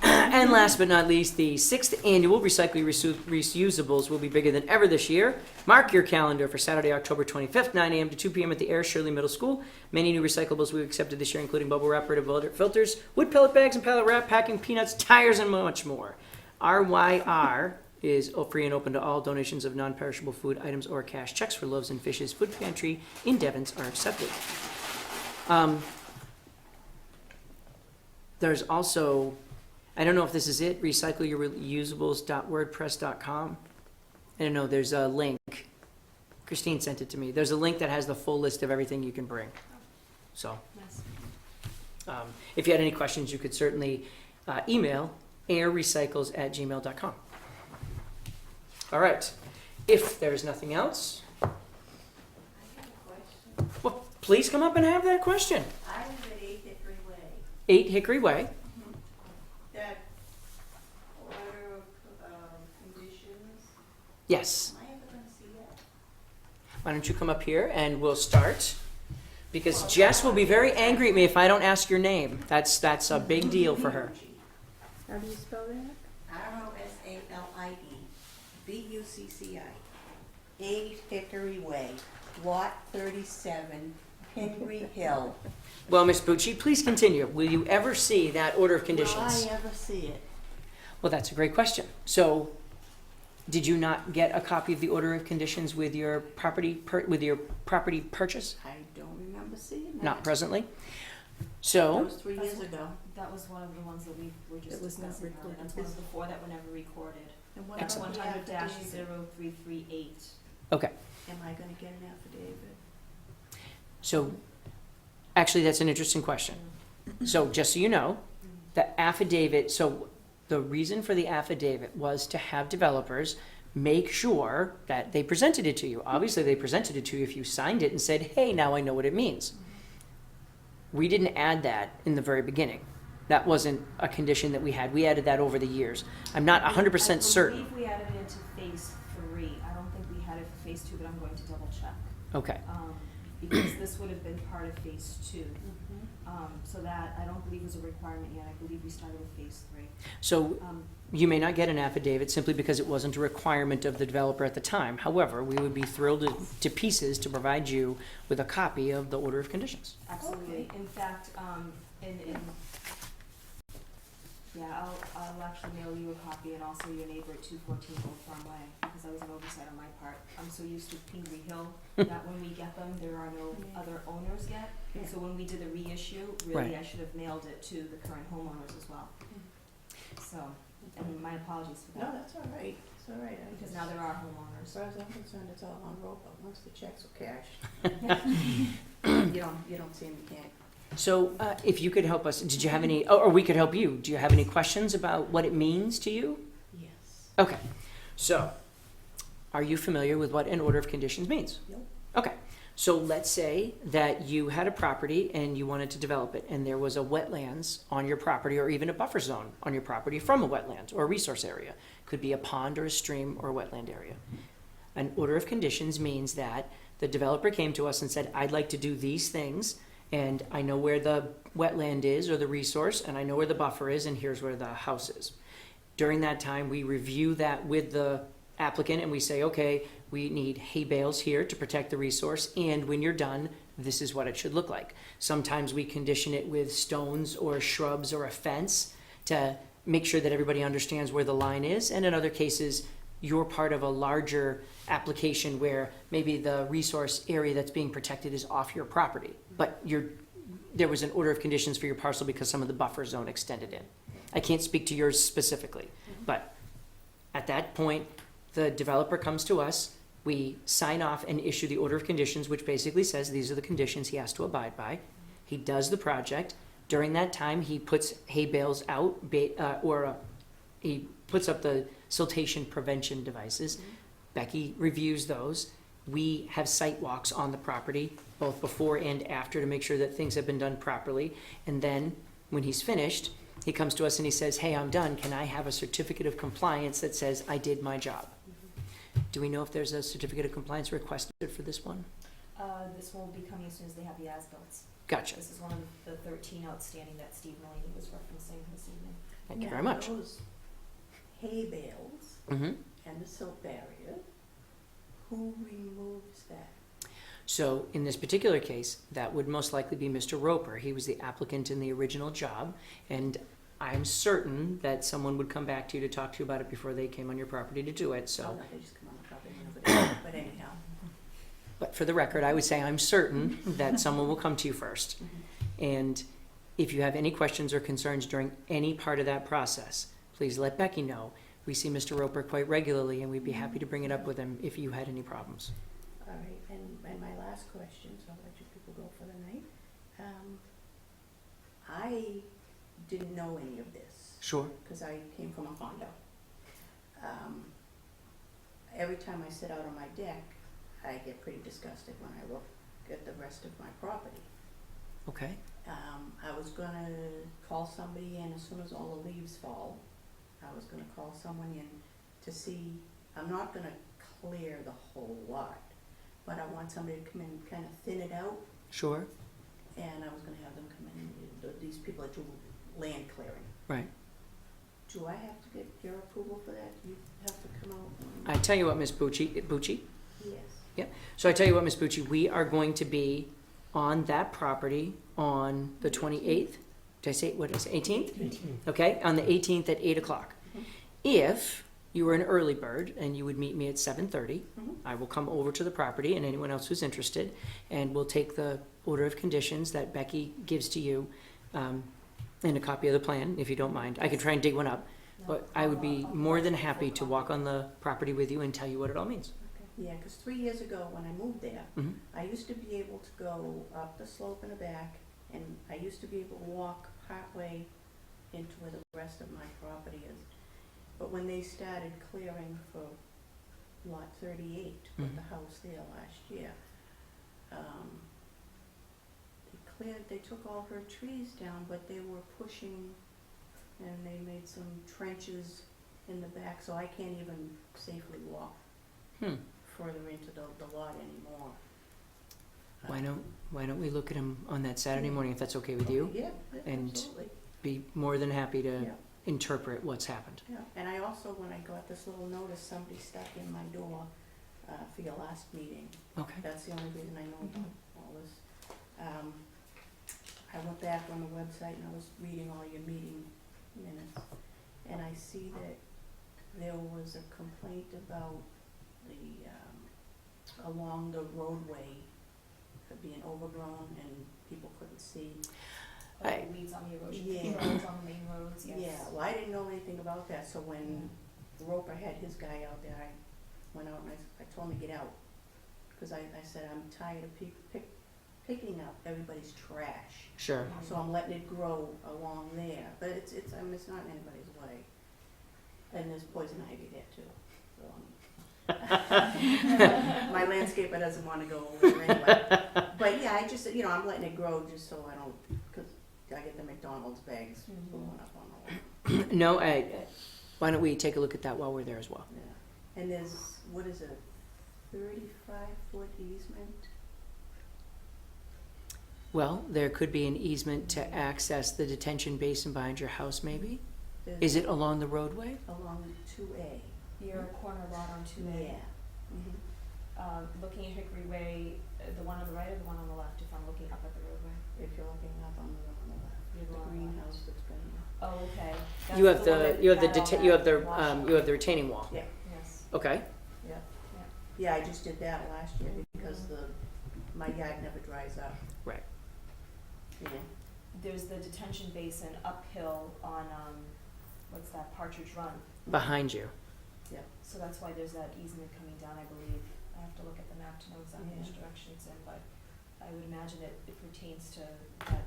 And last but not least, the 6th annual Recycling Reusables will be bigger than ever this year. Mark your calendar for Saturday, October 25th, 9 a.m. to 2 p.m. at the Ayer Shirley Middle School. Many new recyclables we've accepted this year, including bubble wrap, rated filters, wood pellet bags and pallet wrap, packing, peanuts, tires, and much more. RYR is free and open to all. Donations of non-perishable food items or cash checks for Loaves and Fishes Food Pantry in Devens are accepted. There's also, I don't know if this is it, recycleyourreusables.wordpress.com. I don't know, there's a link. Christine sent it to me. There's a link that has the full list of everything you can bring. So, Nice. if you had any questions, you could certainly email ayerrecycles@gmail.com. All right. If there's nothing else, I have a question. well, please come up and have that question. I live at 8 Hickory Way. 8 Hickory Way. That order of conditions, Yes. am I ever gonna see that? Why don't you come up here and we'll start? Because Jess will be very angry at me if I don't ask your name. That's a big deal for her. How do you spell that? ROSALIDBUCCI, 8 Hickory Way, Lot 37, Hickory Hill. Well, Ms. Bucci, please continue. Will you ever see that order of conditions? Will I ever see it? Well, that's a great question. So, did you not get a copy of the order of conditions with your property purchase? I don't remember seeing that. Not presently. That So, was 3 years ago. That was one of the ones that we were just It was not discussing earlier. recorded. That's one of the 4 that were never recorded. And what Excellent. about the 100-0338. okay. Am I gonna get an affidavit? So, actually, that's an interesting question. So, just so you know, the affidavit, so the reason for the affidavit was to have developers make sure that they presented it to you. Obviously, they presented it to you if you signed it and said, hey, now I know what it means. We didn't add that in the very beginning. That wasn't a condition that we had. We added that over the years. I'm not 100% certain. I believe we added it into phase 3. I don't think we had it for phase 2, but I'm going to double check. Okay. Because this would have been part of phase 2. So that, I don't believe was a requirement yet. I believe we started with phase 3. So you may not get an affidavit simply because it wasn't a requirement of the developer at the time. However, we would be thrilled to pieces to provide you with a copy of the order of conditions. Absolutely. In fact, yeah, I'll actually mail you a copy and also your neighbor at 214 Old Farm Way, because that was an oversight on my part. I'm so used to Pingree Hill that when we get them, there are no other owners yet. So when we did the reissue, really, Right. I should have mailed it to the current homeowners as well. So, and my apologies for No, that, that's all right, it's all right. because now there are homeowners. As far as I'm concerned, it's all on roll, but once the checks are cashed, you don't see them, you can't. So if you could help us, did you have any, or we could help you, do you have any questions about what it means to you? Yes. Okay, so are you familiar with what an order of conditions means? Nope. Okay, so let's say that you had a property and you wanted to develop it, and there was a wetlands on your property or even a buffer zone on your property from a wetland or a resource area. Could be a pond or a stream or a wetland area. An order of conditions means that the developer came to us and said, I'd like to do these things, and I know where the wetland is or the resource, and I know where the buffer is, and here's where the house is. During that time, we review that with the applicant and we say, okay, we need hay bales here to protect the resource, and when you're done, this is what it should look like. Sometimes we condition it with stones or shrubs or a fence to make sure that everybody understands where the line is, and in other cases, you're part of a larger application where maybe the resource area that's being protected is off your property, but there was an order of conditions for your parcel because some of the buffer zone extended in. I can't speak to yours specifically, but at that point, the developer comes to us, we sign off and issue the order of conditions, which basically says these are the conditions he has to abide by. He does the project. During that time, he puts hay bales out, he puts up the siltation prevention devices. Becky reviews those. We have site walks on the property, both before and after, to make sure that things have been done properly. And then, when he's finished, he comes to us and he says, hey, I'm done. Can I have a certificate of compliance that says I did my job? Do we know if there's a certificate of compliance requested for this one? This one will be coming as soon as they have the as-bills. Gotcha. This is one of the 13 outstanding that Steve Mulaney was referencing this evening. Thank you very much. Those hay bales Mm-hmm. and the silt barrier, who removes that? So in this particular case, that would most likely be Mr. Roper. He was the applicant in the original job, and I'm certain that someone would come back to you to talk to you about it before they came on your property to do it, Oh, so. no, they just come on the property and over there, but anyhow. But for the record, I would say I'm certain that someone will come to you first. And if you have any questions or concerns during any part of that process, please let Becky know. We see Mr. Roper quite regularly, and we'd be happy to bring it up with him if you had any problems. All right, and my last question, so I'll let you people go for the night. I didn't know any of this, Sure. because I came from a condo. Every time I sit out on my deck, I get pretty disgusted when I look at the rest of my property. Okay. I was gonna call somebody in as soon as all the leaves fall. I was gonna call someone in to see, I'm not gonna clear the whole lot, but I want somebody to come in and kind of thin it out, Sure. and I was gonna have them come in, these people that do land clearing. Right. Do I have to get your approval for that? You have to come out and? I tell you what, Ms. Bucci. Yes. So I tell you what, Ms. Bucci, we are going to be on that property on the 28th. Did I say, what is it, 18th? Okay, on the 18th at 8 o'clock. If you were an early bird and you would meet me at 7:30, I will come over to the property and anyone else who's interested, and we'll take the order of conditions that Becky gives to you, and a copy of the plan, if you don't mind. I could try and dig one up, but I would be more than happy to walk on the property with you and tell you what it all means. Yeah, because 3 years ago, when I moved there, Mhm. I used to be able to go up the slope in the back, and I used to be able to walk partway into where the rest of my property is. But when they started clearing for lot 38, to put the house there last year, they took all her trees down, but they were pushing, and they made some trenches in the back, so I can't even safely walk further into the lot anymore. Why don't we look at him on that Saturday morning, if that's okay with you? Yeah, And- absolutely. Be more than happy to Yeah. interpret what's happened. Yeah, and I also, when I got this little notice, somebody stuck in my door for your last meeting. Okay. That's the only reason I know about all this. I went back on the website and I was reading all your meeting minutes, and I see that there was a complaint about the, along the roadway being overgrown and people couldn't see. Like weeds on the erosion Yeah. roads, on the main roads, yes. Yeah, well, I didn't know anything about that, so when Roper had his guy out there, I went out and I told him to get out. Cause I said, I'm tired of picking up everybody's trash. Sure. So I'm letting it grow along there, but it's not in anybody's way. And there's poison ivy there too, so my landscaper doesn't wanna go over there anyway. But yeah, I just, I'm letting it grow just so I don't, cause I get the McDonald's bags blowing up on the wall. No, why don't we take a look at that while we're there as well? Yeah, and there's, what is it, 35-foot easement? Well, there could be an easement to access the detention basin behind your house, maybe? There's Is it along the roadway? along 2A. Your corner lot on 2A. Yeah. Looking at Hickory Way, the one on the right or the one on the left, if I'm looking up at the roadway? If you're looking up on the left, You're the on the greenhouse that's been there. Oh, okay. You That's have the one the, that you have the, had all deta- you have the, that washout. you have the retaining wall. Yeah. Yes. Okay, Yeah, I just did that last year because my yard never dries up. Right. Yeah. There's the detention basin uphill on, what's that, Partridge Run. behind you. So that's why there's that easement coming down, I believe. I have to look at the map to know exactly which Yeah. direction it's in, but I would imagine it pertains to that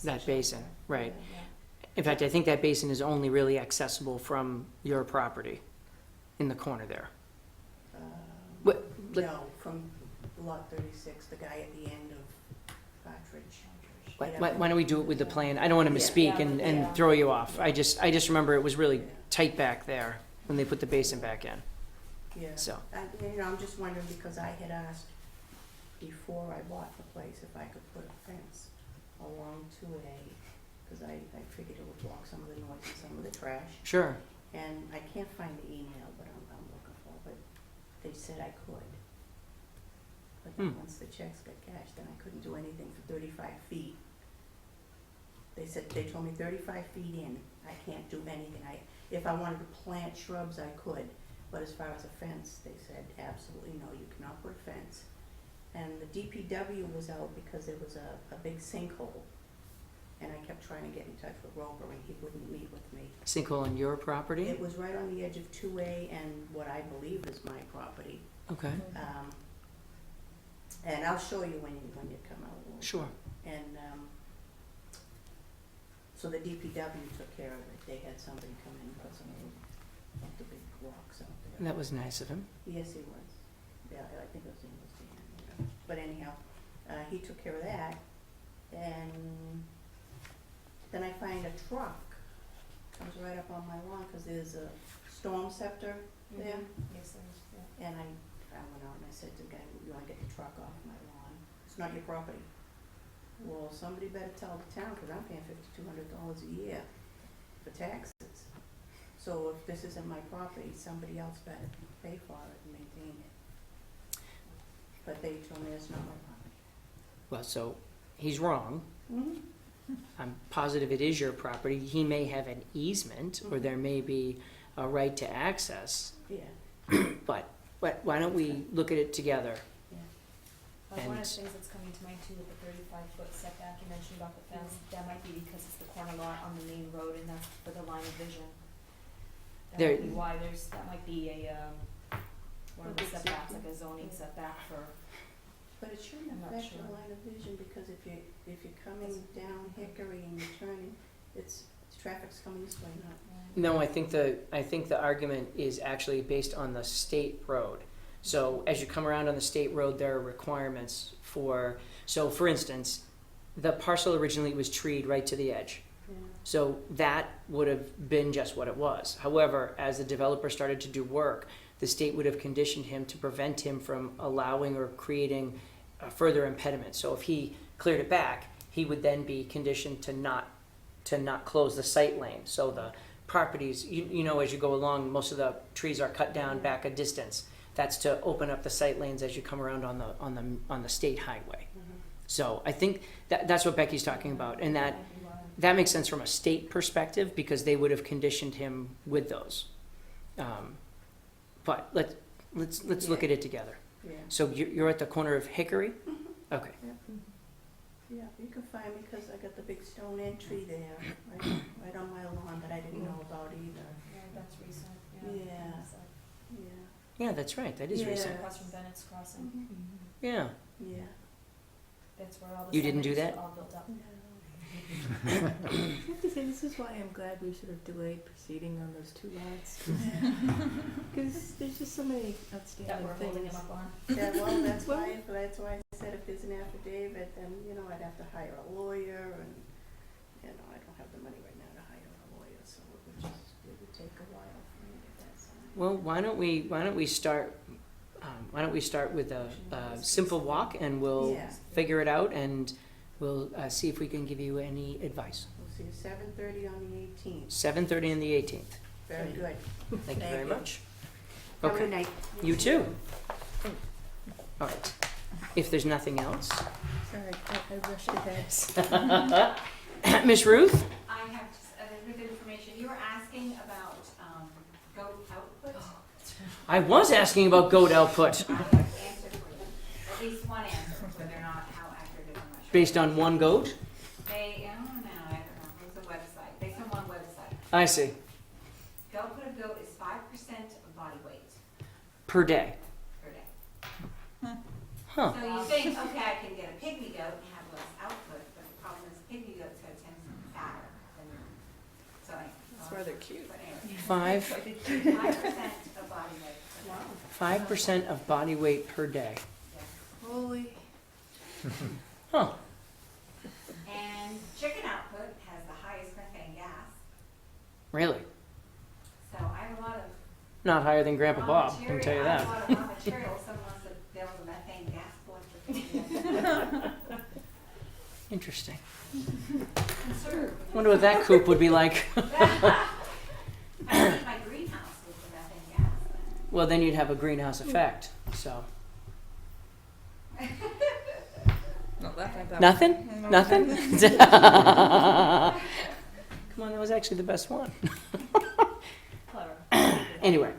That section basin, there. right. Yeah. In fact, I think that basin is only really accessible from your property, in the corner there. What- let- No, from lot 36, the guy at the end of Partridge. Why don't we do it with the plan? I don't want to Yeah. misspeak Yeah. and throw you off. I just remember it was really Yeah. tight back there when they put the basin back in, Yeah. so. I'm just wondering because I had asked before I bought the place if I could put a fence along 2A, because I figured it would block some of the noise and some of the trash. Sure, And I can't find the email, but I'm looking for, but they said I could. But then once the checks got cashed, then I couldn't do anything for 35 feet. They told me 35 feet in, I can't do anything. If I wanted to plant shrubs, I could, but as far as a fence, they said absolutely no, you cannot put a fence. And the DPW was out because there was a big sinkhole, and I kept trying to get in touch with Roper, and he wouldn't meet with me. sinkhole on your property? It was right on the edge of 2A and what I believe is my property. Okay, And I'll show you when you come out. sure. And, so the DPW took care of it. They had somebody come in and put some of the big rocks out there. That was nice of him. Yes, he was. Yeah, I think it was Dan, you know. But anyhow, he took care of that. And then I find a truck comes right up on my lawn, cause there's a storm scepter there. Yes, there's, yeah. And I went out and I said to the guy, you wanna get the truck off my lawn? It's not your property. Well, somebody better tell the town, cause I'm paying $5,200 a year for taxes. So if this isn't my property, somebody else better pay for it and maintain it. But they told me it's not my property. Well, so, he's wrong. Mm-hmm. I'm positive it is your property. He may have an easement, or there may be a right to access, Yeah, but why don't we look at it together? One of And- the things that's coming to mind too with the 35-foot setback you mentioned about the fence, that might be because it's the corner lot on the main road and that's for the line of vision. That There- might be why that might be one of the A big setbacks, safety. like a zoning setback for, but it shouldn't I'm not affect sure. your line of vision, because if you're coming down Hickory and you're turning, traffic's coming this way, not. No, I think the argument is actually based on the state road. So as you come around on the state road, there are requirements so for instance, the parcel originally was treed right to the edge. Yeah. So that would have been just what it was. However, as the developer started to do work, the state would have conditioned him to prevent him from allowing or creating a further impediment. So if he cleared it back, he would then be conditioned to not close the sight lane. So the properties, you know, as you go along, most of the trees are cut down back a distance. That's to open up the sight lanes as you come around on the state highway. So I think that's what Becky's talking about, and that makes sense from a state perspective because they would have conditioned him with those. But let's look at it together. Yeah. So you're at the corner of Hickory? Okay. Yeah, you can find me because I got the big stone entry there, right on my lawn that I didn't know about either. yeah, that's recent, Yeah. So, Yeah. Yeah, that's right. That is Yeah. recent. across from Bennett's Crossing, Yeah. Yeah. that's where all the You didn't do cemeteries that? are all built up. I have to say, this is why I'm glad we sort of delayed proceeding on those two lots. Because there's just so many That outstanding we're holding things. him up on. Yeah, well, that's why I said if there's an affidavit, then, I'd have to hire a lawyer and, I don't have the money right now to hire a lawyer, so it would take a while for me to get that signed. Well, why don't we start with a simple walk and we'll Yeah. figure it out and we'll see if we can give you any advice. We'll see you 7:30 on the 18th. 7:30 and the 18th. Very good. Thank you very you. much. Have a Okay. good night. You too. All right. If there's nothing else. Sorry, I rushed ahead. Miss Ruth? I have just a little bit of information. You were asking about, goat output. I was asking about goat output I have an answer for you. At least one answer, whether or not how accurate it is, I'm not sure. based on one goat. They, I don't know, it was a website, based on one website. I see. The output of goat is 5% of body weight Per day. per day. Huh. So you think, okay, I can get a pygmy goat and have less output, but the problem is pygmy goats are tend to be fatter than, so anyway. That's why they're cute. But anyway, 5% of body weight. per day. 5% of body weight per day. Yes. Holy. Huh. And chicken output has the highest methane gas, Really? so I have a lot of Not higher than Grandpa raw Bob, I can material- tell you I have that. a lot of raw material, someone wants to build a methane gas collector. Interesting. Conserve. Wonder what that coop would be like. I think my greenhouse with the methane gas. Well, then you'd have a greenhouse effect, so. No, that went that Nothing? way. Nothing? Come on, that was actually the best one. Clever. Anyway,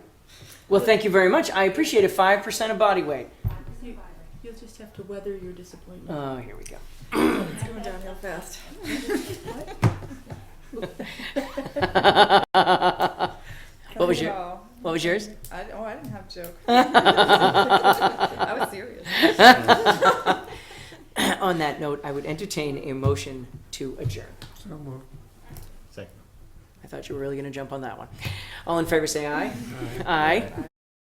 well, thank you very much. I appreciate it. 5% of body weight. 5% body weight. You'll just have to weather your disappointment. Oh, here we go. It's going downhill fast. What was your- Oh, What was yours? I didn't have a joke. I was serious. On that note, I would entertain a motion to adjourn. So moved. Second. I thought you were really going to jump on that one. All in favor say aye. Aye.